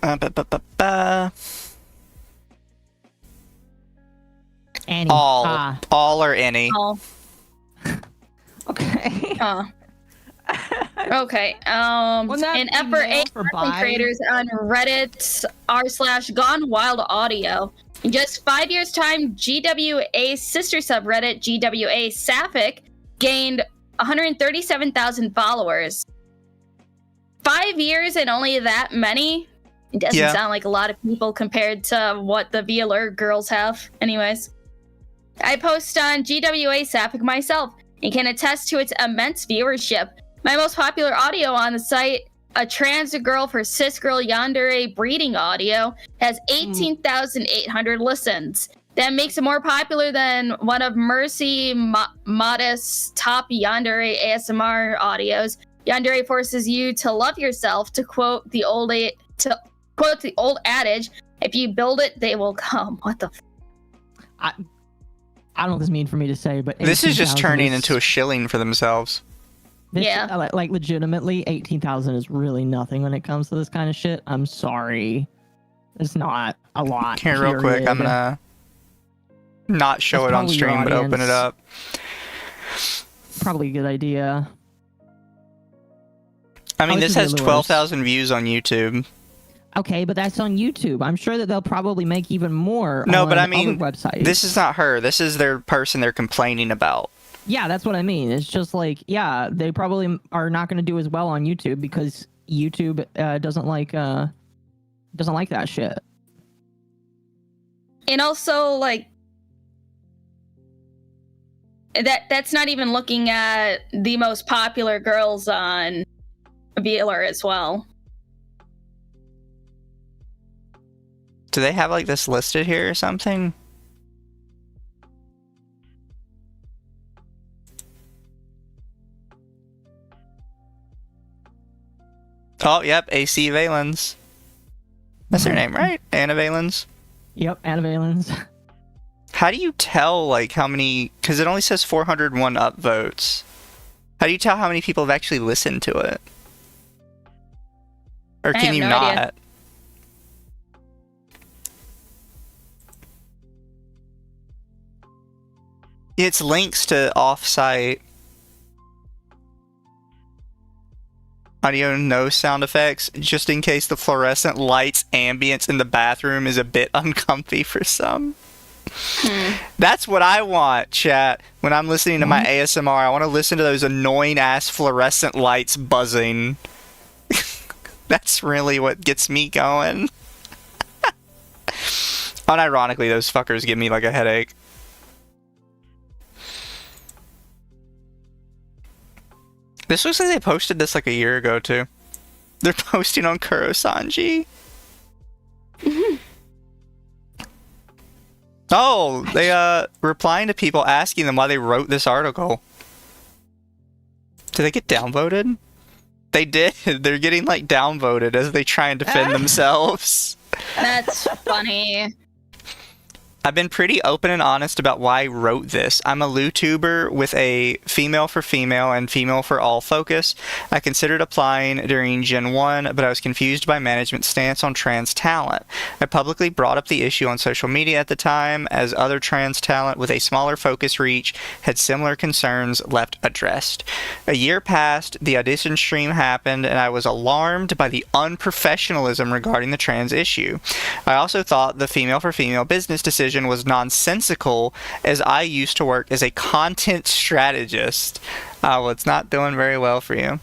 [SPEAKER 1] Ba-ba-ba-ba.
[SPEAKER 2] Any.
[SPEAKER 1] All or any.
[SPEAKER 3] All.
[SPEAKER 2] Okay.
[SPEAKER 3] Okay. And F for A content creators on Reddit r/Gone Wild Audio. In just 5 years' time, GWA's sister subreddit, GWA Sapphic, gained 137,000 followers. 5 years and only that many? It doesn't sound like a lot of people compared to what the VAllure girls have. Anyways. I post on GWA Sapphic myself and can attest to its immense viewership. My most popular audio on the site, a trans girl for cis girl yandere breeding audio, has 18,800 listens. That makes it more popular than one of Mercy Modest's top yandere ASMR audios. Yandere forces you to love yourself, to quote the old adage, if you build it, they will come. What the
[SPEAKER 2] I don't know what this means for me to say, but
[SPEAKER 1] this is just turning into a shilling for themselves.
[SPEAKER 2] Like legitimately, 18,000 is really nothing when it comes to this kind of shit. I'm sorry. It's not a lot.
[SPEAKER 1] Here, real quick, I'm gonna not show it on stream, but open it up.
[SPEAKER 2] Probably a good idea.
[SPEAKER 1] I mean, this has
[SPEAKER 2] VAllure.
[SPEAKER 1] 12,000 views on YouTube.
[SPEAKER 2] Okay, but that's on YouTube. I'm sure that they'll probably make even more.
[SPEAKER 1] No,
[SPEAKER 2] on
[SPEAKER 1] but I mean,
[SPEAKER 2] other websites.
[SPEAKER 1] This is not her. This is their person they're complaining about.
[SPEAKER 2] Yeah, that's what I mean. It's just like, yeah, they probably are not going to do as well on YouTube because YouTube doesn't like that shit.
[SPEAKER 3] And also, like, that's not even looking at the most popular girls on VAllure as well.
[SPEAKER 1] Do they have like this listed here or something? Oh, yep, AC Valens. That's her name, right? Anna Valens.
[SPEAKER 2] Yep, Anna Valens.
[SPEAKER 1] How do you tell like how many? Because it only says 401 upvotes. How do you tell how many people have actually listened to it? Or can you not?
[SPEAKER 3] Idea.
[SPEAKER 1] It's links to off-site. Audio, no sound effects, just in case the fluorescent lights ambience in the bathroom is a bit uncomfy for some. That's what I want, chat. When I'm listening to my ASMR, I want to listen to those annoying-ass fluorescent lights buzzing. That's really what gets me going. Unironically, those fuckers give me like a headache. This looks like they posted this like a year ago, too. They're posting on Kurosanji. Oh, they replying to people asking them why they wrote this article. Did they get downvoted? They did. They're getting like downvoted as they try and defend themselves.
[SPEAKER 3] That's funny.
[SPEAKER 1] I've been pretty open and honest about why I wrote this. I'm a Vtuber with a female for female and female for all focus. I considered applying during Gen 1, but I was confused by management's stance on trans talent. I publicly brought up the issue on social media at the time, as other trans talent with a smaller focus reach had similar concerns left addressed. A year passed, the audition stream happened, and I was alarmed by the unprofessionalism regarding the trans issue. I also thought the female for female business decision was nonsensical, as I used to work as a content strategist. Well, it's not doing very well for you.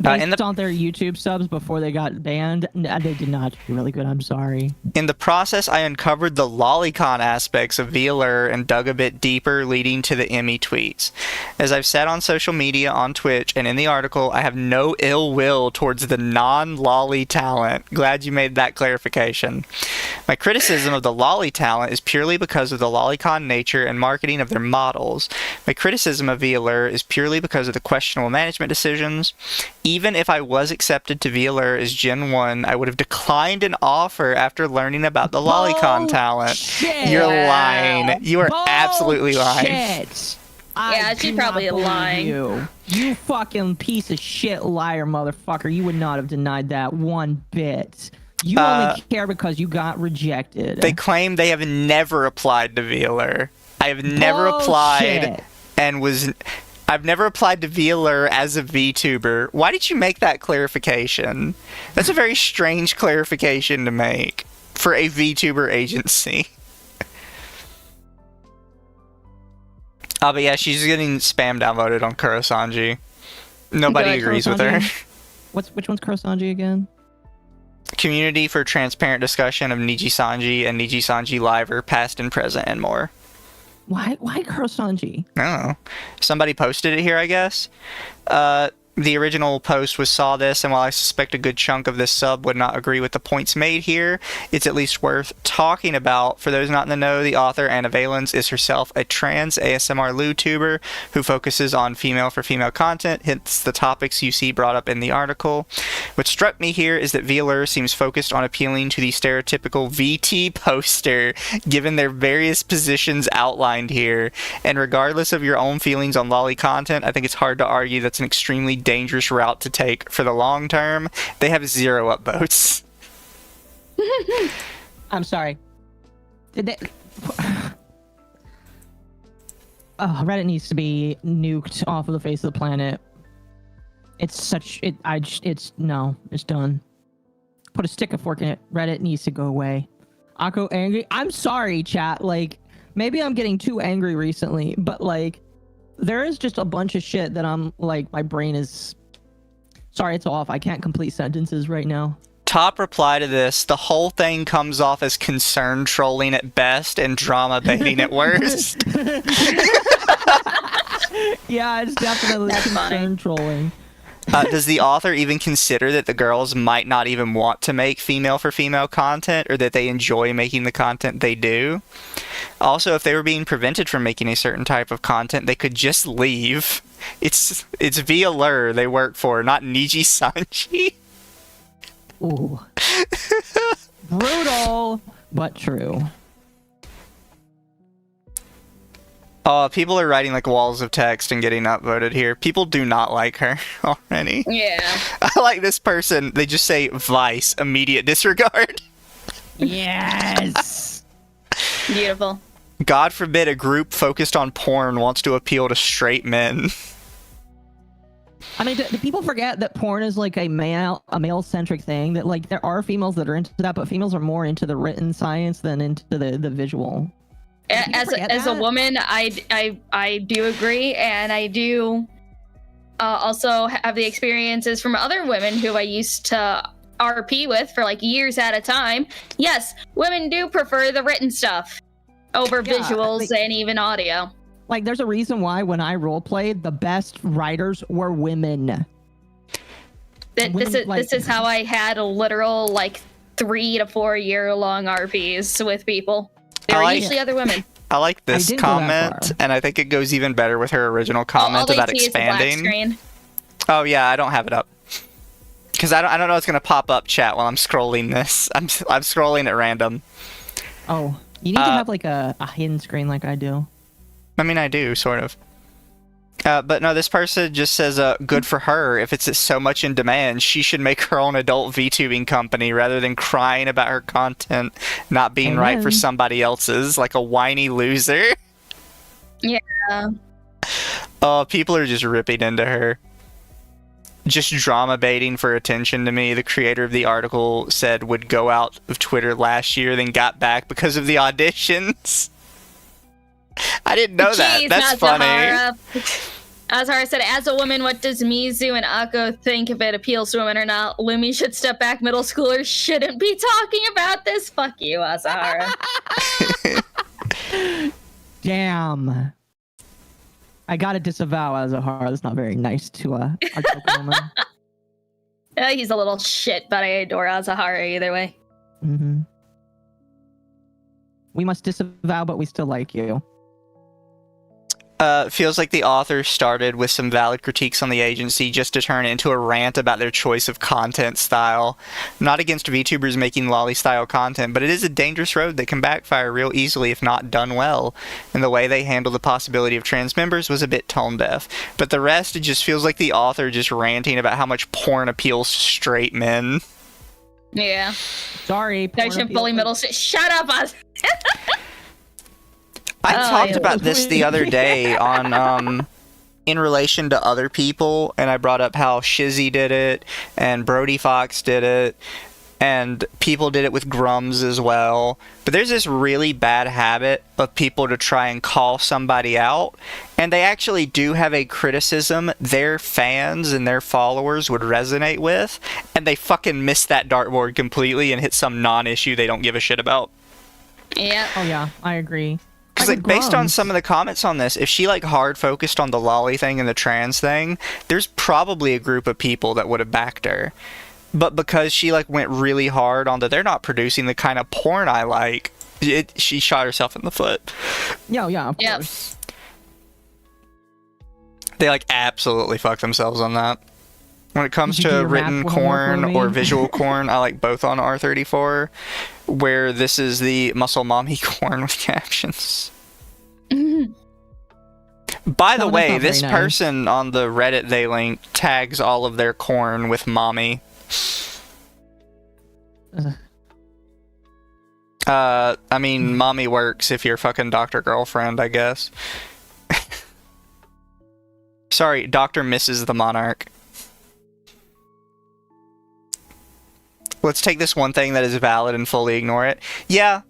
[SPEAKER 2] Based on their YouTube subs before they got banned, they did not do really good. I'm sorry.
[SPEAKER 1] In the process, I uncovered the lolicon aspects of VAllure and dug a bit deeper, leading to the Emmy tweets. As I've said on social media, on Twitch, and in the article, I have no ill will towards the non-lolly talent. Glad you made that clarification. My criticism of the lolly talent is purely because of the lolicon nature and marketing of their models. My criticism of VAllure is purely because of the questionable management decisions. Even if I was accepted to VAllure as Gen 1, I would have declined an offer after learning about the lolicon talent. You're lying. You are absolutely lying.
[SPEAKER 3] Yeah, she's probably lying.
[SPEAKER 2] You fucking piece of shit liar, motherfucker. You would not have denied that one bit. You only care because you got rejected.
[SPEAKER 1] They claim they have never applied to VAllure. I have never applied and was... I've never applied to VAllure as a VTuber. Why did you make that clarification? That's a very strange clarification to make for a VTuber agency. Oh, but yeah, she's getting spam downvoted on Kurosanji. Nobody agrees with her.
[SPEAKER 2] Which one's Kurosanji again?
[SPEAKER 1] Community for transparent discussion of Nijisanji and Nijisanji Liver, past and present, and more.
[SPEAKER 2] Why Kurosanji?
[SPEAKER 1] I don't know. Somebody posted it here, I guess. The original post was saw this, and while I suspect a good chunk of this sub would not agree with the points made here, it's at least worth talking about. For those not in the know, the author, Anna Valens, is herself a trans ASMR Vtuber who focuses on female-for-female content, hence the topics you see brought up in the article. What struck me here is that VAllure seems focused on appealing to the stereotypical VT poster, given their various positions outlined here. And regardless of your own feelings on lolly content, I think it's hard to argue that's an extremely dangerous route to take for the long term. They have 0 upvotes.
[SPEAKER 2] I'm sorry. Did they... Reddit needs to be nuked off of the face of the planet. It's no, it's done. Put a stick of fork in it. Reddit needs to go away. Occo angry. I'm sorry, chat. Like, maybe I'm getting too angry recently, but like, there is just a bunch of shit that I'm like, my brain is. Sorry, it's off. I can't complete sentences right now.
[SPEAKER 1] Top reply to this: the whole thing comes off as concern trolling at best and drama baiting at worst.
[SPEAKER 2] Yeah, it's definitely concern trolling.
[SPEAKER 1] Does the author even consider that the girls might not even want to make female for female content, or that they enjoy making the content they do? Also, if they were being prevented from making a certain type of content, they could just leave. It's VAllure they work for, not Niji Sanji.
[SPEAKER 2] Ooh. Brutal, but true.
[SPEAKER 1] People are writing like walls of text and getting upvoted here. People do not like her already.
[SPEAKER 3] Yeah.
[SPEAKER 1] I like this person. They just say Vice, immediate disregard.
[SPEAKER 2] Yes.
[SPEAKER 3] Beautiful.
[SPEAKER 1] God forbid a group focused on porn wants to appeal to straight men.
[SPEAKER 2] I mean, do people forget that porn is like a male-centric thing? That like there are females that are into that, but females are more into the written science than into the visual.
[SPEAKER 3] As a woman, I do agree, and I do also have the experiences from other women who I used to RP with for like years at a time. Yes, women do prefer the written stuff over visuals and even audio.
[SPEAKER 2] Like, there's a reason why when I roleplayed, the best writers were women.
[SPEAKER 3] This is how I had a literal like 3 to 4 year long RPs with people. They were usually other women.
[SPEAKER 1] I like this comment, and I think it goes even better with her original comment about expanding. Oh yeah, I don't have it up because I don't know what's gonna pop up chat while I'm scrolling this. I'm scrolling at random.
[SPEAKER 2] Oh, you need to have like a hidden screen like I do.
[SPEAKER 1] I mean, I do sort of. But no, this person just says, good for her. If it's so much in demand, she should make her own adult VTubing company rather than crying about her content not being right for somebody else's, like a whiny loser.
[SPEAKER 3] Yeah.
[SPEAKER 1] Oh, people are just ripping into her. Just drama baiting for attention to me. The creator of the article said would go out of Twitter last year, then got back because of the auditions. I didn't know that. That's funny.
[SPEAKER 3] Azahara said, as a woman, what does Mizu and Occo think if it appeals to women or not? Lumi should step back. Middle schoolers shouldn't be talking about this. Fuck you, Azahara.
[SPEAKER 2] Damn. I gotta disavow Azahara. That's not very nice to our woman.
[SPEAKER 3] He's a little shit, but I adore Azahara either way.
[SPEAKER 2] Mm-hmm. We must disavow, but we still like you.
[SPEAKER 1] Feels like the author started with some valid critiques on the agency just to turn it into a rant about their choice of content style. Not against VTubers making lolly-style content, but it is a dangerous road that can backfire real easily if not done well. And the way they handled the possibility of trans members was a bit tone-deaf. But the rest, it just feels like the author just ranting about how much porn appeals to straight men.
[SPEAKER 3] Yeah.
[SPEAKER 2] Sorry.
[SPEAKER 3] I shouldn't bully middle. Shut up, Oz.
[SPEAKER 1] I talked about this the other day on, in relation to other people, and I brought up how Shizzy did it, and Brody Fox did it, and people did it with Grums as well. But there's this really bad habit of people to try and call somebody out, and they actually do have a criticism their fans and their followers would resonate with, and they fucking miss that dartboard completely and hit some non-issue they don't give a shit about.
[SPEAKER 3] Yeah.
[SPEAKER 2] Oh yeah, I agree.
[SPEAKER 1] Because like, based on some of the comments on this, if she like hard focused on the lolly thing and the trans thing, there's probably a group of people that would have backed her. But because she like went really hard on that they're not producing the kind of porn I like, she shot herself in the foot.
[SPEAKER 2] Yeah, of course.
[SPEAKER 1] They like absolutely fucked themselves on that. When it comes to written corn or visual corn, I like both on R34, where this is the muscle mommy corn with captions. By the way, this person on the Reddit they link tags all of their corn with mommy. I mean, mommy works if you're fucking Dr. Girlfriend, I guess. Sorry, Dr. Mrs. the Monarch. let's take this one thing that is valid and fully ignore it. Yeah.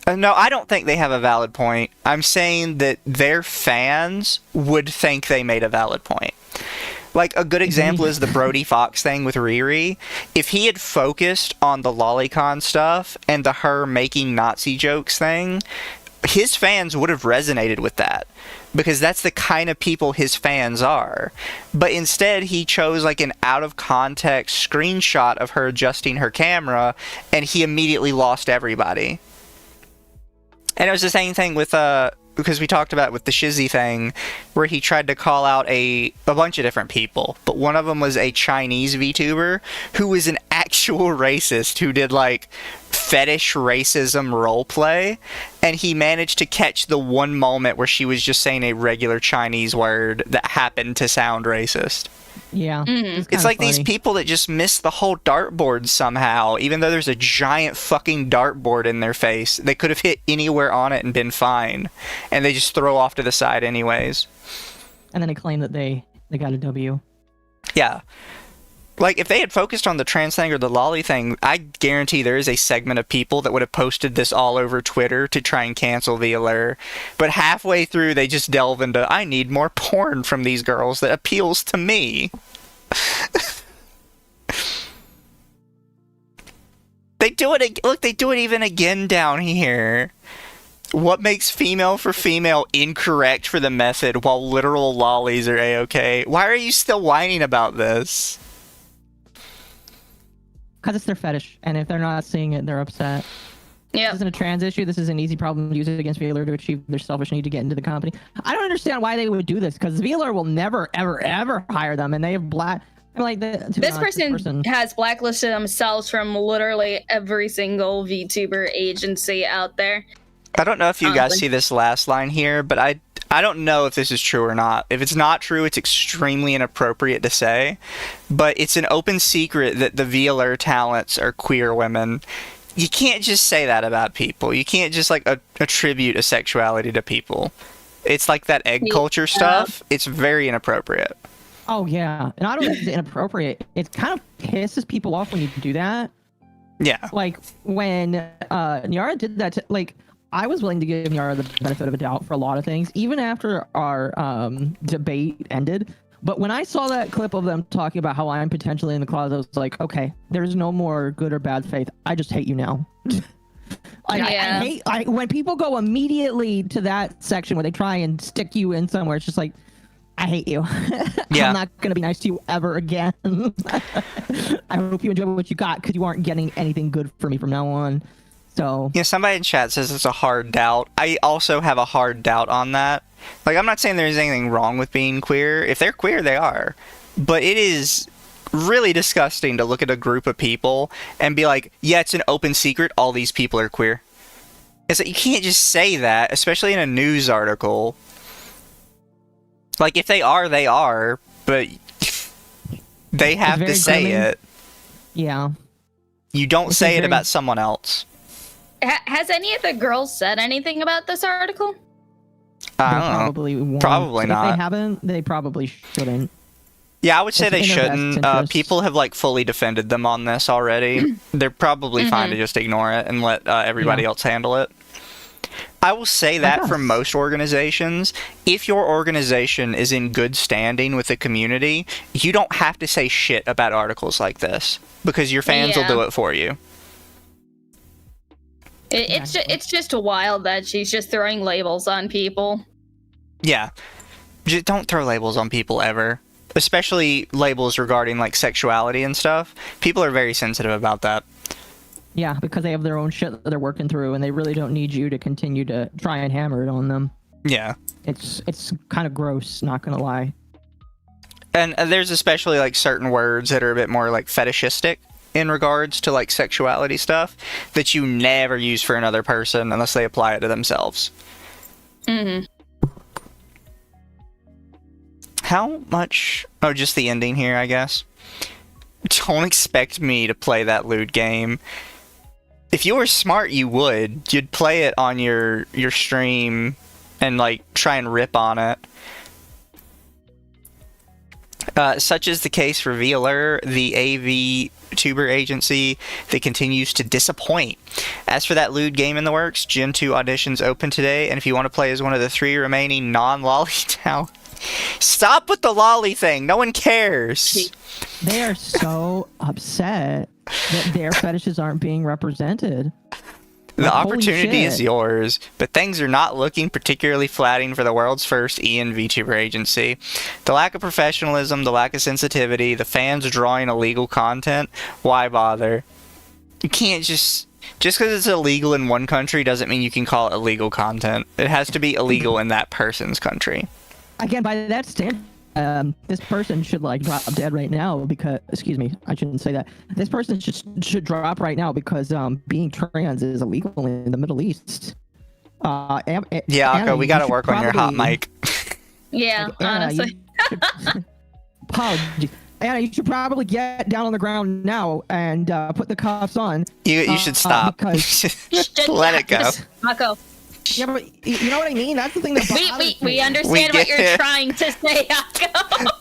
[SPEAKER 1] No, I don't think they have a valid point. I'm saying that their fans would think they made a valid point. Like, a good example is the Brody Fox thing with Riri. If he had focused on the lolicon stuff and the her making Nazi jokes thing, his fans would have resonated with that. Because that's the kind of people his fans are. But instead, he chose, like, an out-of-context screenshot of her adjusting her camera, and he immediately lost everybody. And it was the same thing with, because we talked about with the Shizzy thing, where he tried to call out a bunch of different people, but one of them was a Chinese VTuber who was an actual racist who did, like, fetish racism roleplay, and he managed to catch the one moment where she was just saying a regular Chinese word that happened to sound racist.
[SPEAKER 2] Yeah.
[SPEAKER 1] It's like funny. These people that just miss the whole dartboard somehow, even though there's a giant fucking dartboard in their face. They could have hit anywhere on it and been fine. And they just throw off to the side anyways.
[SPEAKER 2] And then they claim that they got a W.
[SPEAKER 1] Yeah. Like, if they had focused on the trans thing or the lolly thing, I guarantee there is a segment of people that would have posted this all over Twitter to try and cancel VAllure. But halfway through, they just delve into, I need more porn from these girls that appeals to me. They do it, look, they do it even again down here. What makes female for female incorrect for the method while literal lollies are a-okay? Why are you still whining about this?
[SPEAKER 2] Because it's their fetish, and if they're not seeing it, they're upset.
[SPEAKER 3] Yeah.
[SPEAKER 2] This isn't a trans issue. This is an easy problem to use it against VAllure to achieve their selfish need to get into the company. I don't understand why they would do this, because VAllure will never, ever, ever hire them, and they have
[SPEAKER 3] this person has blacklisted themselves from literally every single VTuber agency out there.
[SPEAKER 1] I don't know if you guys see this last line here, but I don't know if this is true or not. If it's not true, it's extremely inappropriate to say. But it's an open secret that the VAllure talents are queer women. You can't just say that about people. You can't just, like, attribute a sexuality to people. It's like that egg culture stuff. It's very inappropriate.
[SPEAKER 2] Oh, yeah. And I don't think it's inappropriate. It kind of pisses people off when you do that.
[SPEAKER 1] Yeah.
[SPEAKER 2] Like, when Nyara did that, I was willing to give Nyara the benefit of a doubt for a lot of things, even after our debate ended. But when I saw that clip of them talking about how I'm potentially in the closet, I was like, okay, there's no more good or bad faith. I just hate you now. I hate when people go immediately to that section where they try and stick you in somewhere. It's just like, I hate you.
[SPEAKER 1] Yeah.
[SPEAKER 2] I'm not going to be nice to you ever again. I hope you enjoy what you got, because you aren't getting anything good from me from now on. So
[SPEAKER 1] yeah, somebody in chat says it's a hard doubt. I also have a hard doubt on that. Like, I'm not saying there's anything wrong with being queer. If they're queer, they are. But it is really disgusting to look at a group of people and be like, yeah, it's an open secret, all these people are queer. It's like, you can't just say that, especially in a news article. Like, if they are, they are, but they have to say it.
[SPEAKER 2] Yeah.
[SPEAKER 1] You don't say it about someone else.
[SPEAKER 3] Has any of the girls said anything about this article?
[SPEAKER 1] I don't know. Probably not.
[SPEAKER 2] If they haven't, they probably shouldn't.
[SPEAKER 1] Yeah, I would say they shouldn't. People have, like, fully defended them on this already. They're probably fine to just ignore it and let everybody else handle it. I will say that for most organizations, if your organization is in good standing with the community, you don't have to say shit about articles like this, because your fans will do it for you.
[SPEAKER 3] It's just wild that she's just throwing labels on people.
[SPEAKER 1] Yeah. Just don't throw labels on people ever. Especially labels regarding, like, sexuality and stuff. People are very sensitive about that.
[SPEAKER 2] Yeah, because they have their own shit that they're working through, and they really don't need you to continue to try and hammer it on them.
[SPEAKER 1] Yeah.
[SPEAKER 2] It's kind of gross, not gonna lie.
[SPEAKER 1] And there's especially, like, certain words that are a bit more, like, fetishistic in regards to, like, sexuality stuff that you never use for another person unless they apply it to themselves.
[SPEAKER 3] Mm-hmm.
[SPEAKER 1] How much... Oh, just the ending here, I guess. Don't expect me to play that lewd game. If you were smart, you would. You'd play it on your stream and, like, try and rip on it. Such is the case for VAllure, the Vtuber agency that continues to disappoint. As for that lewd game in the works, Gen 2 auditions open today, and if you want to play as one of the 3 remaining non-lolly talent, stop with the lolly thing. No one cares.
[SPEAKER 2] They are so upset that their fetishes aren't being represented.
[SPEAKER 1] The opportunity is yours, but things are not looking particularly flattering for the world's first VTuber agency. The lack of professionalism, the lack of sensitivity, the fans drawing illegal content, why bother? You can't just because it's illegal in one country doesn't mean you can call it illegal content. It has to be illegal in that person's country.
[SPEAKER 2] Again, by that standard, this person should like drop dead right now because, excuse me, I shouldn't say that. This person should drop right now because being trans is illegal in the Middle East.
[SPEAKER 1] Yeah, Occo, we gotta work on your hot mic.
[SPEAKER 3] Yeah,
[SPEAKER 2] Anna,
[SPEAKER 3] honestly.
[SPEAKER 2] Apologies. Anna, you should probably get down on the ground now and put the cuffs on.
[SPEAKER 1] You should stop. Let it go.
[SPEAKER 3] Occo.
[SPEAKER 2] Yeah, but you know what I mean? That's the thing that bothers
[SPEAKER 3] we understand what you're trying to say, Occo.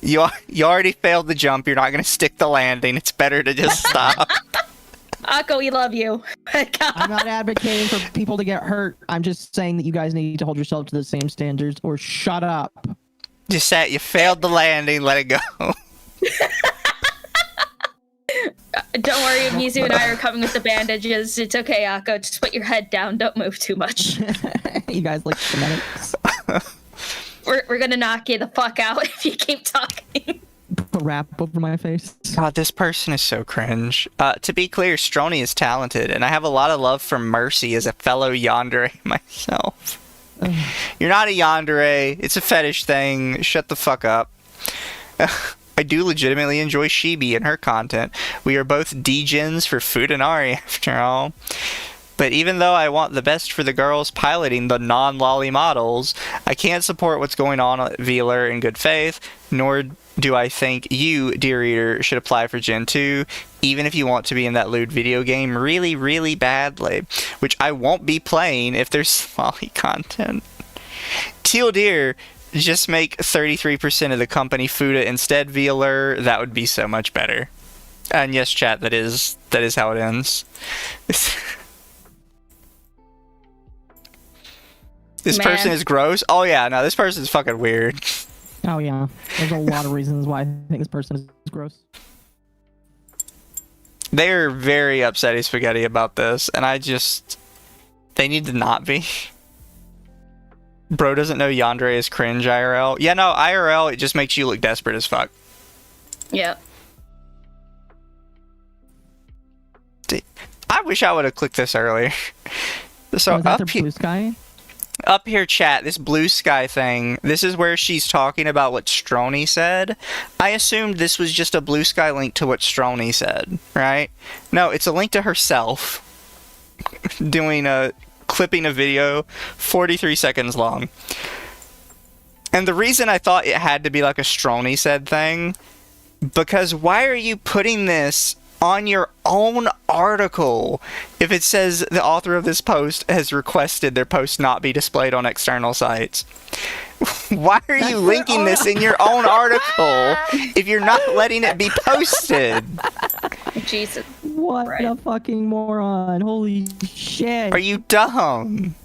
[SPEAKER 1] You already failed the jump. You're not going to stick the landing. It's better to just stop.
[SPEAKER 3] Occo, we love you.
[SPEAKER 2] I'm not advocating for people to get hurt. I'm just saying that you guys need to hold yourself to the same standards or shut up.
[SPEAKER 1] Just say you failed the landing. Let it go.
[SPEAKER 3] Don't worry, Mizu and I are coming with the bandages. It's okay, Occo. Just put your head down. Don't move too much.
[SPEAKER 2] You guys like phonetics.
[SPEAKER 3] We're gonna knock you the fuck out if you keep talking.
[SPEAKER 2] Put rap over my face.
[SPEAKER 1] God, this person is so cringe. To be clear, Strony is talented, and I have a lot of love for Mercy as a fellow yandere myself. You're not a yandere. It's a fetish thing. Shut the fuck up. I do legitimately enjoy Shibi and her content. We are both D-gens for Futanari, after all. But even though I want the best for the girls piloting the non-lolly models, I can't support what's going on at VAllure in good faith, nor do I think you, dear reader, should apply for Gen 2, even if you want to be in that lewd video game really, really badly, which I won't be playing if there's lolly content. Teal Deer, just make 33% of the company Fuda instead VAllure. That would be so much better. And yes, chat, that is how it ends. This person is gross. Oh yeah, no, this person is fucking weird.
[SPEAKER 2] Oh yeah, there's a lot of reasons why I think this person is gross.
[SPEAKER 1] They're very upsetty spaghetti about this, and they need to not be. Bro doesn't know Yandere is cringe IRL. Yeah, no, IRL, it just makes you look desperate as fuck.
[SPEAKER 3] Yeah.
[SPEAKER 1] I wish I would have clicked this earlier. So
[SPEAKER 2] is that the blue sky?
[SPEAKER 1] Up here, chat, this blue sky thing, this is where she's talking about what Strony said. I assumed this was just a blue sky link to what Strony said, right? No, it's a link to herself clipping a video 43 seconds long. And the reason I thought it had to be like a Strony said thing, because why are you putting this on your own article if it says the author of this post has requested their post not be displayed on external sites? Why are you linking this in your own article if you're not letting it be posted?
[SPEAKER 3] Jesus.
[SPEAKER 2] What a fucking moron. Holy shit.
[SPEAKER 1] Are you dumb?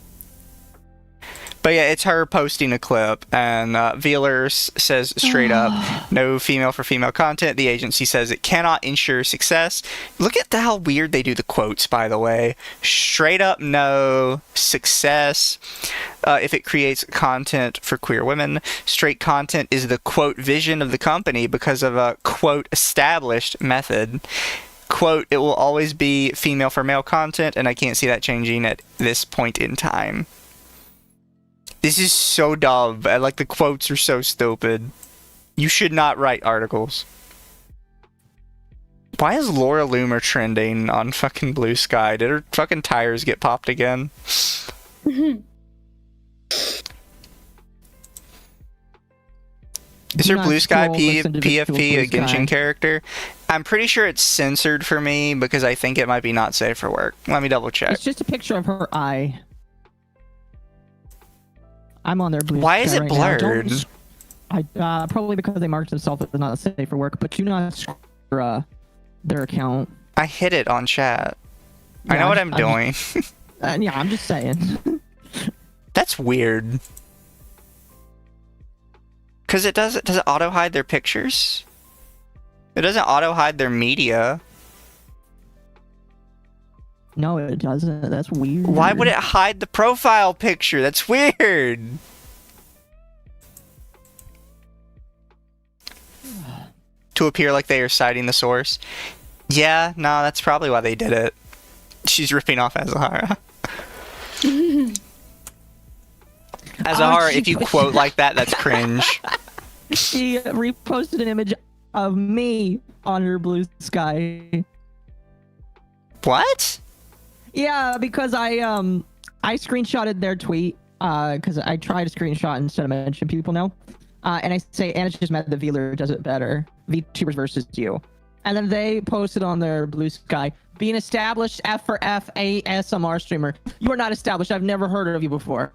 [SPEAKER 1] But yeah, it's her posting a clip, and VAllure says straight up, no female for female content. The agency says it cannot ensure success. Look at how weird they do the quotes, by the way. Straight up no success if it creates content for queer women. Straight content is the, quote, vision of the company because of a, quote, established method. Quote, it will always be female for male content, and I can't see that changing at this point in time. This is so dumb. Like, the quotes are so stupid. You should not write articles. Why is Laura Loomer trending on fucking Blue Sky? Did her fucking tires get popped again? Is her Blue Sky PFP a Genshin character? I'm pretty sure it's censored for me because I think it might be not safe for work. Let me double check.
[SPEAKER 2] It's just a picture of her eye. I'm on their Blue
[SPEAKER 1] Why
[SPEAKER 2] Sky
[SPEAKER 1] is it
[SPEAKER 2] right
[SPEAKER 1] blurred?
[SPEAKER 2] I probably because they marked themselves as not safe for work, but do not screw their account.
[SPEAKER 1] I hit it on chat.
[SPEAKER 2] Yeah,
[SPEAKER 1] I know what I'm doing.
[SPEAKER 2] Yeah, I'm just saying.
[SPEAKER 1] That's weird. Because does it auto hide their pictures? It doesn't auto hide their media.
[SPEAKER 2] No, it doesn't. That's weird.
[SPEAKER 1] Why would it hide the profile picture? That's weird. To appear like they are citing the source. Yeah, no, that's probably why they did it. She's ripping off Azahara. Azahara, if you quote like that, that's cringe.
[SPEAKER 2] She reposted an image of me on her blue sky.
[SPEAKER 1] What?
[SPEAKER 2] Yeah, because I screenshotted their tweet because I tried to screenshot instead of mention people now, and I say, and it's just meant the VAllure does it better. VTubers versus you, and then they posted on their blue sky, being established F for F ASMR streamer. You are not established. I've never heard of you before.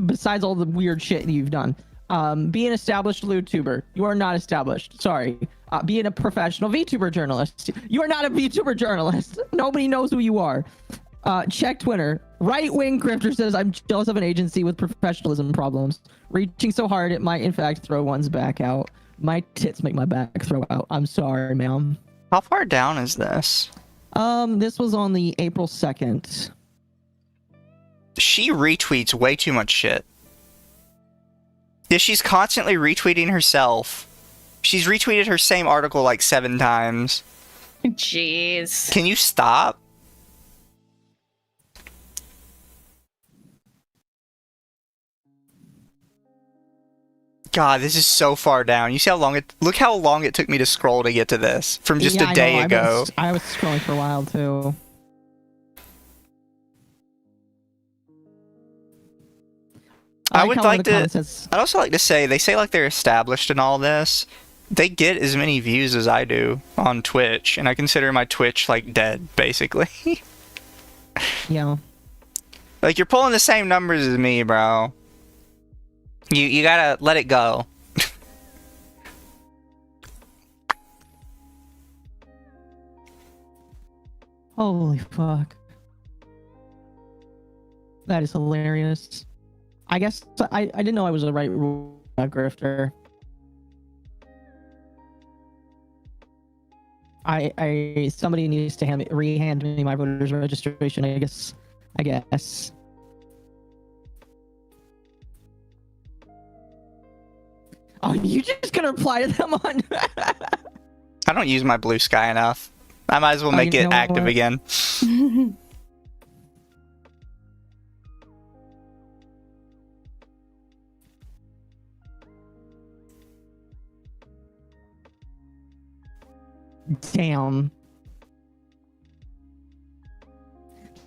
[SPEAKER 2] Besides all the weird shit you've done. Being established YouTuber. You are not established. Sorry. Being a professional VTuber journalist. You are not a VTuber journalist. Nobody knows who you are. Check Twitter. Right-wing grifter says, I'm jealous of an agency with professionalism problems. Reaching so hard, it might in fact throw one's back out. My tits make my back throw out. I'm sorry, ma'am.
[SPEAKER 1] How far down is this?
[SPEAKER 2] This was on the April 2nd.
[SPEAKER 1] She retweets way too much shit. Yeah, she's constantly retweeting herself. She's retweeted her same article like 7 times.
[SPEAKER 3] Jeez.
[SPEAKER 1] Can you stop? God, this is so far down. You see how long it... Look how long it took me to scroll to get to this. From just a day ago.
[SPEAKER 2] I was scrolling for a while, too.
[SPEAKER 1] I would like to... I'd also like to say, they say like they're established in all this. They get as many views as I do on Twitch, and I consider my Twitch, like, dead, basically.
[SPEAKER 2] Yeah.
[SPEAKER 1] Like, you're pulling the same numbers as me, bro. You gotta let it go.
[SPEAKER 2] Holy fuck. That is hilarious. I guess I didn't know I was a right grifter. Somebody needs to re-hand me my voter's registration, I guess. Oh, you just gonna reply to them on...
[SPEAKER 1] I don't use my blue sky enough. I might as well make it active again.
[SPEAKER 2] Damn.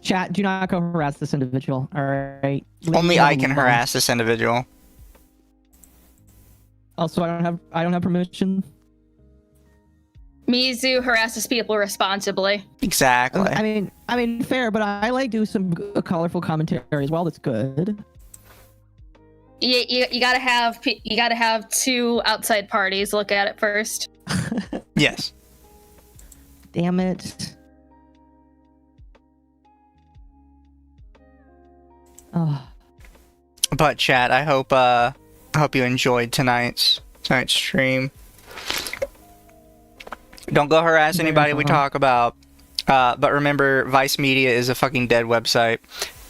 [SPEAKER 2] Chat, do not go harass this individual, alright?
[SPEAKER 1] Only I can harass this individual.
[SPEAKER 2] Also, I don't have permission.
[SPEAKER 3] Mizu harasses people responsibly.
[SPEAKER 1] Exactly.
[SPEAKER 2] I mean, fair, but I like do some colorful commentary as well. That's good.
[SPEAKER 3] You gotta have 2 outside parties look at it first.
[SPEAKER 1] Yes.
[SPEAKER 2] Damn it. Oh.
[SPEAKER 1] But chat, I hope you enjoyed tonight's stream. Don't go harass anybody we talk about. But remember, Vice Media is a fucking dead website,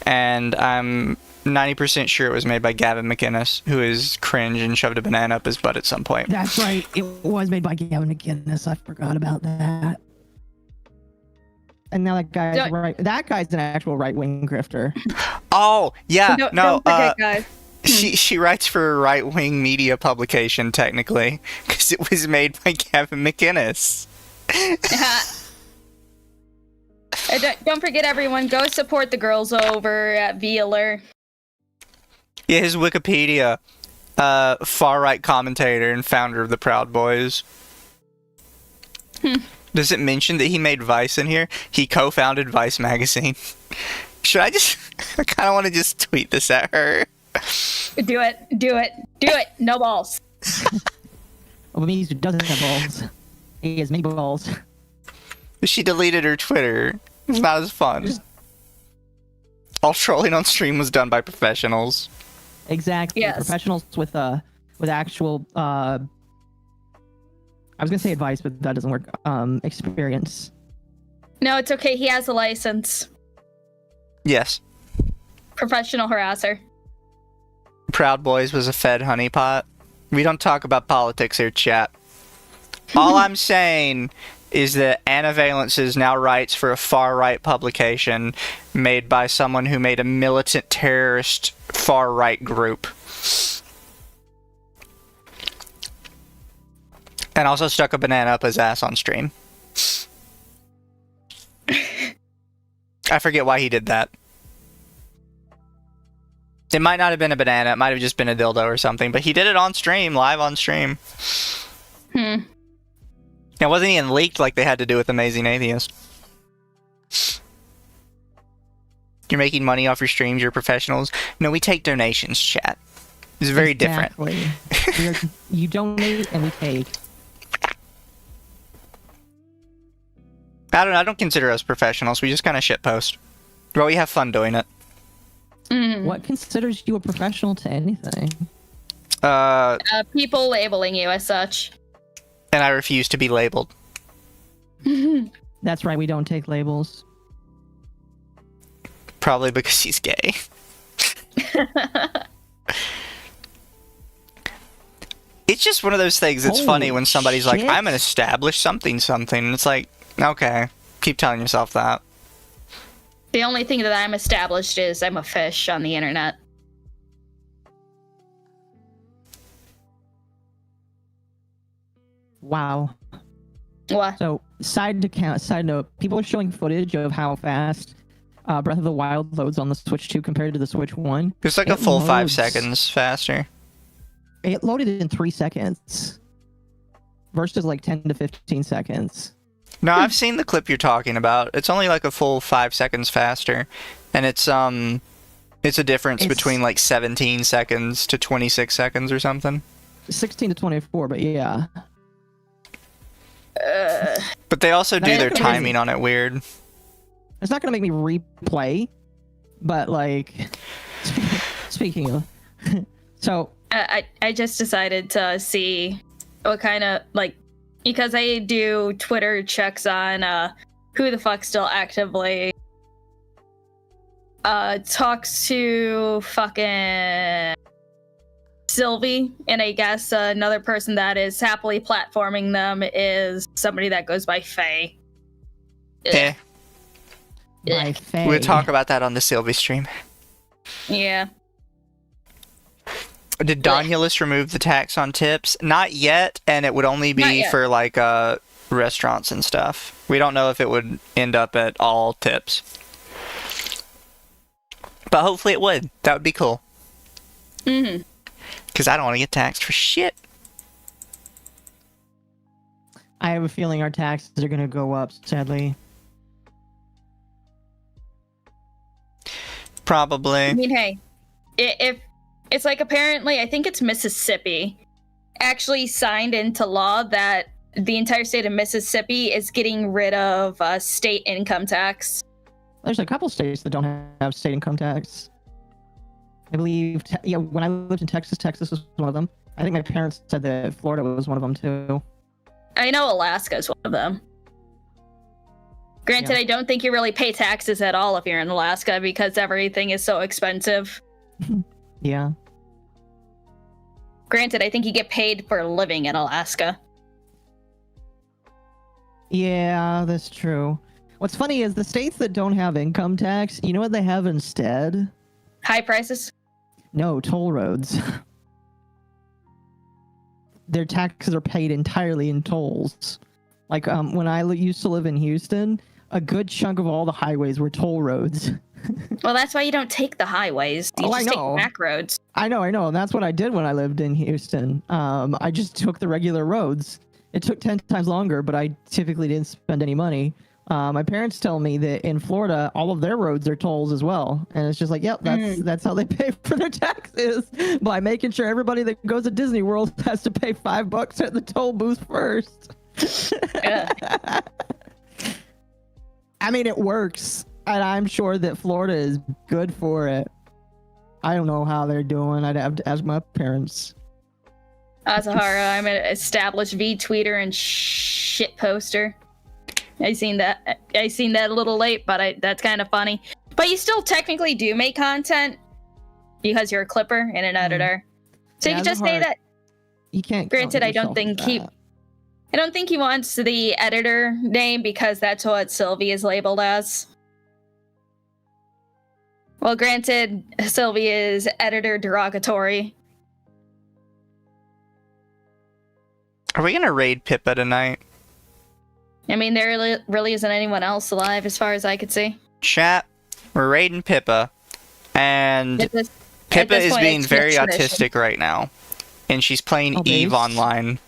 [SPEAKER 1] and I'm 90% sure it was made by Gavin McInnes, who is cringe and shoved a banana up his butt at some point.
[SPEAKER 2] That's right. It was made by Gavin McInnes. I forgot about that. And now that guy's right. That guy's an actual right-wing grifter.
[SPEAKER 1] Oh yeah,
[SPEAKER 3] don't forget, guys.
[SPEAKER 1] She writes for a right-wing media publication, technically, because it was made by Gavin McInnes.
[SPEAKER 3] Don't forget, everyone, go support the girls over at VAllure.
[SPEAKER 1] Yeah, his Wikipedia, far-right commentator and founder of the Proud Boys. Does it mention that he made Vice in here? He co-founded Vice magazine. Should I just... I kind of want to just tweet this at her.
[SPEAKER 3] Do it. No balls.
[SPEAKER 2] Oh, but Mizu doesn't have balls. He has many balls.
[SPEAKER 1] She deleted her Twitter. It's not as fun. All trolling on stream was done by professionals.
[SPEAKER 2] Exactly.
[SPEAKER 3] Yes.
[SPEAKER 2] Professionals with actual I was gonna say advice, but that doesn't work. Experience.
[SPEAKER 3] No, it's okay. He has a license.
[SPEAKER 1] Yes.
[SPEAKER 3] Professional harasser.
[SPEAKER 1] Proud Boys was a fed honeypot. We don't talk about politics here, chat. All I'm saying is that Anna Valences now writes for a far-right publication made by someone who made a militant terrorist far-right group. And also stuck a banana up his ass on stream. I forget why he did that. It might not have been a banana, it might have just been a dildo or something, but he did it on stream, live on stream. It wasn't even leaked like they had to do with Amazing Atheist. You're making money off your streams, you're professionals. No, we take donations, chat. It's very different.
[SPEAKER 2] You donate and we take.
[SPEAKER 1] I don't consider us professionals. We just kind of shitpost. But we have fun doing it.
[SPEAKER 2] What considers you a professional to anything?
[SPEAKER 3] People labeling you as such.
[SPEAKER 1] And I refuse to be labeled.
[SPEAKER 2] That's right, we don't take labels.
[SPEAKER 1] Probably because he's gay. It's just one of those things that's funny when somebody's like, I'm an established something. And it's like, okay, keep telling yourself that.
[SPEAKER 3] The only thing that I'm established is I'm a fish on the internet.
[SPEAKER 2] Wow.
[SPEAKER 3] What?
[SPEAKER 2] So, side note, people are showing footage of how fast Breath of the Wild loads on the Switch 2 compared to the Switch 1.
[SPEAKER 1] It's like a full 5 seconds faster.
[SPEAKER 2] It loaded in 3 seconds. Versus like 10 to 15 seconds.
[SPEAKER 1] No, I've seen the clip you're talking about. It's only like a full 5 seconds faster. And it's a difference between like 17 seconds to 26 seconds or something.
[SPEAKER 2] 16 to 24, but yeah.
[SPEAKER 1] But they also do their timing on it weird.
[SPEAKER 2] It's not gonna make me replay, but like, speaking of, so
[SPEAKER 3] I just decided to see what kind of like, because I do Twitter checks on who the fuck still actively talks to fucking Sylvie, and I guess another person that is happily platforming them is somebody that goes by Faye.
[SPEAKER 1] Eh.
[SPEAKER 2] by Faye.
[SPEAKER 1] We'll talk about that on the Sylvie stream.
[SPEAKER 3] Yeah.
[SPEAKER 1] Did Donulus remove the tax on tips? Not yet, and it would only be for like restaurants and stuff. We don't know if it would end up at all tips. But hopefully it would. That would be cool.
[SPEAKER 3] Mm-hmm.
[SPEAKER 1] Because I don't want to get taxed for shit.
[SPEAKER 2] I have a feeling our taxes are going to go up, sadly.
[SPEAKER 1] Probably.
[SPEAKER 3] I mean, hey, if it's like apparently, I think it's Mississippi, actually signed into law that the entire state of Mississippi is getting rid of state income tax.
[SPEAKER 2] There's a couple states that don't have state income tax. I believe, when I lived in Texas, Texas was one of them. I think my parents said that Florida was one of them too.
[SPEAKER 3] I know Alaska is one of them. Granted, I don't think you really pay taxes at all if you're in Alaska because everything is so expensive.
[SPEAKER 2] Yeah.
[SPEAKER 3] Granted, I think you get paid for living in Alaska.
[SPEAKER 2] Yeah, that's true. What's funny is the states that don't have income tax, you know what they have instead?
[SPEAKER 3] High prices?
[SPEAKER 2] No, toll roads. Their taxes are paid entirely in tolls. Like, when I used to live in Houston, a good chunk of all the highways were toll roads.
[SPEAKER 3] Well, that's why you don't take the highways. You just take back roads.
[SPEAKER 2] I know. And that's what I did when I lived in Houston. I just took the regular roads. It took 10 times longer, but I typically didn't spend any money. My parents tell me that in Florida, all of their roads are tolls as well, and it's just like, yep, that's how they pay for their taxes, by making sure everybody that goes to Disney World has to pay $5 at the toll booth first. I mean, it works, and I'm sure that Florida is good for it. I don't know how they're doing. I'd have to ask my parents.
[SPEAKER 3] Azahara, I'm an established VTweeter and shit poster. I seen that a little late, but that's kind of funny. But you still technically do make content because you're a clipper and an editor. So you can just say that.
[SPEAKER 2] You can't.
[SPEAKER 3] Granted, I don't think he wants the editor name because that's what Sylvie is labeled as. Well, granted, Sylvie is editor derogatory.
[SPEAKER 1] Are we gonna raid Pippa tonight?
[SPEAKER 3] I mean, there really isn't anyone else alive as far as I could see.
[SPEAKER 1] Chat, we're raiding Pippa, and Pippa is being very autistic right now, and she's playing Eve online.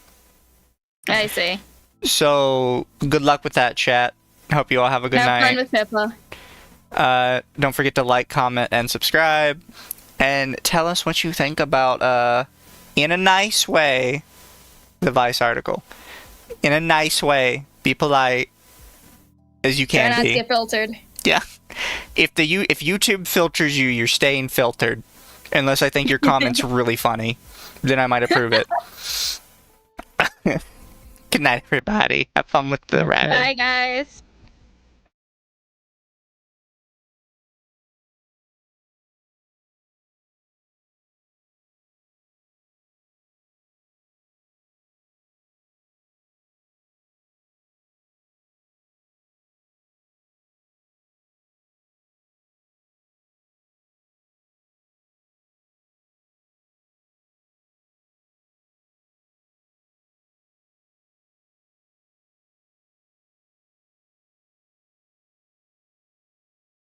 [SPEAKER 3] I see.
[SPEAKER 1] So, good luck with that, chat. Hope you all have a good night.
[SPEAKER 3] Have fun with Pippa.
[SPEAKER 1] Don't forget to like, comment, and subscribe, and tell us what you think about, in a nice way, the Vice article. In a nice way. Be polite as you can.
[SPEAKER 3] Try not to get filtered.
[SPEAKER 1] Yeah. If YouTube filters you, you're staying filtered. Unless I think your comment's really funny. Then I might approve it. Good night, everybody. Have fun with the rabbit.
[SPEAKER 3] Bye, guys.